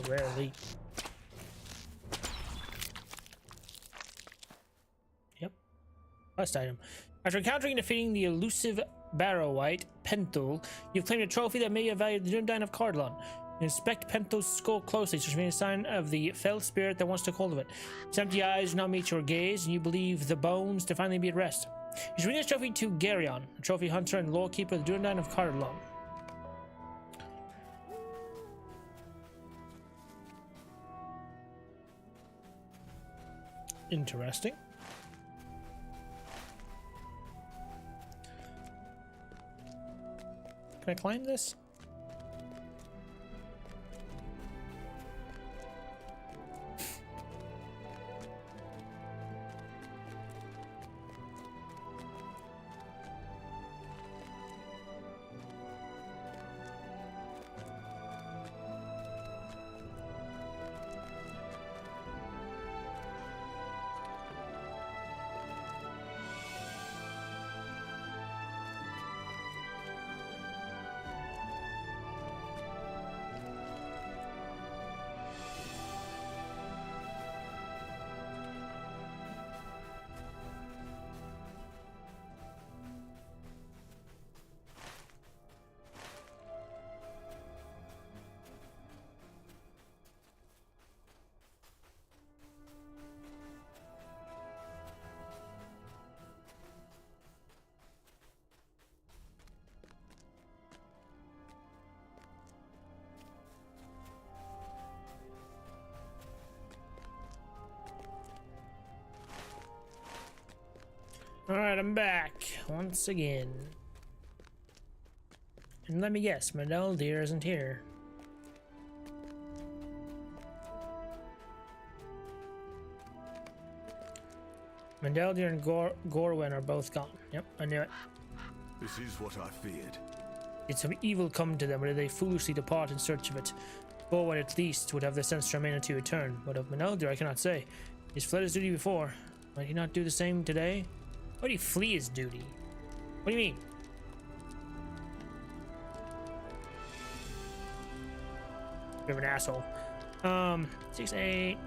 S2: Rarely. Yep. Quest item. After encountering and defeating the elusive Barrow-White Penthul, you've claimed a trophy that may have valued the Dundine of Cardolan. Inspect Penthul's skull closely to reveal a sign of the fell spirit that wants to hold of it. Its empty eyes do not meet your gaze, and you believe the bones to finally be at rest. You should bring this trophy to Geryon, a trophy hunter and lore keeper of the Dundine of Cardolan. Interesting. Can I climb this? Alright, I'm back once again. And let me guess, Manel dear isn't here. Mandeldir and Gorwin are both gone. Yep, I knew it.
S3: This is what I feared.
S2: Did some evil come to them, or did they foolishly depart in search of it? Gorwin at least would have the sense to remain until you return, but of Maneldir I cannot say. He's fled his duty before. Might he not do the same today? Why would he flee his duty? What do you mean? Bit of an asshole. 6, 8.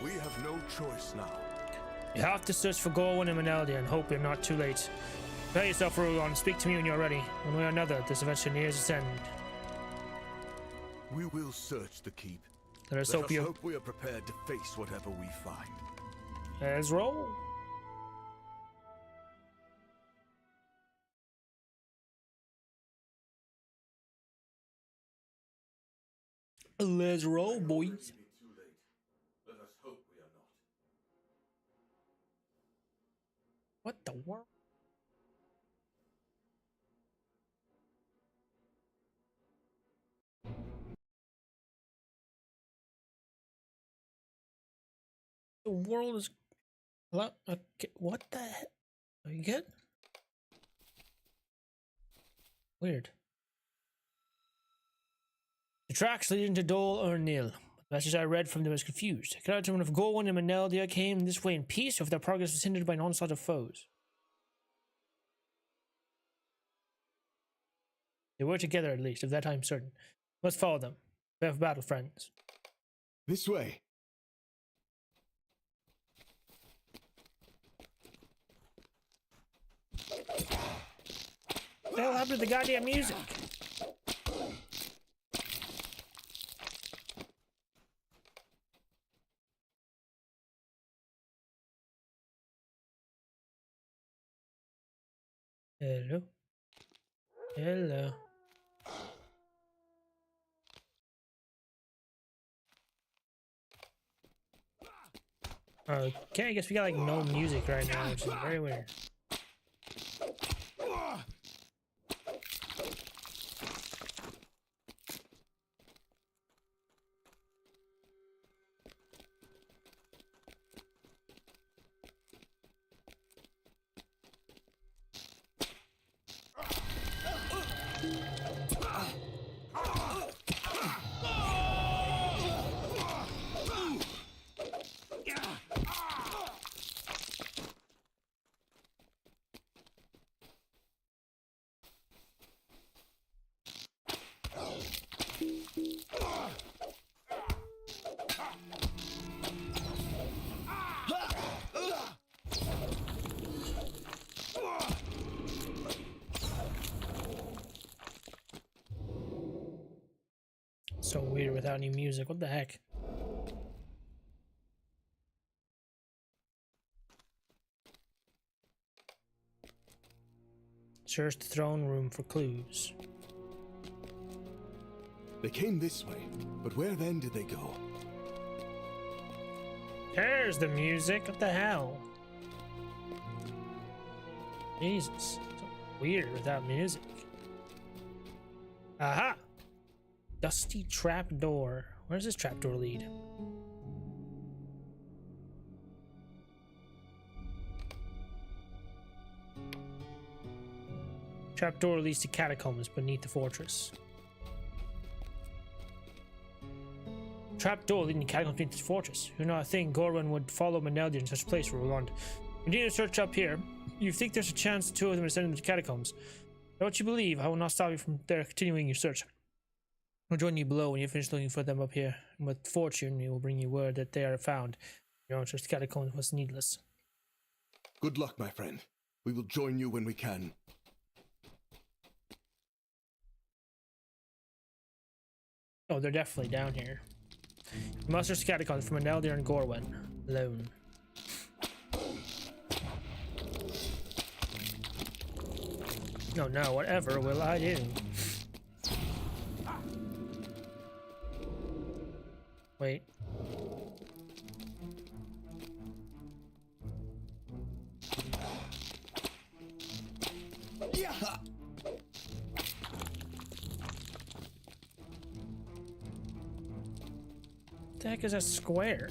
S3: We have no choice now.
S2: You have to search for Gorwin and Maneldir and hope you're not too late. Prepare yourself, Rugon. Speak to me when you're ready. One way or another, this adventure nears its end.
S3: We will search the keep.
S2: Let us
S3: Let
S2: hope
S3: us hope we are prepared to face whatever we find.
S2: Let's roll. Let's roll, boys.
S3: Let us hope we are not.
S2: What the world? The world is... Hello? Okay, what the heck? Are you good? Weird. The tracks leading to Dole or Nil. The message I read from them was confused. I cannot determine if Gorwin and Maneldir came this way in peace or if their progress was hindered by an onslaught of foes. They were together at least, of that I'm certain. Let's follow them. We have battle friends.
S3: This way.
S2: What the hell happened to the goddamn music? Hello? Hello? Okay, I guess we got like no music right now, which is very weird. So weird without any music. What the heck? Search the throne room for clues.
S3: They came this way, but where then did they go?
S2: There's the music. What the hell? Jesus. So weird without music. Aha! Dusty trap door. Where does this trap door lead? Trap door leads to catacombs beneath the fortress. Trap door leading to catacombs beneath the fortress. You know, I think Gorwin would follow Maneldir in such a place where we're going. Continue to search up here. You think there's a chance the two of them are sending them to catacombs. Don't you believe? I will not stop you from there continuing your search. I'll join you below when you finish looking for them up here. And with fortune, we will bring you word that they are found. Your own search the catacombs was needless.
S3: Good luck, my friend. We will join you when we can.
S2: Oh, they're definitely down here. You must search the catacombs from Maneldir and Gorwin alone. No, whatever will I do? Wait. the heck is a square?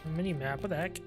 S2: A mini map, what the heck?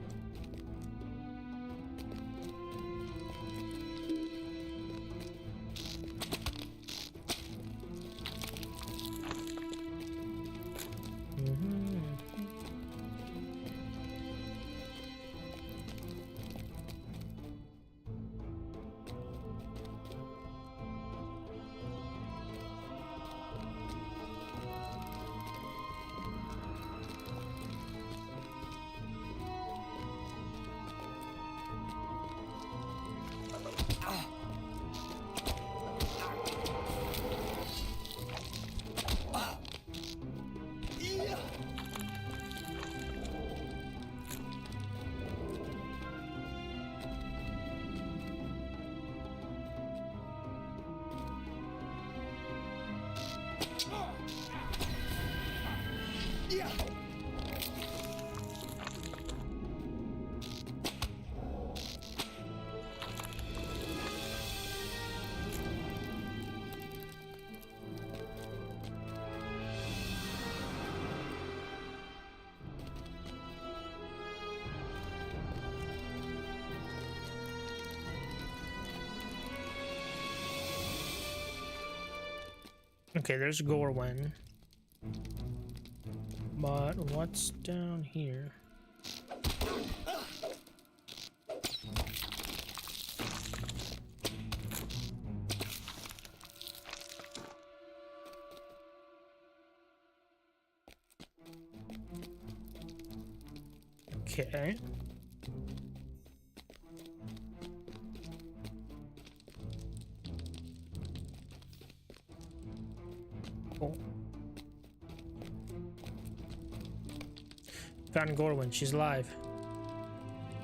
S2: Okay, there's Gorwin. But what's down here? Okay. Cool. Found Gorwin. She's alive.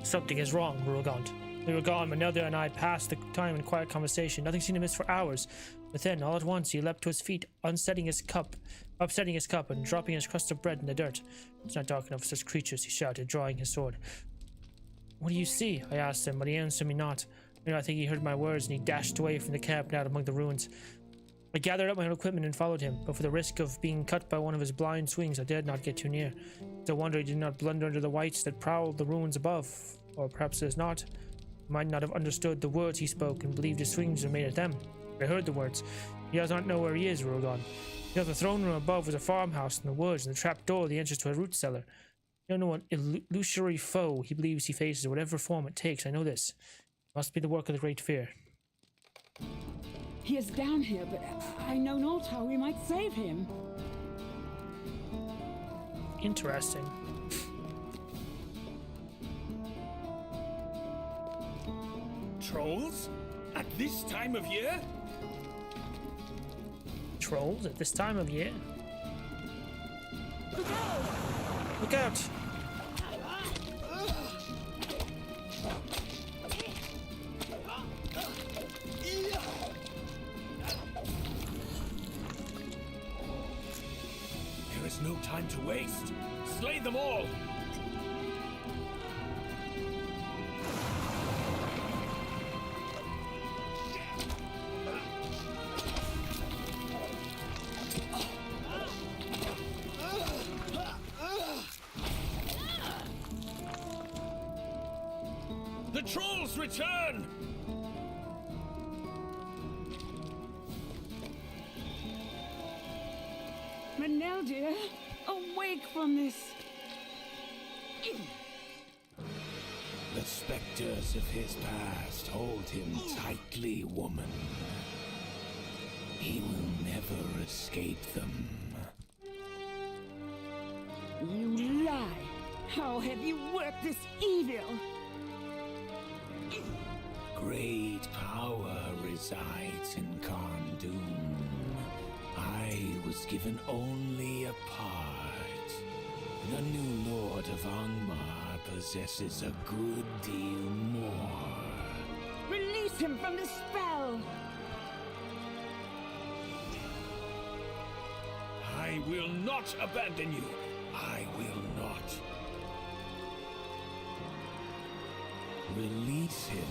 S2: Something is wrong, Rugant. We were gone, but Nelda and I passed the time in quiet conversation. Nothing seemed amiss for hours. But then, all at once, he leapt to his feet, upsetting his cup, and dropping his crust of bread in the dirt. It's not dark enough for such creatures, he shouted, drawing his sword. What do you see? I asked him, but he answered me not. I think he heard my words, and he dashed away from the camp and out among the ruins. I gathered up my own equipment and followed him, but for the risk of being cut by one of his blind swings, I dared not get too near. It's a wonder he did not blunder under the wights that prowled the ruins above. Or perhaps it is not. He might not have understood the words he spoke and believed his swings were made at them. I heard the words. He does not know where he is, Rogan. He thought the throne room above was a farmhouse in the woods, and the trap door the entrance to a root cellar. I don't know what illusory foe he believes he faces, whatever form it takes. I know this. It must be the work of the Great Fear.
S6: He is down here, but I know not how we might save him.
S2: Interesting.
S5: Trolls? At this time of year?
S2: Trolls at this time of year?
S6: Look out!
S2: Look out!
S5: There is no time to waste. Slay them all! The trolls return!
S6: Manel, dear, awake from this.
S5: The specters of his past hold him tightly, woman. He will never escape them.
S6: You lie! How have you worked this evil?
S5: Great power resides in Cardolan. I was given only a part. The new Lord of Angmar possesses a good deal more.
S6: Release him from the spell!
S5: I will not abandon you. I will not. Release him.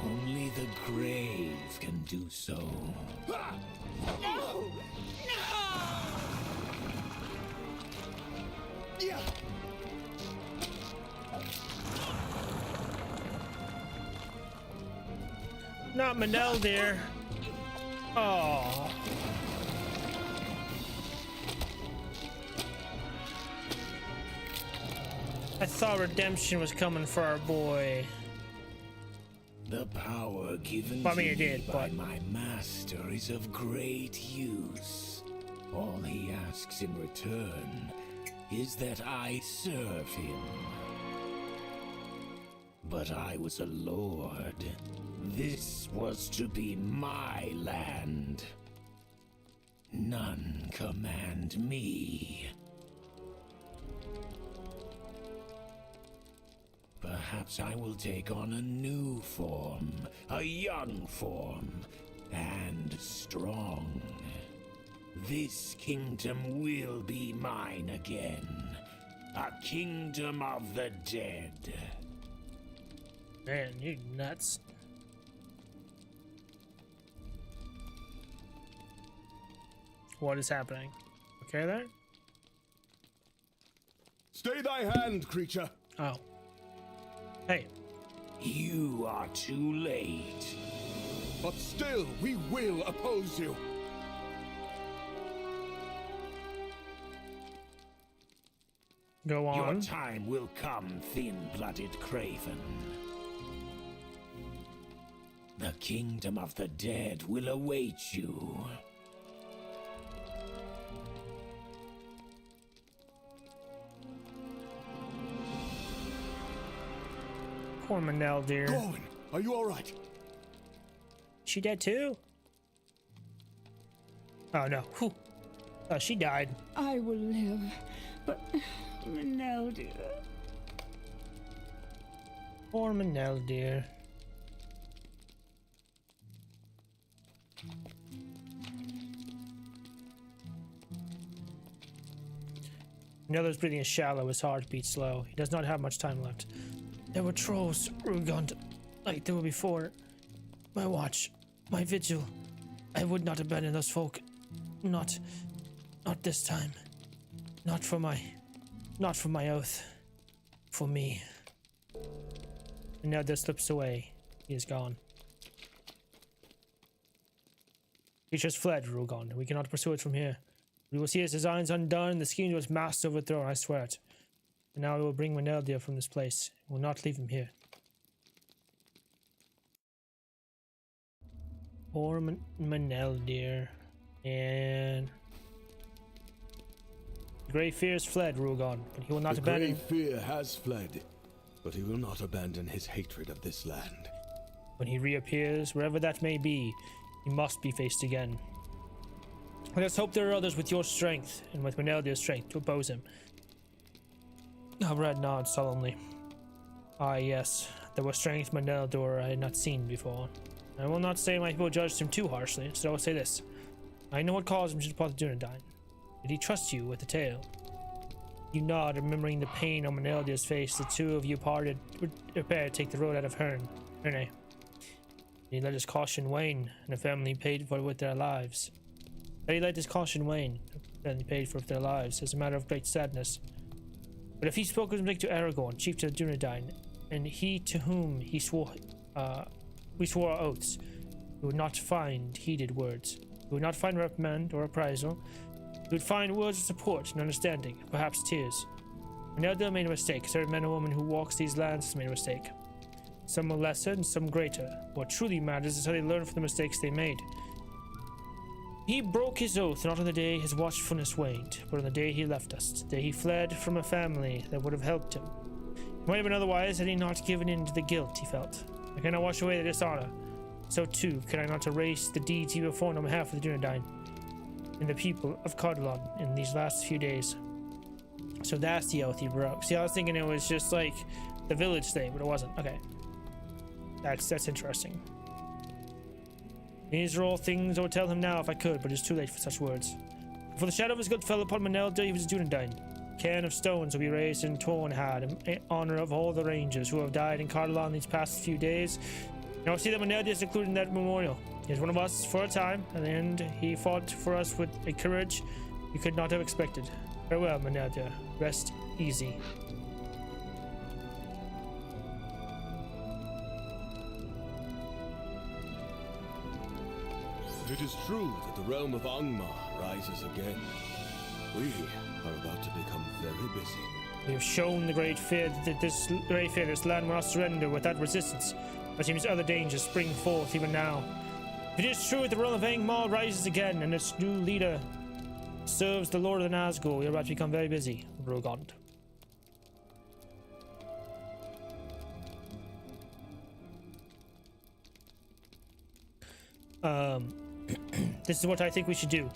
S5: Only the grave can do so.
S6: No! No!
S2: not Manel, dear. Oh. I thought redemption was coming for our boy.
S5: The power given
S2: Well, I mean,
S5: to
S2: it
S5: me
S2: did,
S5: by
S2: but
S5: my master is of great use. All he asks in return is that I serve him. But I was a lord. This was to be my land. None command me. Perhaps I will take on a new form, a young form, and strong. This kingdom will be mine again. A kingdom of the dead.
S2: man, you nuts. What is happening? Okay there?
S3: Stay thy hand, creature.
S2: Oh. Hey.
S5: You are too late.
S3: But still, we will oppose you.
S2: Go on.
S5: Your time will come, thin-blooded craven. The kingdom of the dead will await you.
S2: Poor Manel, dear.
S3: Cardolan, are you all right?
S2: She dead too? Oh no. Whew. Oh, she died.
S6: I will live, but Manel, dear.
S2: Poor Manel, dear. Manel's breathing is shallow, his heart beats slow. He does not have much time left. There were trolls, Rugond, like there were before. My watch, my vigil. I would not abandon those folk. Not this time. Not for my oath. For me. And now there slips away. He is gone. He just fled, Rugon. We cannot pursue it from here. We will see his designs undone, the scheme was masked overthrown, I swear it. And now we will bring Maneldir from this place. We will not leave him here. Poor Maneldir. And the Grey Fear has fled, Rugon, but he will not abandon.
S3: The Grey Fear has fled, but he will not abandon his hatred of this land.
S2: When he reappears, wherever that may be, he must be faced again. Let us hope there are others with your strength, and with Maneldir's strength, to oppose him. Red nods solemnly. Ah, yes, there was strength Maneldir I had not seen before. I will not say my people judged him too harshly, so I will say this. I know what caused him to depart the Dunedain. Did he trust you with the tale? You nod, remembering the pain on Maneldir's face. The two of you parted, prepared to take the road out of Herne. He let his caution wane, and the family paid for it with their lives. That he let his caution wane, and he paid for it with their lives, as a matter of great sadness. But if he spoke his mistake to Aragorn, chief to the Dunedain, and he to whom he swore, we swore our oaths, we would not find heeded words. We would not find reprimand or reprisal. We would find words of support and understanding, perhaps tears. Maneldir made a mistake, as every man and woman who walks these lands has made a mistake. Some were lesser and some greater. What truly matters is how they learn from the mistakes they made. He broke his oath not on the day his watchfulness waned, but on the day he left us, the day he fled from a family that would have helped him. It might have been otherwise had he not given in to the guilt he felt. I cannot wash away the dishonor. So too can I not erase the deeds he performed on behalf of the Dunedain and the people of Cardolan in these last few days. So that's the oath he broke. See, I was thinking it was just like the village thing, but it wasn't. Okay. That's interesting. These are all things I would tell him now if I could, but it's too late for such words. For the shadow of his guilt fell upon Maneldir, he was a Dunedain. A cairn of stones will be raised in Tornhad in honor of all the rangers who have died in Cardolan these past few days. Now see that Maneldir is included in that memorial. He was one of us for a time, and in the end he fought for us with a courage we could not have expected. Farewell, Maneldir. Rest easy.
S3: If it is true that the realm of Angmar rises again, we are about to become very busy.
S2: We have shown the great fear that this land will not surrender without resistance. But seems other dangers spring forth even now. If it is true that the realm of Angmar rises again and its new leader serves the Lord of the Nazgul, we are about to become very busy, Rogond. This is what I think we should do.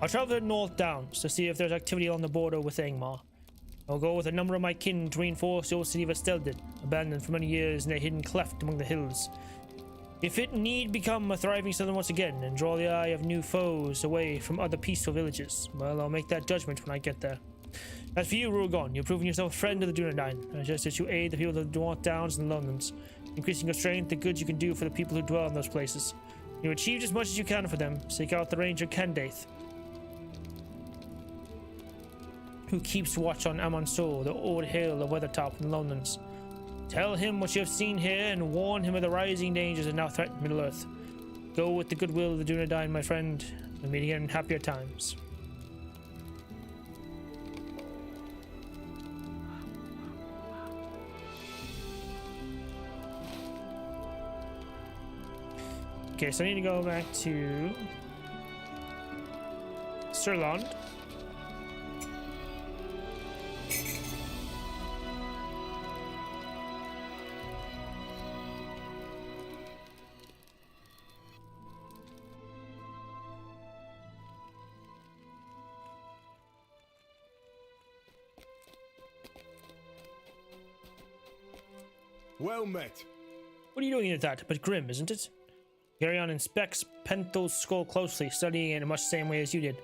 S2: I'll travel to the North Downs to see if there's activity on the border with Angmar. I'll go with a number of my kin to reinforce the old city of Esteldid, abandoned for many years in a hidden cleft among the hills. If it need become a thriving settlement once again and draw the eye of new foes away from other peaceful villages, well, I'll make that judgment when I get there. As for you, Rugon, you've proven yourself a friend of the Dunedain. I suggest that you aid the people of the North Downs and the Lowlands, increasing your strength, the good you can do for the people who dwell in those places. You achieved as much as you can for them. Seek out the Ranger Candaith, who keeps watch on Amon Sol, the old hill of Weathertop in the Lowlands. Tell him what you have seen here and warn him of the rising dangers that now threaten Middle-earth. Go with the goodwill of the Dunedain, my friend, and meet again in happier times. Okay, so I need to go back to Sirland.
S3: Well met.
S2: What are you doing at that? But grim, isn't it? Garyon inspects Penthel's skull closely, studying it in much the same way as you did.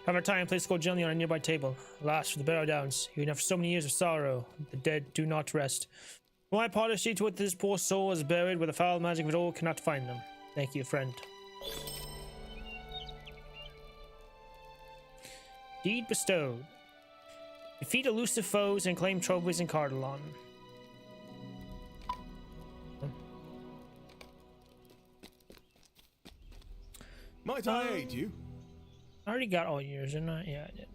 S2: Have our time, place the skull gently on a nearby table. Alas, for the Barrow Downs, even after so many years of sorrow, the dead do not rest. For my part, I see to it that this poor soul is buried where the foul magic of it all cannot find them. Thank you, friend. Deed bestowed. Defeat elusive foes and claim trophies in Cardolan.
S3: Might I aid you?
S2: I already got all yours, didn't I? Yeah, I did.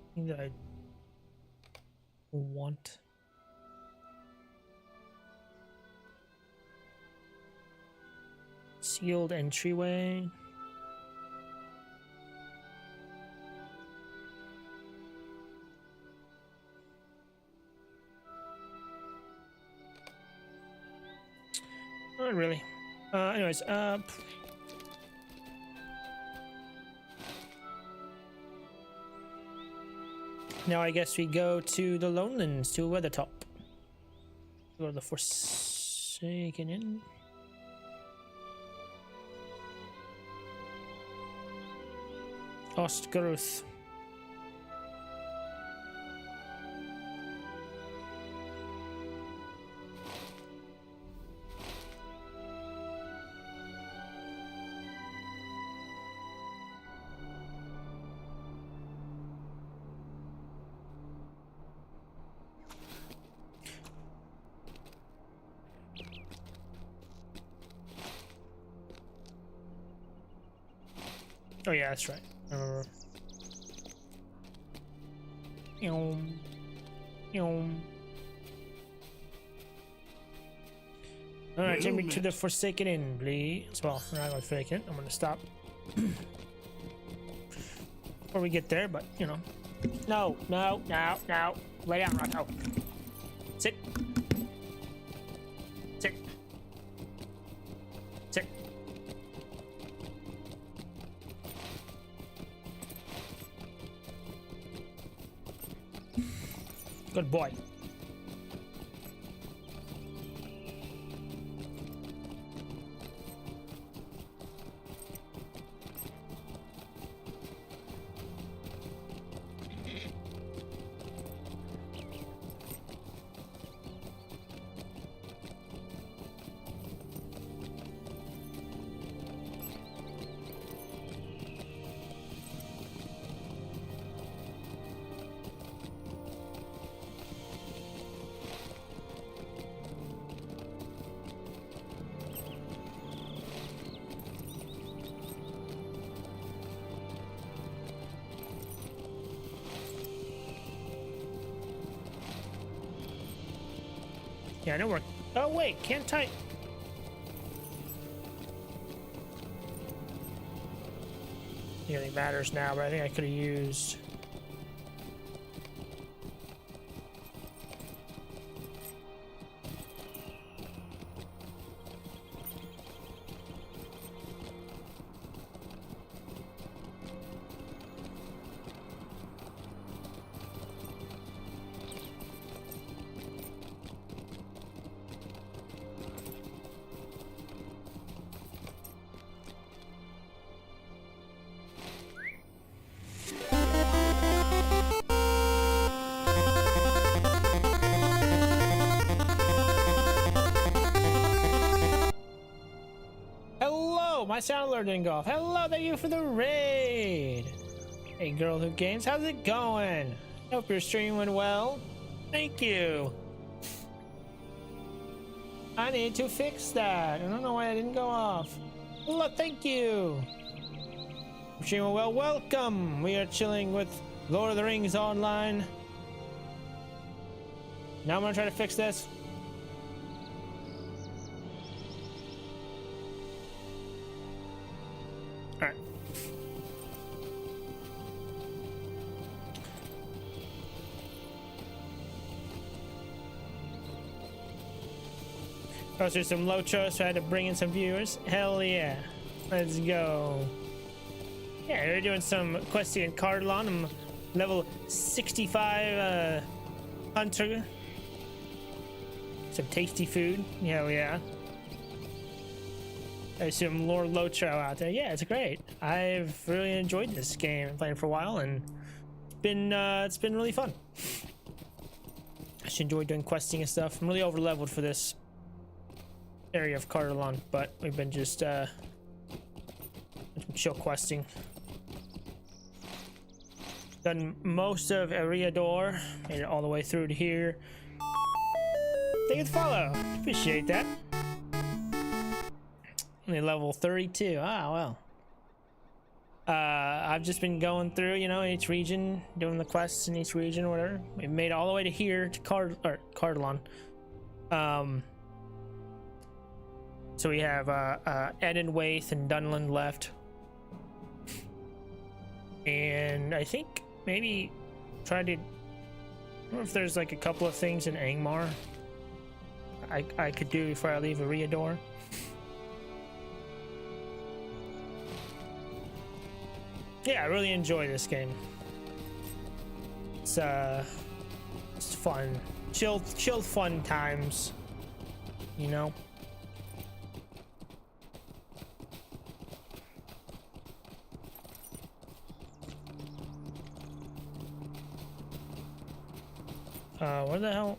S2: I think that I want. Sealed entryway. Not really. Anyways, now I guess we go to the Lowlands, to Weathertop. Go to the Forsaken Inn. Ostgaruth. Oh yeah, that's right. I remember. Alright, take me to the Forsaken Inn, please. Well, we're not going to Forsaken Inn. I'm going to stop before we get there, but you know. No. Lay down, Rocco. Sit. Sit. Sit. Good boy. Yeah, I know we're... Oh, wait, can't I... It really matters now, but I think I could have used... My sound alert didn't go off. Hello, thank you for the raid. Hey, Girl Who Games, how's it going? Hope your stream went well. Thank you. I need to fix that. I don't know why I didn't go off. Hello, thank you. Stream went well. Welcome. We are chilling with Lord of the Rings online. Now I'm gonna try to fix this. Alright. Posted some Lotros, so I had to bring in some viewers. Hell yeah. Let's go. Yeah, we're doing some questing in Cardolan. I'm level 65 hunter. Some tasty food. Hell yeah. I assume Lord Lotro out there. Yeah, it's great. I've really enjoyed this game. I'm playing for a while, and it's been really fun. I should enjoy doing questing and stuff. I'm really over leveled for this area of Cardolan, but we've been just chill questing. Done most of Eriador, made it all the way through to here. Thank you for the follow. Appreciate that. Only level 32. Ah, well. I've just been going through, you know, each region, doing the quests in each region or whatever. We made it all the way to here to Cardolan. So we have Edenwaith and Dunland left. And I think maybe try to... I don't know if there's like a couple of things in Angmar I could do before I leave Eriador. Yeah, I really enjoy this game. It's fun. Chill fun times. You know? Where the hell?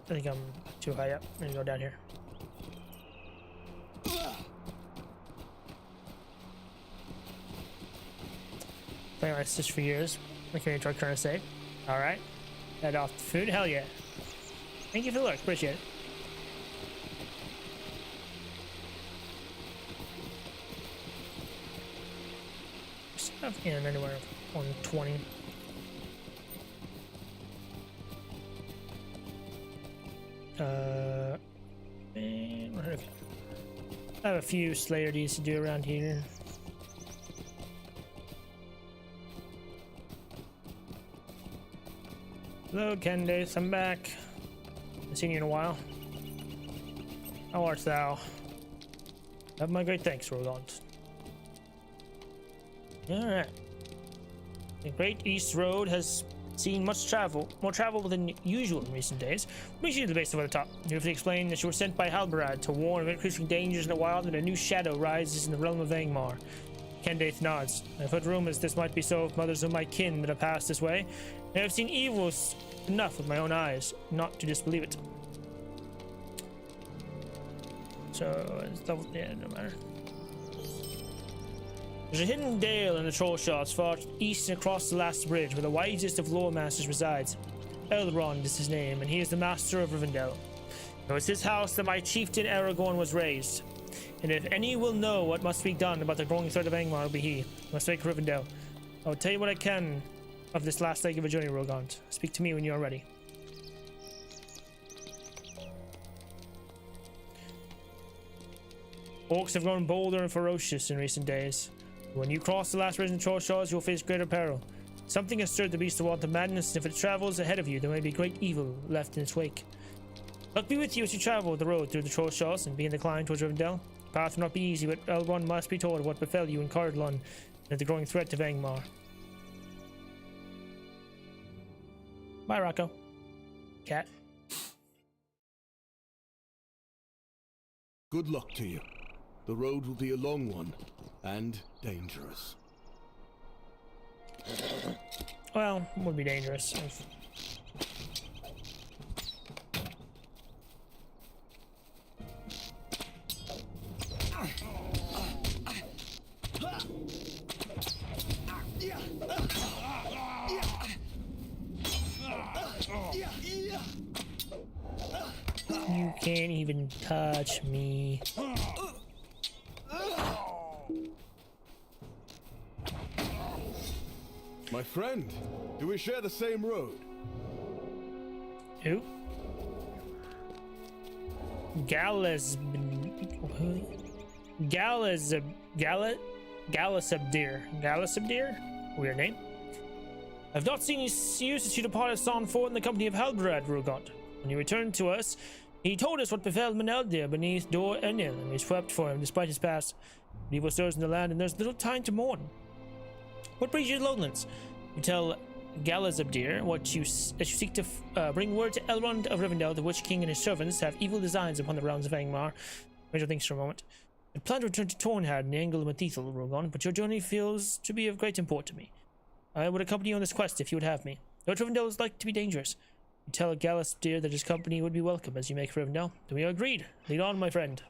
S2: I think I'm too high up. I'm gonna go down here. Playing my Stitch for years. Okay, try trying to save. Alright. Head off the food. Hell yeah. Thank you for the look. Appreciate it. Stuff in anywhere 120. And okay. I have a few Slayer deeds to do around here. Hello, Candace, I'm back. Haven't seen you in a while. How art thou? Have my great thanks, Roland. Alright. The Great East Road has seen much travel, more travel than usual in recent days. Make sure to the base over the top. You have to explain that you were sent by Halbarad to warn of increasing dangers in the wild and a new shadow rises in the realm of Angmar. Candace nods. I've heard rumors this might be so of mothers of my kin that have passed this way. I have seen evils enough with my own eyes not to disbelieve it. So, it's double, yeah, no matter. There's a hidden dale in the troll shots far east and across the last bridge where the wisest of lore masters resides. Elrond is his name, and he is the master of Rivendell. It was his house that my chieftain Aragorn was raised. And if any will know what must be done about the growing threat of Angmar, it will be he. Must make Rivendell. I will tell you what I can of this last leg of a journey, Rogant. Speak to me when you are ready. Orcs have grown bolder and ferocious in recent days. When you cross the last ridge in Troll Shores, you'll face greater peril. Something has stirred the beast to want the madness, and if it travels ahead of you, there may be great evil left in its wake. Luck be with you as you travel the road through the Troll Shores and begin the climb towards Rivendell. The path will not be easy, but Elrond must be told of what befell you in Cardolan and the growing threat to Angmar. Bye, Rocco. Cat.
S3: Good luck to you. The road will be a long one and dangerous.
S2: Well, it would be dangerous. You can't even touch me.
S3: My friend, do we share the same road?
S2: Who? Galasabdir? Weird name. I've not seen you since you departed Sonfort in the company of Halbrad, Rugot. When you returned to us, he told us what befell Meneldir beneath Dor Enil, and we swept for him despite his past. Evil stirs in the land, and there's little time to mourn. What brings you to Lowlands? You tell Galazabdir that you seek to bring word to Elrond of Rivendell, the Witch King and his servants have evil designs upon the realms of Angmar. Major thinks for a moment. I plan to return to Tornhad in the Angle of Mathethel, Rogon, but your journey feels to be of great import to me. I would accompany you on this quest if you would have me. Though Rivendell is like to be dangerous. You tell Galazabdir that his company would be welcome as you make for Rivendell. Then we are agreed. Lead on, my friend.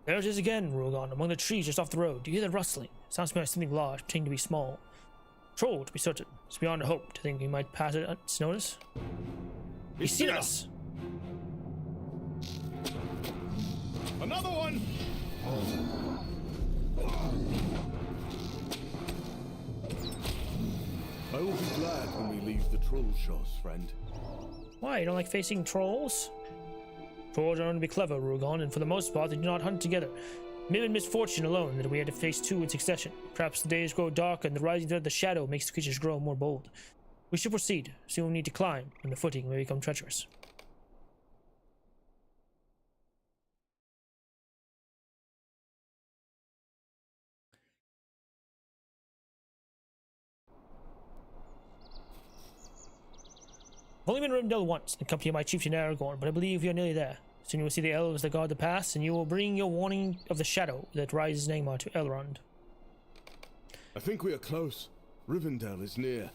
S2: There it is again, Rogon, among the trees just off the road. Do you hear that rustling? Sounds to me like something large, pretending to be small. Troll, to be certain. It's beyond a hope to think we might pass it unnoticed. He's seen us!
S3: Another one! I will be glad when we leave the Troll Shores, friend.
S2: Why, you don't like facing trolls? Trolls are known to be clever, Rugon, and for the most part they do not hunt together. It may have been misfortune alone that we had to face two in succession. Perhaps the days grow darker and the rising threat of the shadow makes the creatures grow more bold. We should proceed. Soon we'll need to climb, and the footing may become treacherous. I've only been in Rivendell once, in the company of my chieftain Aragorn, but I believe we are nearly there. Soon you will see the elves that guard the pass, and you will bring your warning of the shadow that rises in Angmar to Elrond.
S3: I think we are close. Rivendell is near.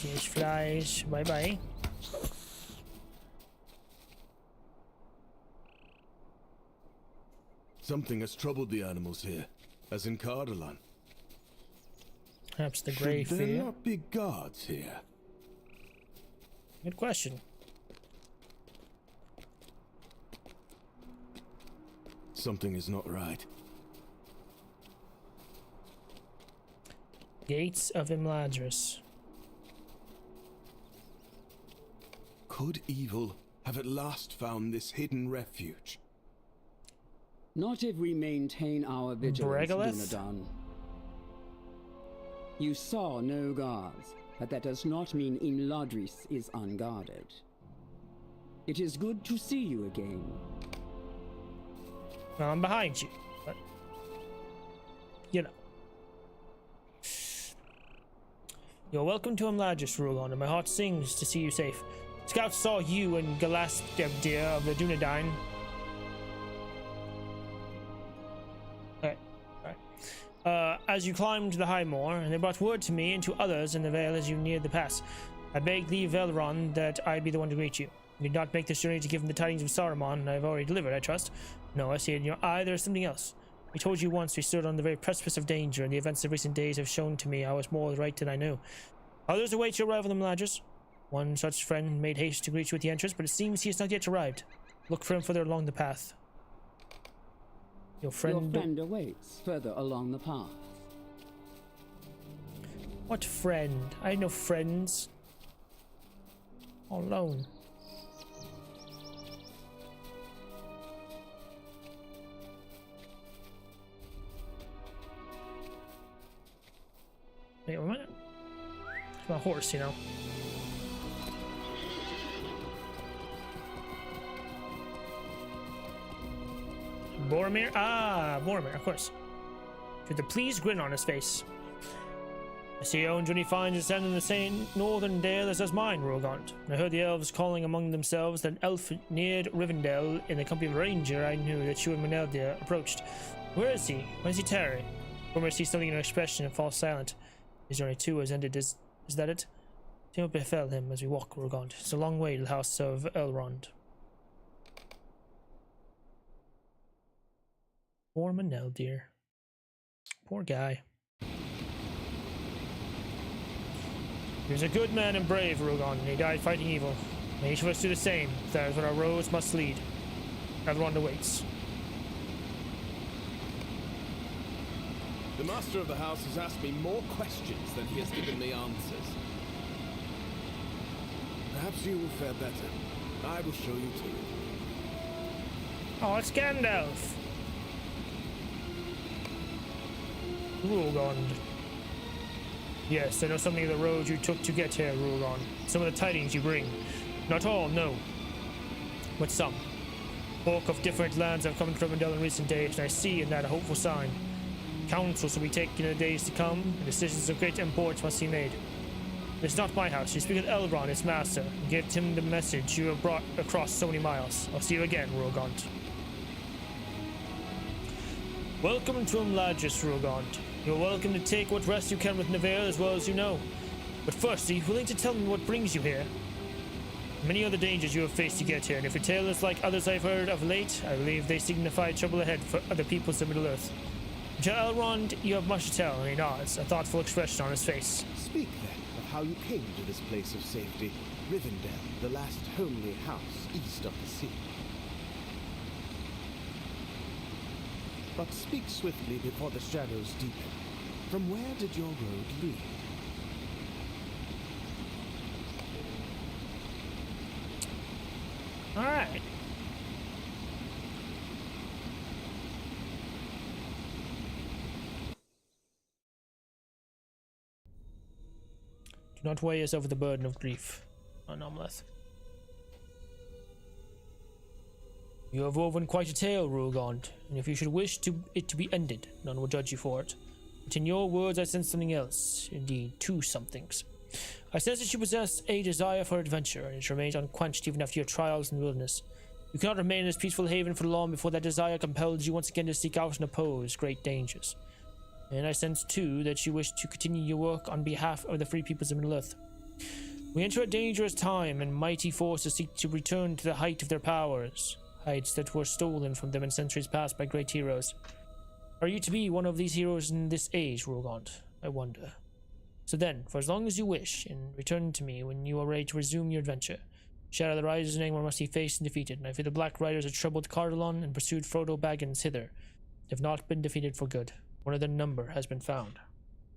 S2: There's flies. Bye bye.
S3: Something has troubled the animals here, as in Cardolan.
S2: Perhaps the grey
S3: Should there
S2: fear.
S3: not be guards here?
S2: Good question.
S3: Something is not right.
S2: Gates of Imladris.
S3: Could evil have at last found this hidden refuge?
S6: Not if we maintain our vigilance,
S2: Bregalith?
S6: Dunedain. You saw no guards, but that does not mean Imladris is unguarded. It is good to see you again.
S2: Well, I'm behind you, but you know. You're welcome to Imladris, Rugon, and my heart sings to see you safe. Scouts saw you and Galastebdir of the Dunedain. Okay, alright. As you climbed the High Moor, and they brought word to me and to others in the Vale as you neared the pass. I begged thee, Elrond, that I'd be the one to greet you. You did not make this journey to give him the tidings of Saruman, and I've already delivered, I trust. No, I see it in your eye, there's something else. We told you once we stood on the very precipice of danger, and the events of recent days have shown to me I was more right than I knew. Others await your arrival, Mladris. One such friend made haste to greet you at the entrance, but it seems he has not yet arrived. Look for him further along the path. Your friend
S6: awaits further along the path.
S2: What friend? I had no friends. All alone. Wait a minute. It's my horse, you know. Boromir? Ah, Boromir, of course. With a pleased grin on his face. I see own when he finds his end in the same northern dale as does mine, Rogant. I heard the elves calling among themselves that an elf neared Rivendell in the company of a ranger. I knew that you and Meneldia approached. Where is he? Why is he tarrying? Boromir sees something in her expression and falls silent. His journey too has ended. Is that it? See what befell him as we walk, Rogant. It's a long way to the house of Elrond. Poor Meneldir. Poor guy. He was a good man and brave, Rugon, and he died fighting evil. May each of us do the same. That is what our roads must lead. Elrond awaits.
S7: The master of the house has asked me more questions than he has given me answers.
S3: Perhaps you will fare better. I will show you to it.
S2: Oh, it's Gandalf. Rulgond. Yes, I know something of the road you took to get here, Rulgond. Some of the tidings you bring. Not all, no. But some. Folk of different lands have come to Rivendell in recent days, and I see in that a hopeful sign. Councils will be taken in the days to come, and decisions of great import must be made. It's not my house. You speak with Elrond, its master, and give him the message you have brought across so many miles. I'll see you again, Rulgond. Welcome to Mladris, Rulgond. You're welcome to take what rest you can with Nevaeh as well as you know. But first, are you willing to tell me what brings you here? Many other dangers you have faced to get here, and if your tale is like others I've heard of late, I believe they signify trouble ahead for other peoples of Middle-earth. To Elrond, you have much to tell, and he nods, a thoughtful expression on his face.
S11: Speak, then, of how you came to this place of safety, Rivendell, the last homely house east of the sea. But speak swiftly before the shadows deepen. From where did your road lead?
S2: All right. Do not weigh us over the burden of grief, Anomalith. You have woven quite a tale, Rulgond, and if you should wish it to be ended, none will judge you for it. But in your words, I sense something else. Indeed, two somethings. I sense that you possess a desire for adventure, and it remains unquenched even after your trials in the wilderness. You cannot remain in this peaceful haven for long before that desire compels you once again to seek out and oppose great dangers. And I sense, too, that you wish to continue your work on behalf of the free peoples of Middle-earth. We enter a dangerous time, and mighty forces seek to return to the height of their powers. Heights that were stolen from them in centuries past by great heroes. Are you to be one of these heroes in this age, Rulgond? I wonder. So then, for as long as you wish, and return to me when you are ready to resume your adventure. Shadow the Rising and Angmar must be faced and defeated, and I fear the Black Riders have troubled Cardolan and pursued Frodo Baggins hither. They have not been defeated for good. One of their number has been found.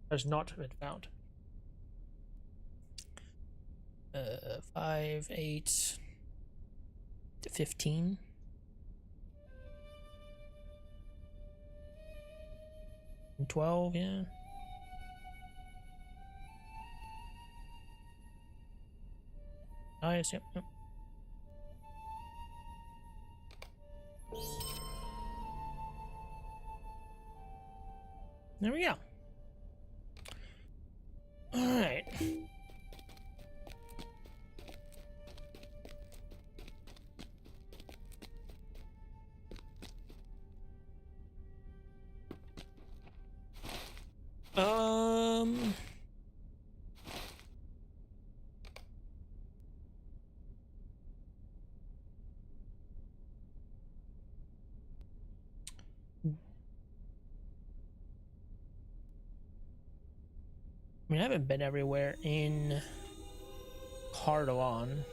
S2: Has not been found. 5, 8, 15. And 12, yeah. Nice, yep. There we go. All right. I mean, I haven't been everywhere in Cardolan.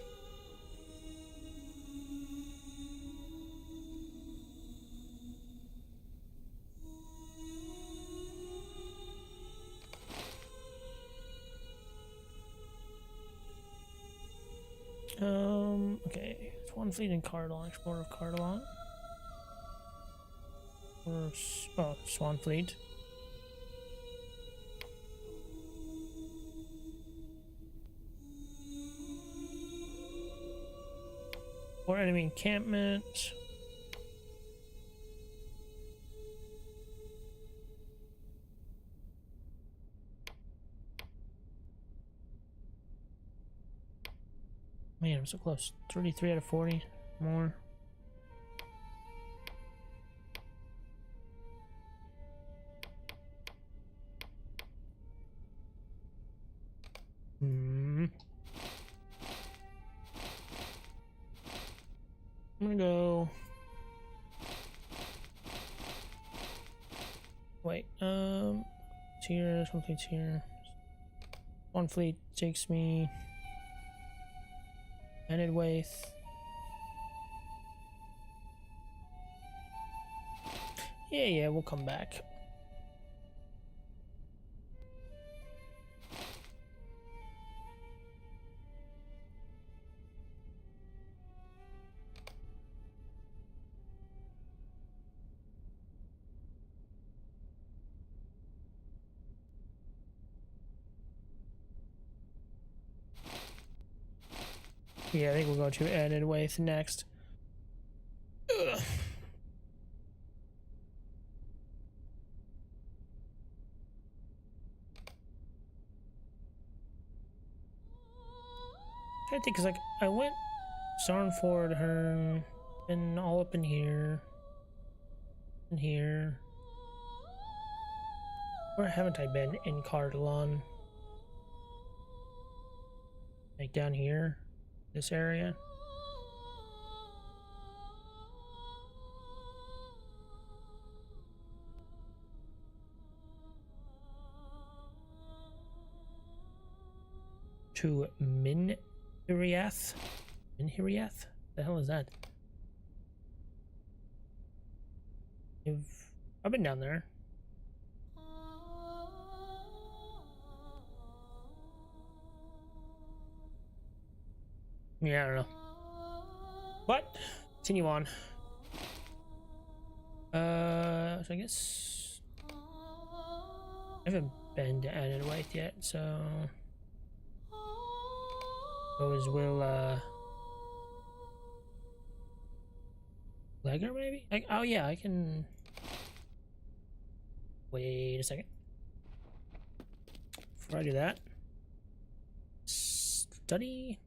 S2: Okay. Swan Fleet in Cardolan. Explorer of Cardolan. Oh, Swan Fleet. Or enemy encampment. Man, I'm so close. 33 out of 40. More. I'm gonna go. Wait, it's here, Swan Fleet's here. One fleet takes me. Waith. Yeah, we'll come back. Yeah, I think we'll go to Waith next. Ugh. I think because like I went Sarnford, Hearn, and all up in here, and here. Where haven't I been in Cardolan? Like down here, this area. To Minhiriath? Minhiriath? The hell is that? I've been down there. Yeah, I don't know. But continue on. So I guess I haven't been to Waith yet, so suppose we'll Legger maybe? Oh yeah, I can. Wait a second. Before I do that, study.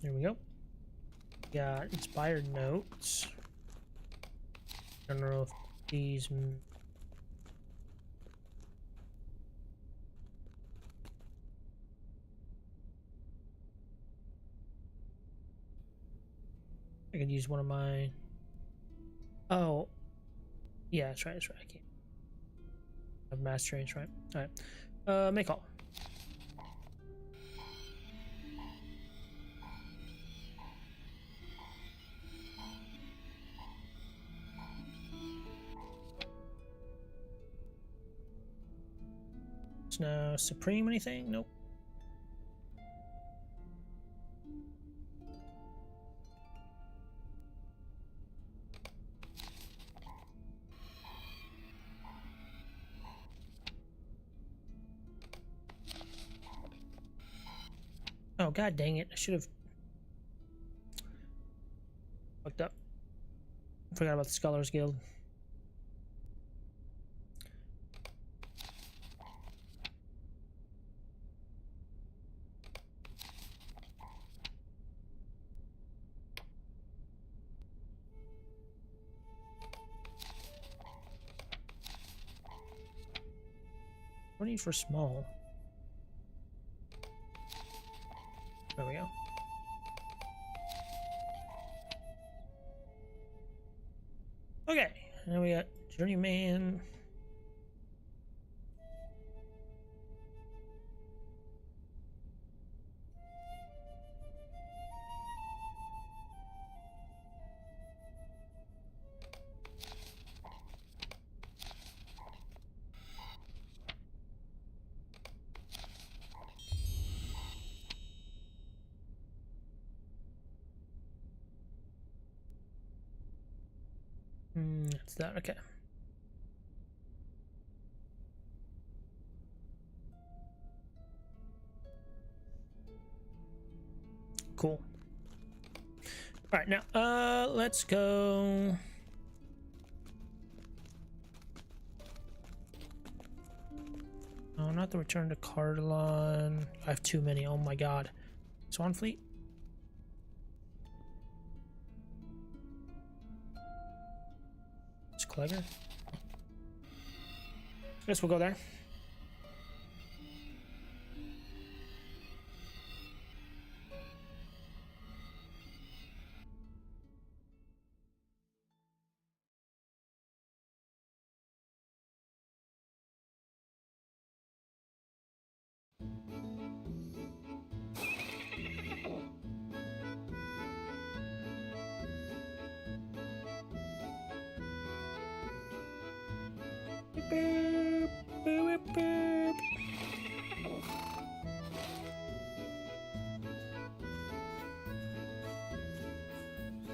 S2: There we go. Got inspired notes. I don't know if these. I could use one of my. Oh, yeah, that's right. That's right. I can't. I have mass trains, right? All right. Make call. No Supreme anything? Nope. Oh god dang it, I should have Forgot about the Scholars Guild. What do you need for small? There we go. Okay, now we got Journeyman. That's that, okay. Cool. All right, now, let's go. Oh, not the return to Cardolan. I have too many, oh my god. Swan Fleet? It's clever. Guess we'll go there. Boop, boop, boop.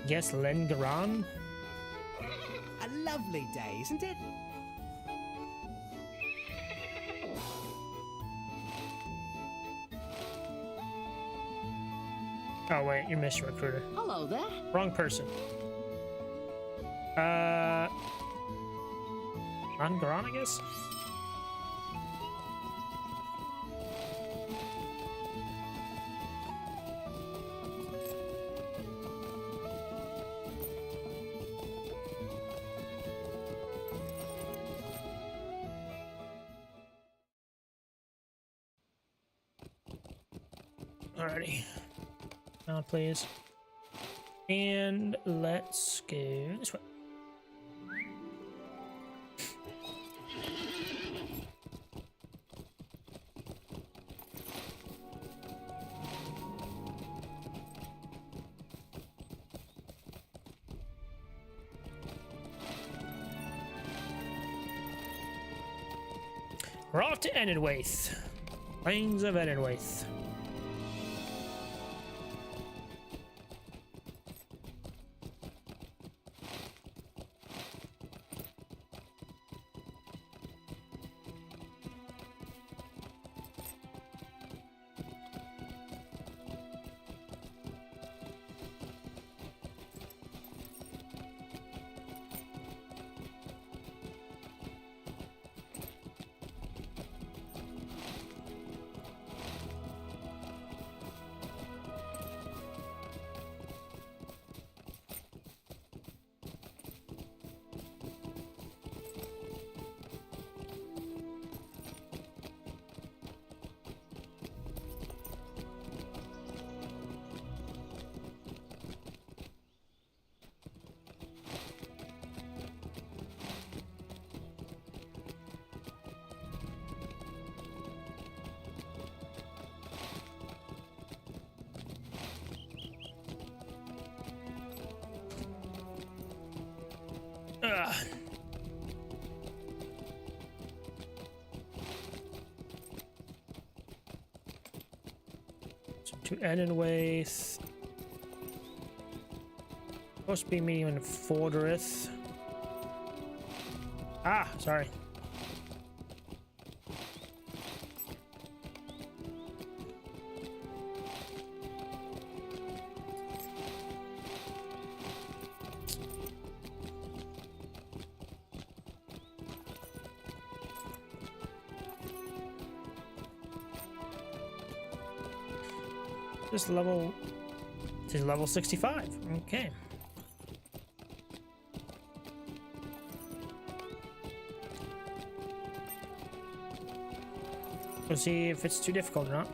S2: Yes, Lengaran.
S12: A lovely day, isn't it?
S2: Oh wait, you're Mr. Recruiter.
S8: Hello there.
S2: Wrong person. Angaran, I guess? Alrighty. Now, please. And let's go this way. We're off to Enenwaith. Plains of Enenwaith. So to Enenwaith. Supposed to be meeting in Forderith. Ah, sorry. This level. This is level 65. Okay. We'll see if it's too difficult or not.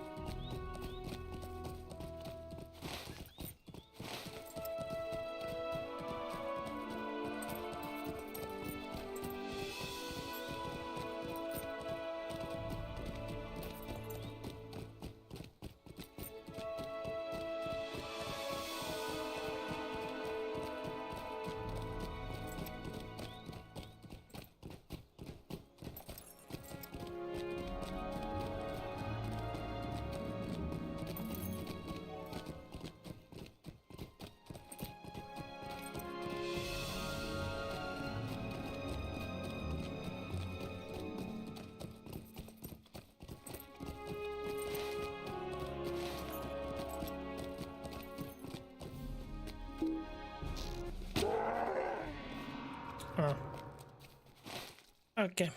S2: Oh. Okay.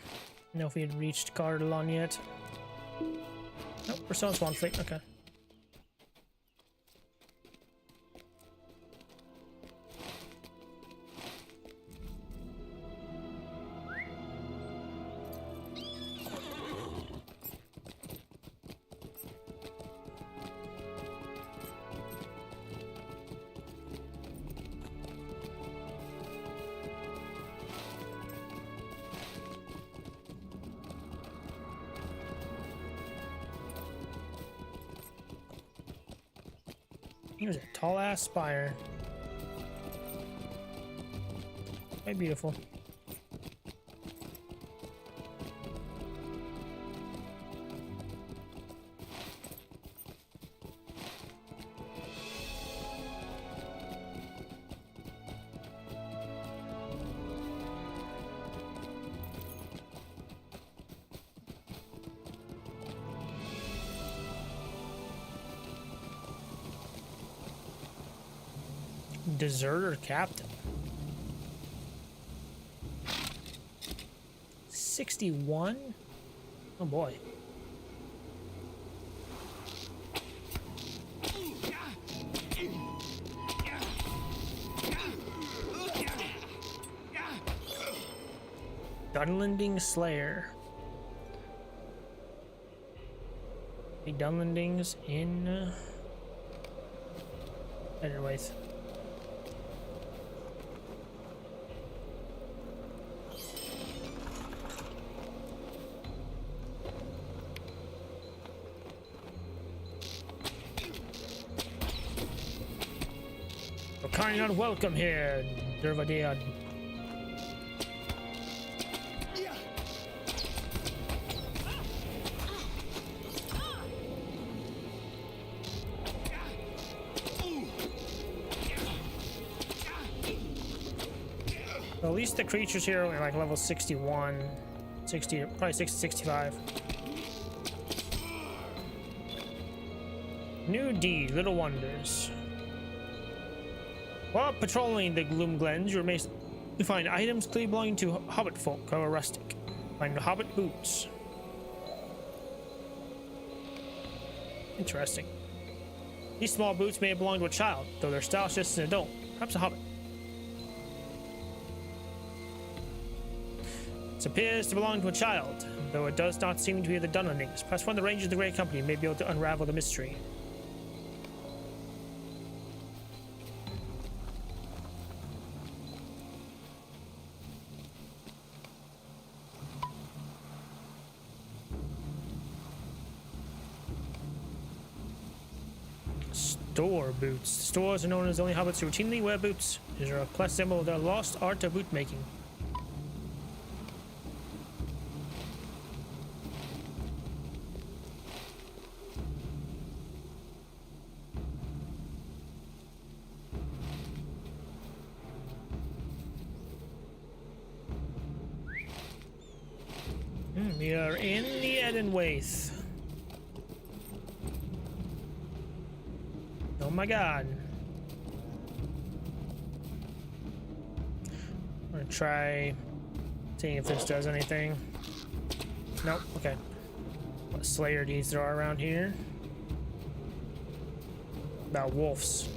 S2: Know if we had reached Cardolan yet. Nope, we're still in Swan Fleet. Okay. Here's a tall ass spire. Quite beautiful. Deserter captain. 61? Oh boy. Dunlanding Slayer. The Dunlandings in Edderwaith. Kind not welcome here, Dervadiad. So at least the creatures here are like level 61, 60, probably 60, 65. New deed, little wonders. While patrolling the Gloom Glens, you find items clearly belonging to hobbit folk who are rustic. Find hobbit boots. Interesting. These small boots may belong to a child, though their style suggests an adult, perhaps a hobbit. This appears to belong to a child, though it does not seem to be the Dunlandings. Perhaps one of the Rangers of the Great Company may be able to unravel the mystery. Store boots. Stores are known as the only hobbits who routinely wear boots. These are a class symbol of their lost art of boot making. We are in the Edenwaith. Oh my god. I'm gonna try seeing if this does anything. Nope, okay. What Slayer deeds there are around here. About wolves.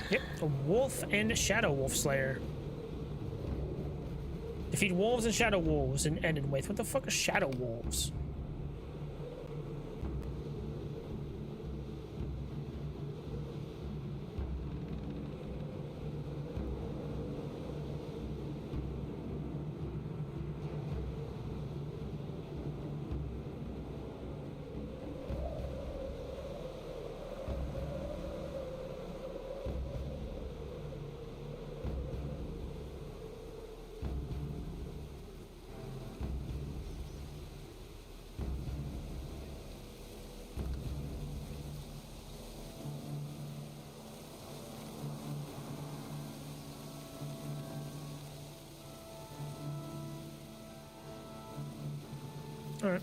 S2: Yep, a wolf and a shadow wolf slayer. Defeat wolves and shadow wolves and ended with. What the fuck are shadow wolves? Alright.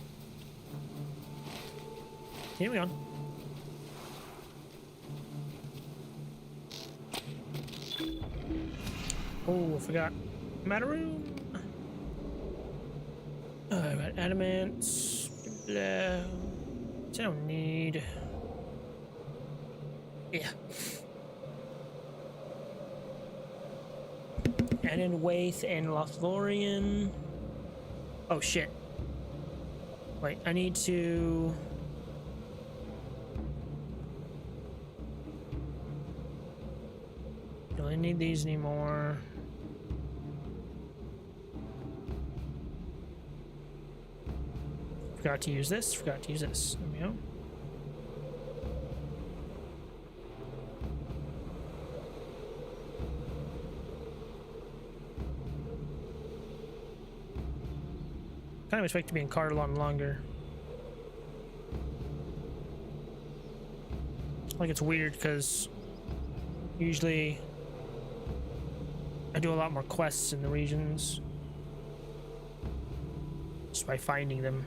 S2: Here we go. Oh, I forgot. Matter room. I got adamants. Blah. I don't need. Yeah. And then Waith and Lothlorien. Oh shit. Wait, I need to... Don't really need these anymore. Forgot to use this, forgot to use this. There we go. Kind of expect to be in Cardolan longer. Like it's weird because usually I do a lot more quests in the regions just by finding them.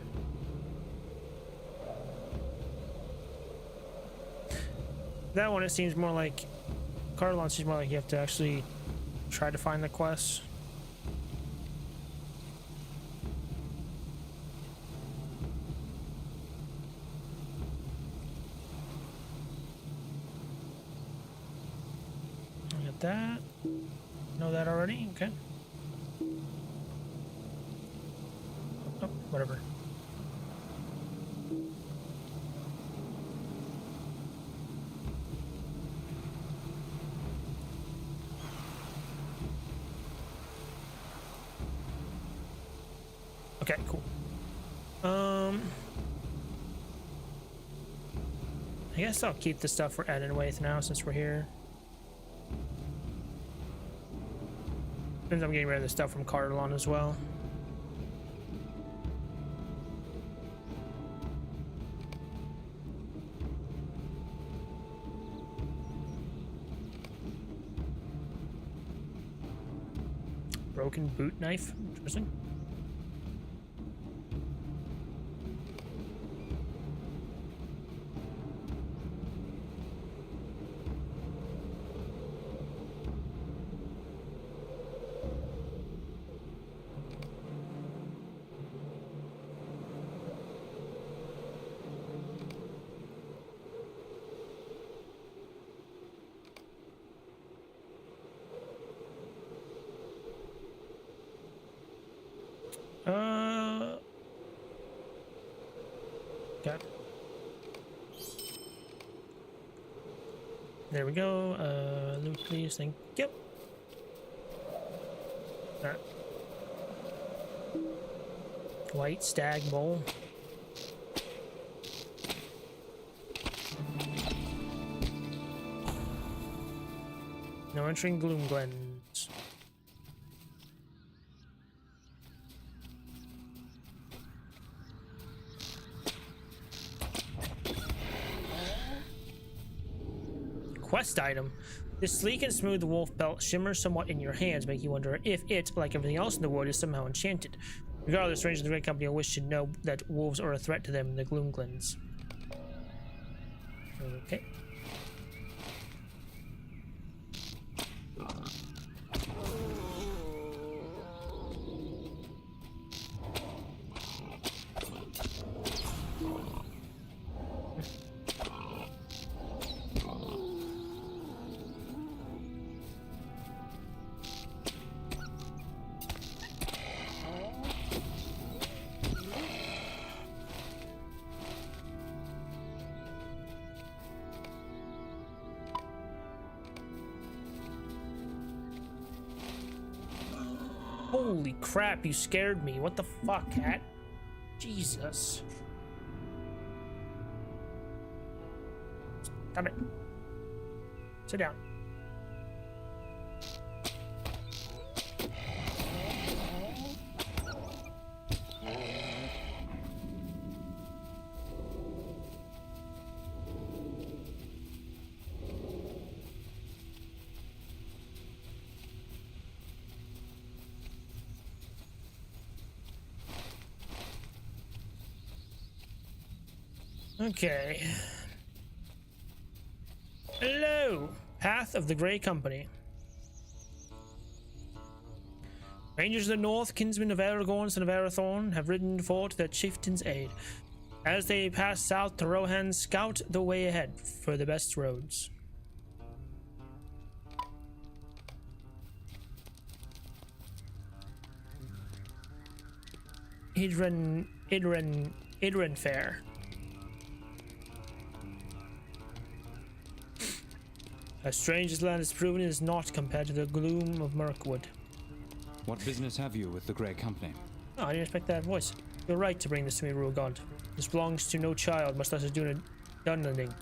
S2: That one, it seems more like Cardolan seems more like you have to actually try to find the quests. That. Know that already? Okay. Oh, whatever. Okay, cool. I guess I'll keep the stuff for Edenwaith now since we're here. Since I'm getting rid of the stuff from Cardolan as well. Broken boot knife. Interesting. Okay. There we go. Loot, please. Thank you. Alright. White stag bowl. No entering Gloom Glens. Quest item. This sleek and smooth wolf belt shimmers somewhat in your hands, making you wonder if it, like everything else in the wood, is somehow enchanted. Regardless, strangers in the Great Company will wish to know that wolves are a threat to them in the Gloomglens. Okay. Holy crap, you scared me. What the fuck, cat? Jesus. Stop it. Sit down. Okay. Hello, Path of the Grey Company. Rangers of the North, kinsmen of Aragorn, son of Arathorn, have ridden forth to their chieftain's aid. As they pass south to Rohan, scout the way ahead for the best roads. Idren Fair. As strange as land has proven, it is not compared to the gloom of Mirkwood.
S13: What business have you with the Grey Company?
S2: Oh, I didn't expect that voice. You're right to bring this to me, Rugond. This belongs to no child, much less a Dunlanding.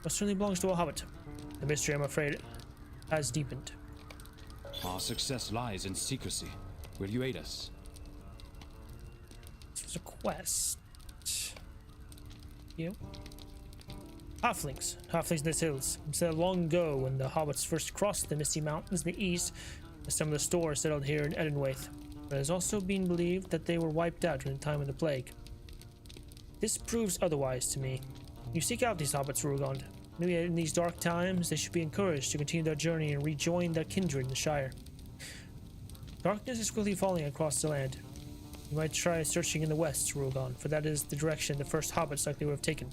S2: But certainly belongs to a hobbit. The mystery, I'm afraid, has deepened.
S13: Our success lies in secrecy. Will you aid us?
S2: This was a quest. You? Halflings in these hills. Said long ago when the hobbits first crossed the Misty Mountains in the east, some of the stores settled here in Edenwaith. But it has also been believed that they were wiped out during the time of the plague. This proves otherwise to me. You seek out these hobbits, Rugond. Maybe in these dark times they should be encouraged to continue their journey and rejoin their kindred in the Shire. Darkness is quickly falling across the land. You might try searching in the west, Rugond, for that is the direction the first hobbits likely would have taken.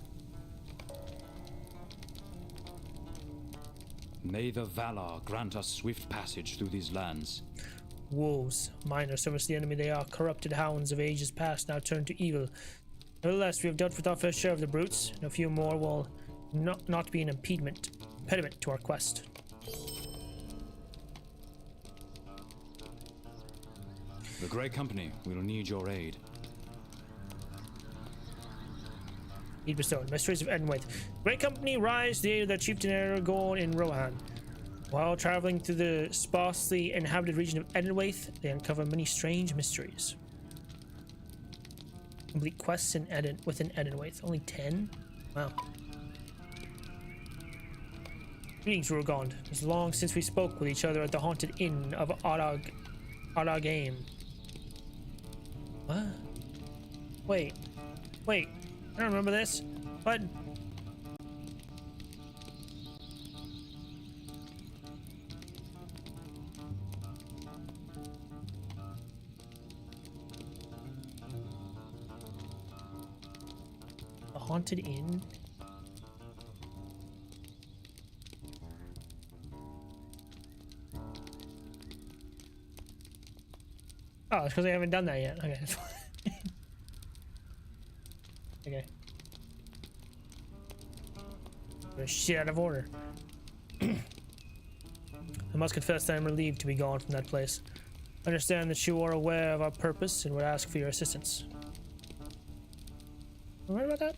S13: May the Valar grant us swift passage through these lands.
S2: Wolves, minor service to the enemy they are, corrupted hounds of ages past now turned to evil. Nevertheless, we have dealt with our fair share of the brutes, and a few more will not be an impediment to our quest.
S13: The Grey Company will need your aid.
S2: Need bestowed. Mysteries of Edenwaith. Grey Company rise to the aid of their chieftain Aragorn in Rohan. While traveling through the sparsely inhabited region of Edenwaith, they uncover many strange mysteries. Complete quests within Edenwaith. Only 10? Wow. Greetings, Rugond. It's long since we spoke with each other at the haunted inn of Aragame. What? Wait. I don't remember this. What? The haunted inn? Oh, it's because I haven't done that yet. Okay. Okay. Shit out of order. I must confess that I'm relieved to be gone from that place. I understand that you are aware of our purpose and would ask for your assistance. Am I right about that?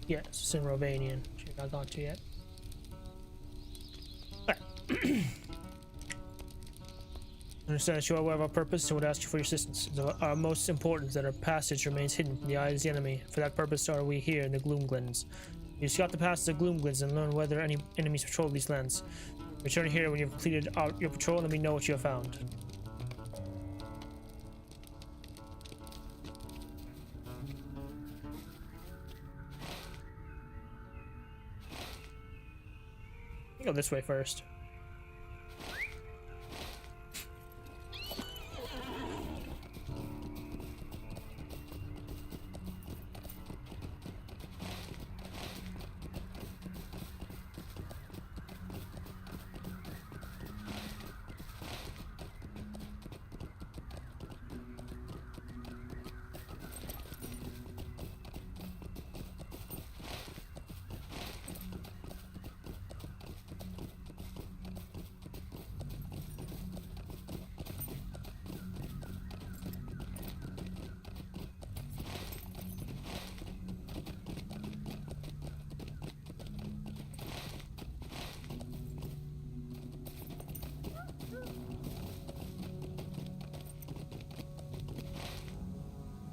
S2: Yes, it's in Romanian. Which I've not gone to yet. I understand that you are aware of our purpose and would ask you for your assistance. It's of our most important that our passage remains hidden from the eyes of the enemy. For that purpose are we here in the Gloomglens. You scout the paths of the Gloomglens and learn whether any enemies patrol these lands. Return here when you have completed your patrol and let me know what you have found. Go this way first.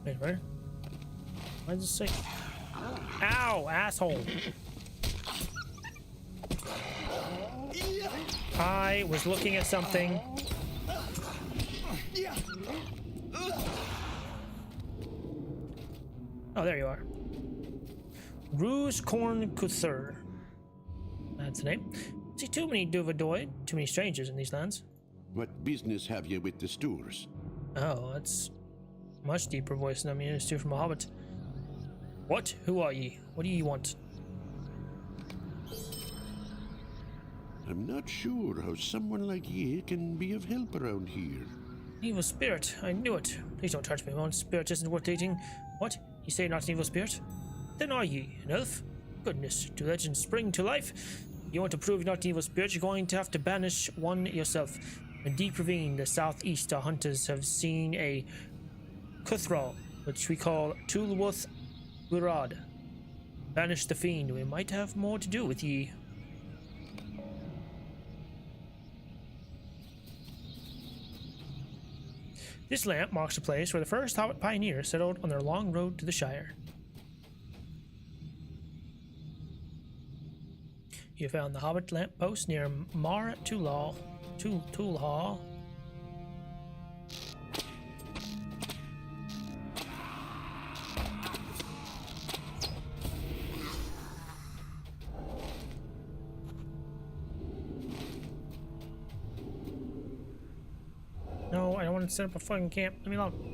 S2: Wait, where? Why does it say? Ow, asshole! I was looking at something. Oh, there you are. Rouge Corn Couture. That's the name. See too many Duvadoid, too many strangers in these lands.
S14: What business have you with the Stoors?
S2: Oh, that's much deeper voice than I'm used to from a hobbit. What? Who are ye? What do ye want?
S14: I'm not sure how someone like ye can be of help around here.
S2: Evil spirit, I knew it. Please don't touch me, one spirit isn't worth dating. What? You say not an evil spirit? Then are ye an elf? Goodness, do legends spring to life? You want to prove you're not an evil spirit, you're going to have to banish one yourself. In deep ravine, the southeast, our hunters have seen a Cuthral, which we call Tulwuth Wirad. Banish the fiend, we might have more to do with ye. This lamp marks the place where the first Hobbit pioneers settled on their long road to the Shire. You found the Hobbit lamp post near Mar Tulal. Tulhall. No, I don't want to set up a fucking camp. Leave me alone.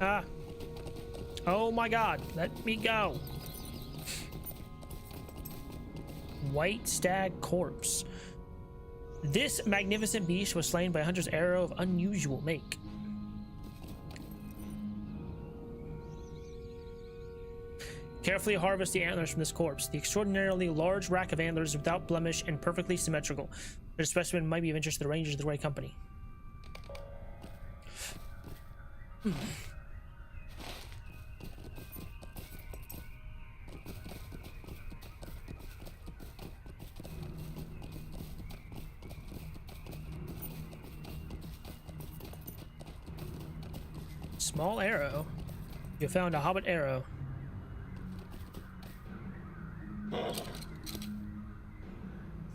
S2: Ah. Oh my god, let me go. White stag corpse. This magnificent beast was slain by a hunter's arrow of unusual make. Carefully harvest the antlers from this corpse. The extraordinarily large rack of antlers without blemish and perfectly symmetrical. This specimen might be of interest to the rangers of the Grey Company. Small arrow. You found a hobbit arrow.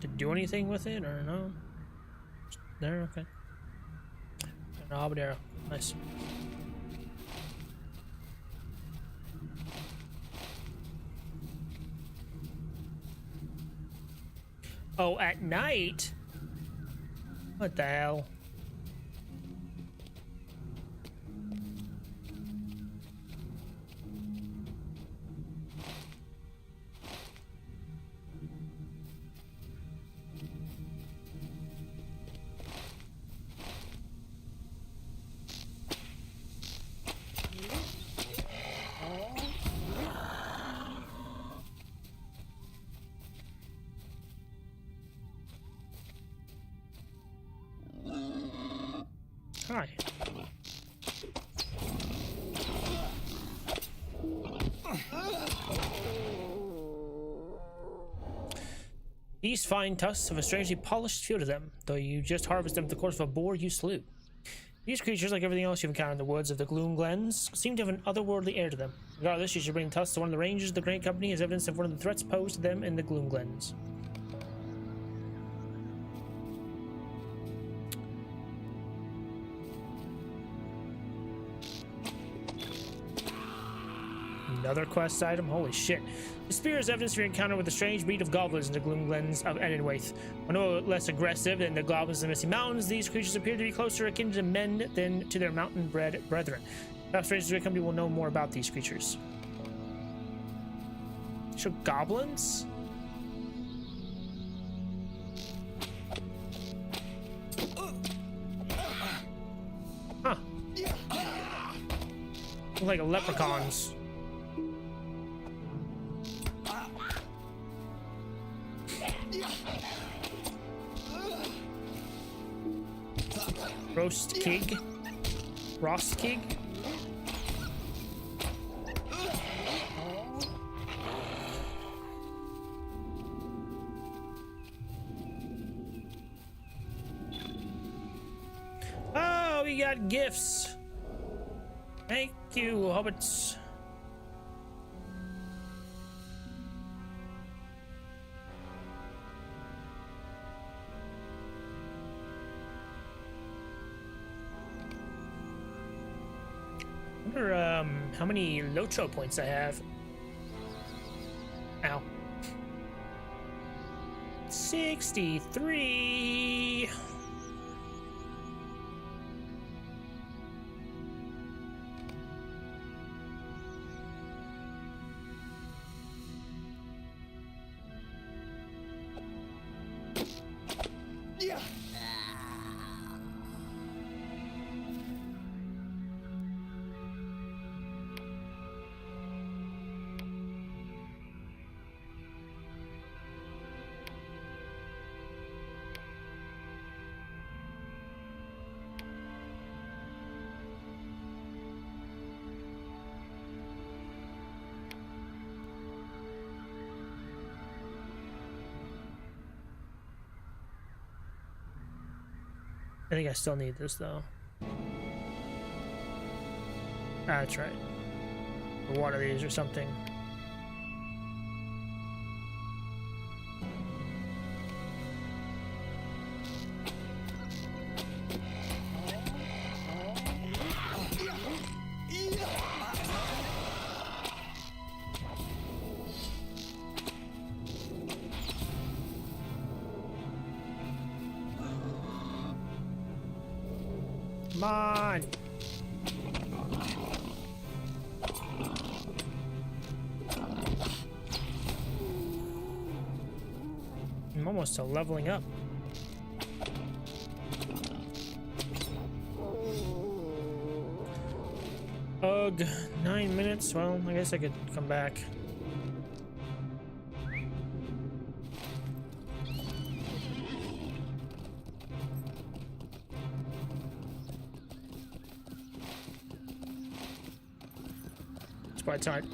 S2: Did you do anything with it or no? There, okay. And a hobbit arrow. Nice. Oh, at night? What the hell? Hi. These fine tusks have a strangely polished feel to them, though you just harvest them with the corpse of a boar you slew. These creatures, like everything else you've encountered in the woods of the Gloom Glens, seem to have an otherworldly air to them. Regardless, you should bring the tusks to one of the rangers of the Grey Company as evidence of one of the threats posed to them in the Gloom Glens. Another quest item? Holy shit. The spear is evidence of your encounter with a strange breed of goblins in the Gloom Glens of Edenwaith. Although less aggressive than the goblins in the Misty Mountains, these creatures appear to be closer akin to men than to their mountain-bred brethren. Perhaps Rangers of the Grey Company will know more about these creatures. So, goblins? Huh. Look like leprechauns. Roast kig. Rost kig. Oh, we got gifts. Thank you, hobbits. I wonder how many Lotro points I have. Ow. 63.
S12: Yeah.
S2: I think I still need this though. That's right. Or one of these or something. Come on! I'm almost to leveling up. Ugh, 9 minutes. Well, I guess I could come back. It's quite tight.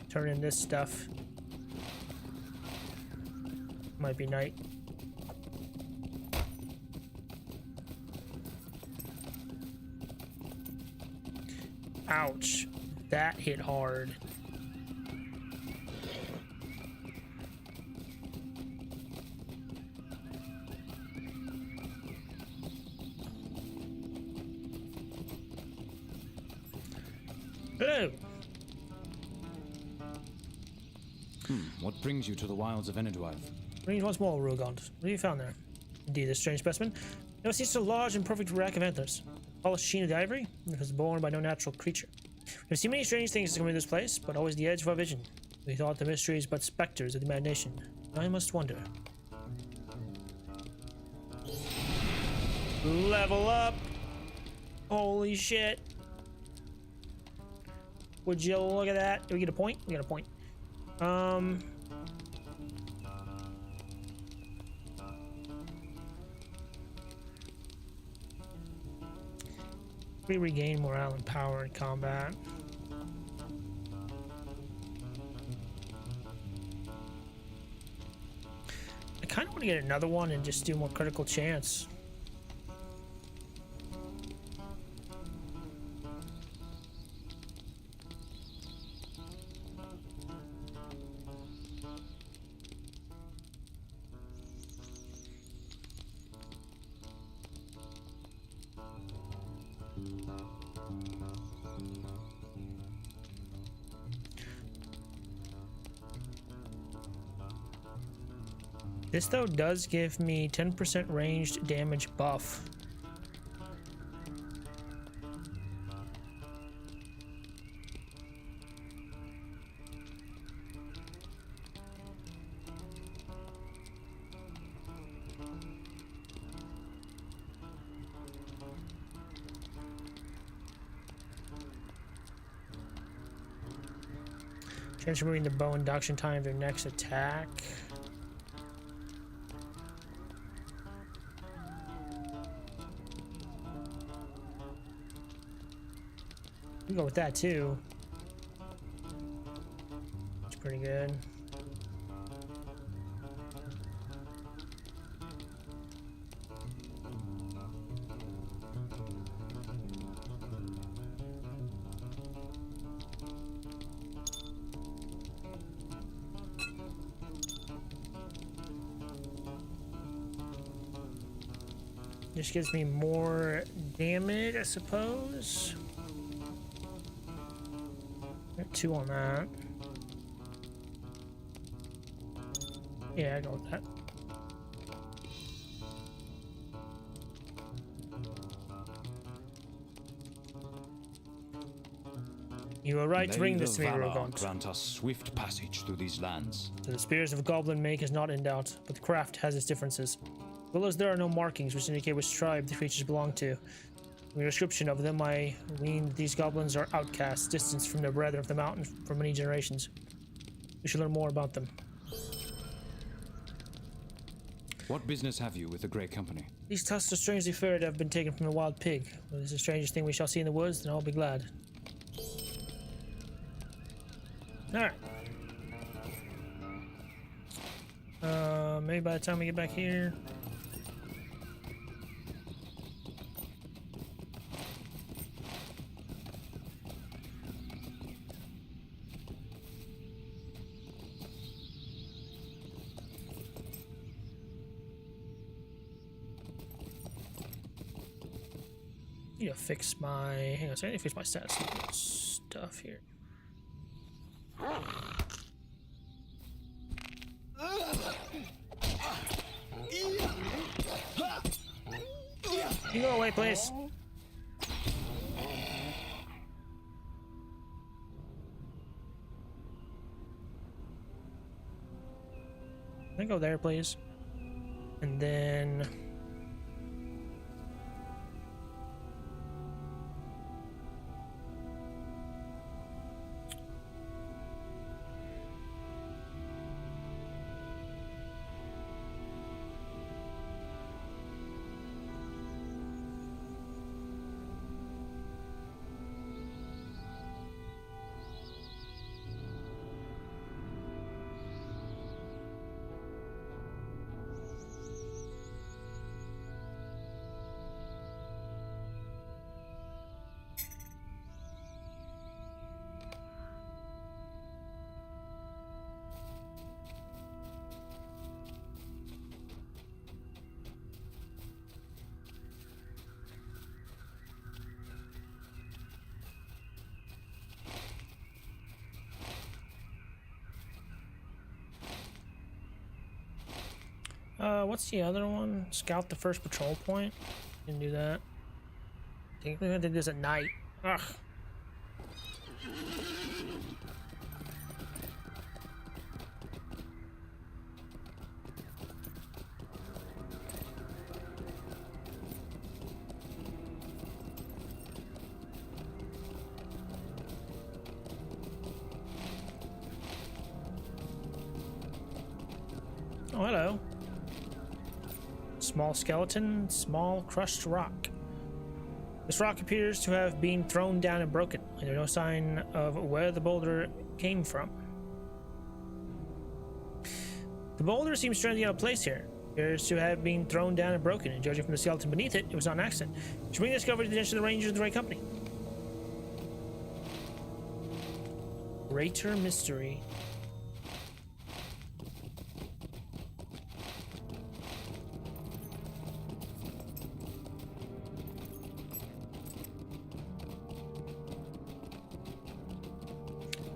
S2: Turn in this stuff. Might be night. Ouch. That hit hard. Hello.
S13: What brings you to the wilds of Enedwar?
S2: Range once more, Rugond. What have you found there? Indeed, a strange specimen. No, see, it's a large and perfect rack of antlers. Polished sheen of the ivory. It was born by no natural creature. We've seen many strange things coming to this place, but always the edge of our vision. We thought the mysteries but specters of the imagination. I must wonder. Level up! Holy shit! Would you look at that? Do we get a point? We got a point. We regain morale and power in combat. I kind of want to get another one and just do more critical chance. This though does give me 10% ranged damage buff. Chance of removing the bow induction time of their next attack. We can go with that too. It's pretty good. This gives me more damage, I suppose. Got 2 on that. Yeah, I go with that. You were right to bring this to me, Rogon.
S13: Grant us swift passage through these lands.
S2: So the spears of a goblin make is not in doubt, but the craft has its differences. As well as there are no markings which indicate which tribe the creatures belong to. From your description of them, I mean that these goblins are outcasts, distanced from their brethren of the mountain for many generations. We should learn more about them.
S13: What business have you with the Grey Company?
S2: These tusks are strangely furred have been taken from a wild pig. If it's the strangest thing we shall see in the woods, then I'll be glad. Alright. Maybe by the time we get back here. Need to fix my. Hang on a second, I need to fix my stats stuff here. You go away, please. Can I go there, please? And then. What's the other one? Scout the first patrol point. Can do that. I think we're gonna do this at night. Ugh. Oh, hello. Small skeleton, small crushed rock. This rock appears to have been thrown down and broken, and there's no sign of where the boulder came from. The boulder seems strangely out of place here. It appears to have been thrown down and broken, and judging from the skeleton beneath it, it was not an accident. Should bring this discovery to the attention of the Rangers of the Right Company. Greater mystery.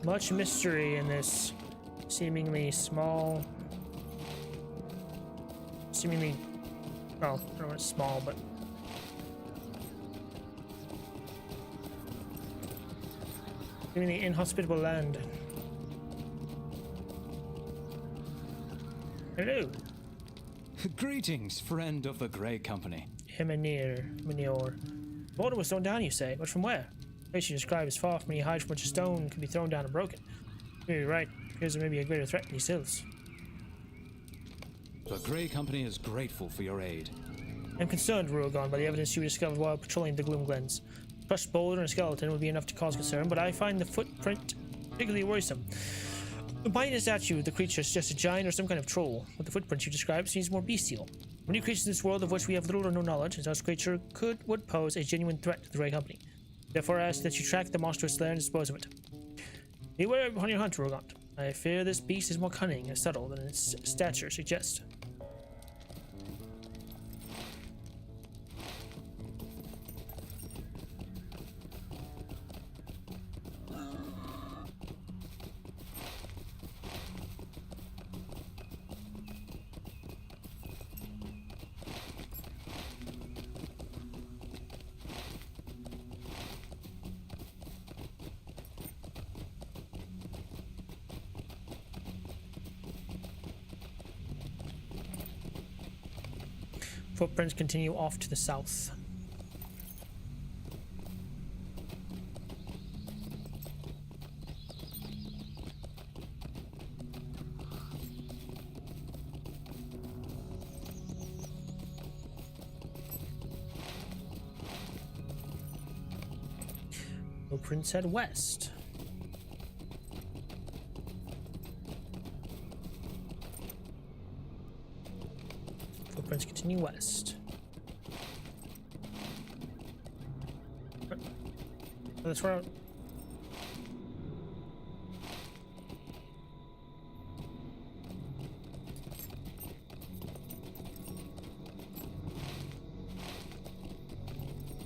S2: Much mystery in this seemingly small, well, I don't know if it's small, but seemingly inhospitable land. Hello.
S13: Greetings, friend of the Grey Company.
S2: Himenir. The boulder was thrown down, you say, but from where? The place you describe as far from any height from which a stone could be thrown down and broken. You're right. Appears there may be a greater threat than these hills.
S13: The Grey Company is grateful for your aid.
S2: I'm concerned, Ruogon, by the evidence you discovered while patrolling the Gloom Glens. crushed boulder and a skeleton would be enough to cause concern, but I find the footprint particularly worrisome. Behind the statue, the creature is just a giant or some kind of troll, but the footprint you describe seems more bestial. Many creatures in this world of which we have little or no knowledge, and such creature would pose a genuine threat to the Grey Company. Therefore, I ask that you track the monstrous lair and dispose of it. Beware upon your hunt, Rogant. I fear this beast is more cunning and subtle than its stature suggests. Footprints continue off to the south. Footprints head west. Footprints continue west. Oh, that's where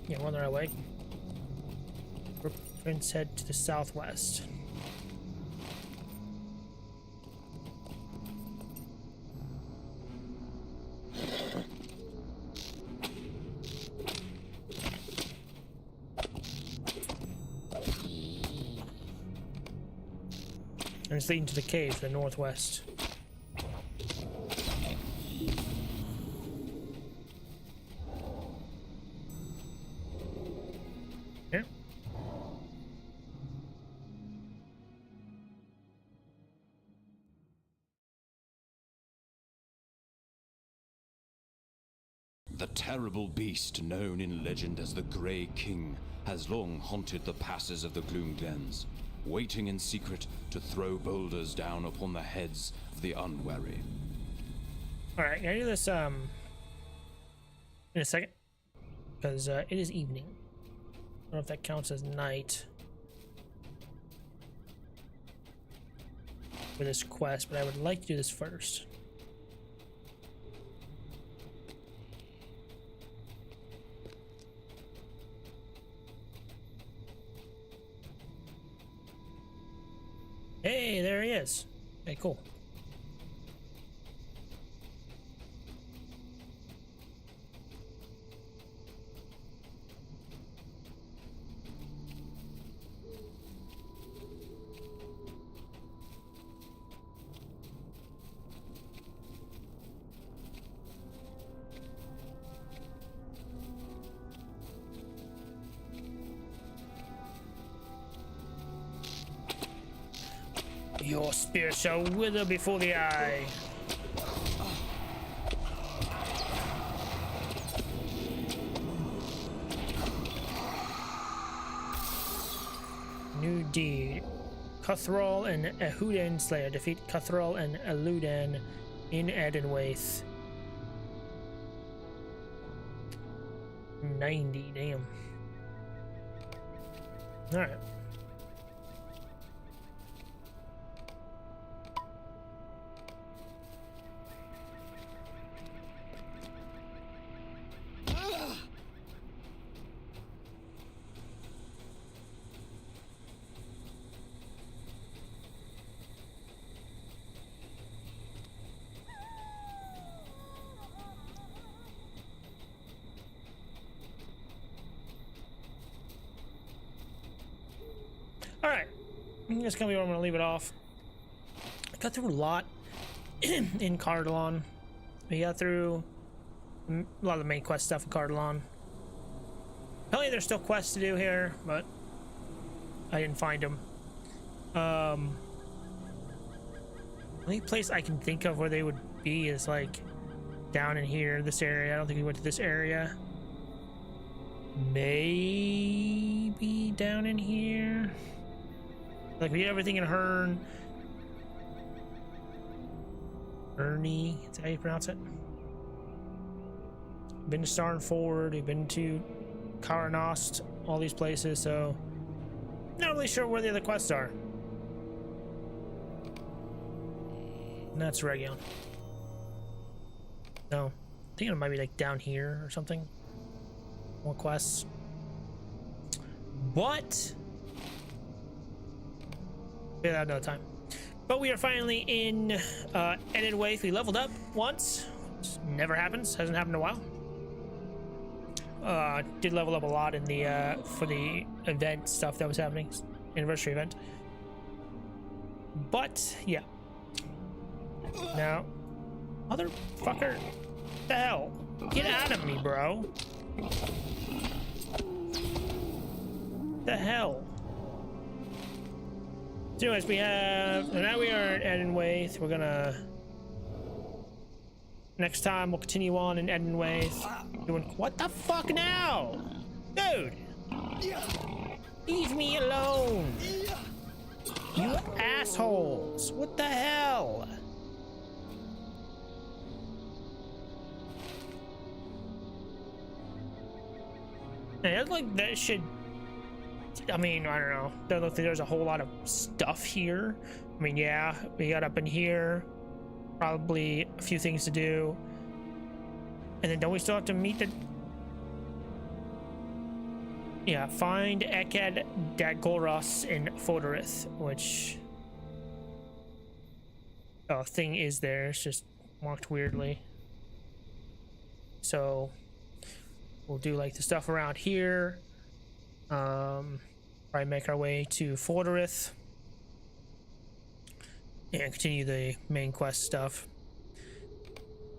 S2: yeah, we're on the right way. Footprints head to the southwest. And it's leading to the cave to the northwest. Here.
S13: The terrible beast known in legend as the Grey King has long haunted the passes of the Gloom Glens, waiting in secret to throw boulders down upon the heads of the unwary.
S2: Alright, can I do this in a second? Because it is evening. I don't know if that counts as night for this quest, but I would like to do this first. Hey, there he is. Okay, cool. Your spear shall wither before the eye. New deed. Cuthrall and Ehuden Slayer defeat Cuthrall and Eludan in Edenwaith. 90, damn. Alright. Alright, that's gonna be where I'm gonna leave it off. I got through a lot in Cardolan. We got through a lot of the main quest stuff in Cardolan. Apparently there's still quests to do here, but I didn't find them. The only place I can think of where they would be is like down in here, this area. I don't think we went to this area. maybe down in here. Like, we get everything in Hearn. Ernie, is that how you pronounce it? Been to Starn Ford, we've been to Cardolan, all these places, so not really sure where the other quests are. And that's Region. No, I think it might be like down here or something. More quests. What? Figure that out another time. But we are finally in Edenwaith. We leveled up once. Which never happens. Hasn't happened in a while. Did level up a lot in the for the event stuff that was happening, anniversary event. But yeah. Now, motherfucker, the hell, get out of me, bro. The hell. So anyways, we have, now we are at Edenwaith. We're gonna, next time we'll continue on in Edenwaith. Doing, what the fuck now? Dude! Leave me alone! You assholes! What the hell? And it like that should, I mean, I don't know. Doesn't look like there's a whole lot of stuff here. I mean, yeah, we got up in here. Probably a few things to do. And then don't we still have to meet the... Yeah, find Ekad Dagolros in Fodorith, which... Oh, thing is there. It's just marked weirdly. So... We'll do like the stuff around here. Probably make our way to Fodorith. And continue the main quest stuff.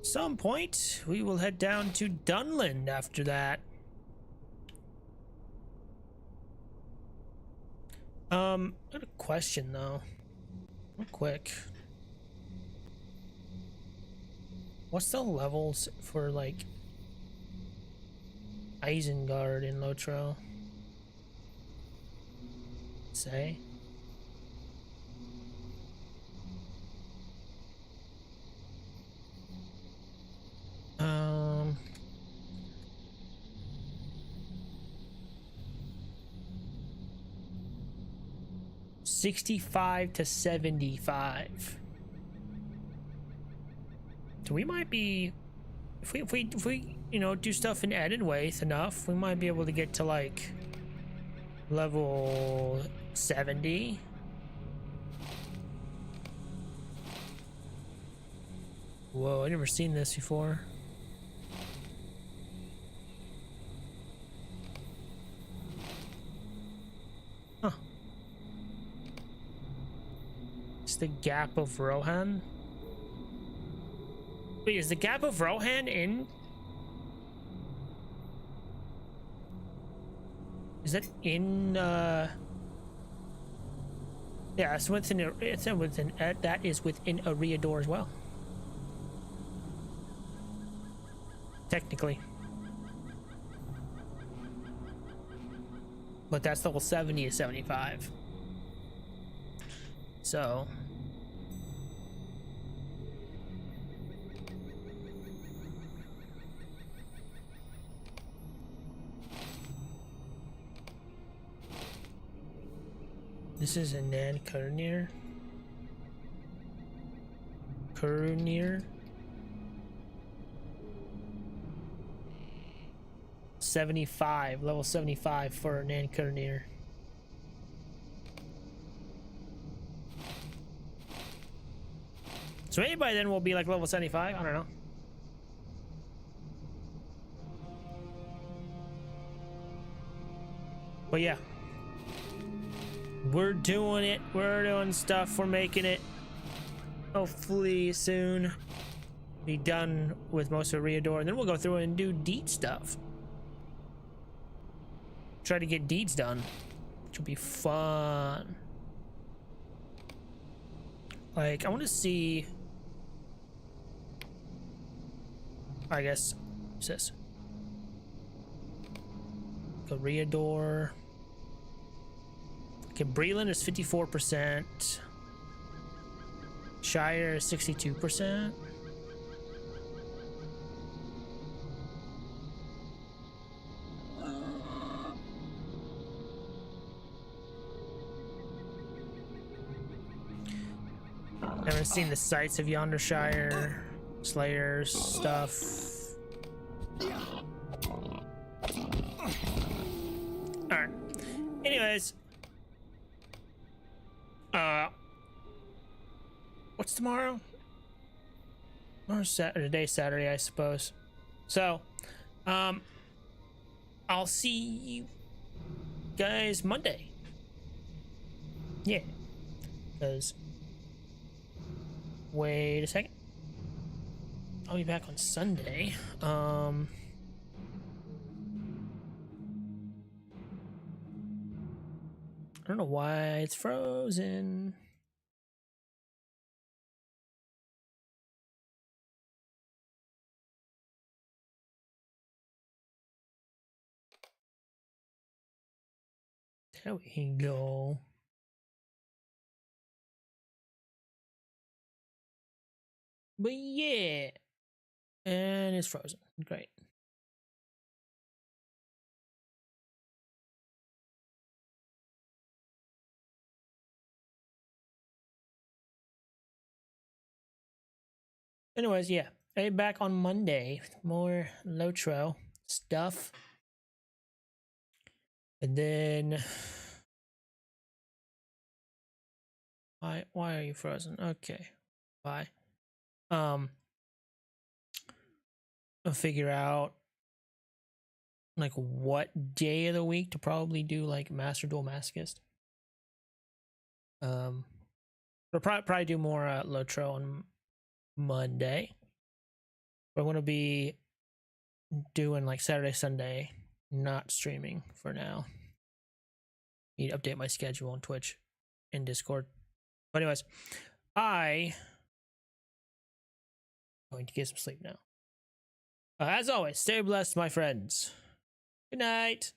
S2: Some point, we will head down to Dunland after that. I got a question though. Real quick. What's the levels for like Isengard in Lotro? Say? 65 to 75. So we might be, if we you know, do stuff in Edenwaith enough, we might be able to get to like level 70. Whoa, I've never seen this before. Huh. It's the Gap of Rohan. Wait, is the Gap of Rohan in? Is that in, yeah, it's within, that is within Eriador as well. Technically. But that's level 70 to 75. So. This is a Nan Kurunir. 75, level 75 for Nan Kurunir. So maybe by then we'll be like level 75, I don't know. But yeah. We're doing it. We're doing stuff. We're making it. Hopefully soon be done with most of Eriador, and then we'll go through and do deed stuff. Try to get deeds done, which will be fun. Like, I want to see. I guess. What's this? Coreador. Okay, Breland is 54%. Shire is 62%. I haven't seen the sites of Yondershire, Slayers, stuff. Alright. Anyways. What's tomorrow? Tomorrow's Saturday, I suppose. So, I'll see you guys Monday. Yeah. Because wait a second. I'll be back on Sunday. I don't know why it's frozen. There we go. But yeah. And it's frozen. Great. Anyways, yeah. I'll be back on Monday with more Lotro stuff. And then why are you frozen? Okay. Bye. I'll figure out like what day of the week to probably do like Master Duel Masochist. We'll probably do more Lotro on Monday. But I'm gonna be doing like Saturday, Sunday, not streaming for now. Need to update my schedule on Twitch and Discord. But anyways, I'm going to get some sleep now. As always, stay blessed, my friends. Good night.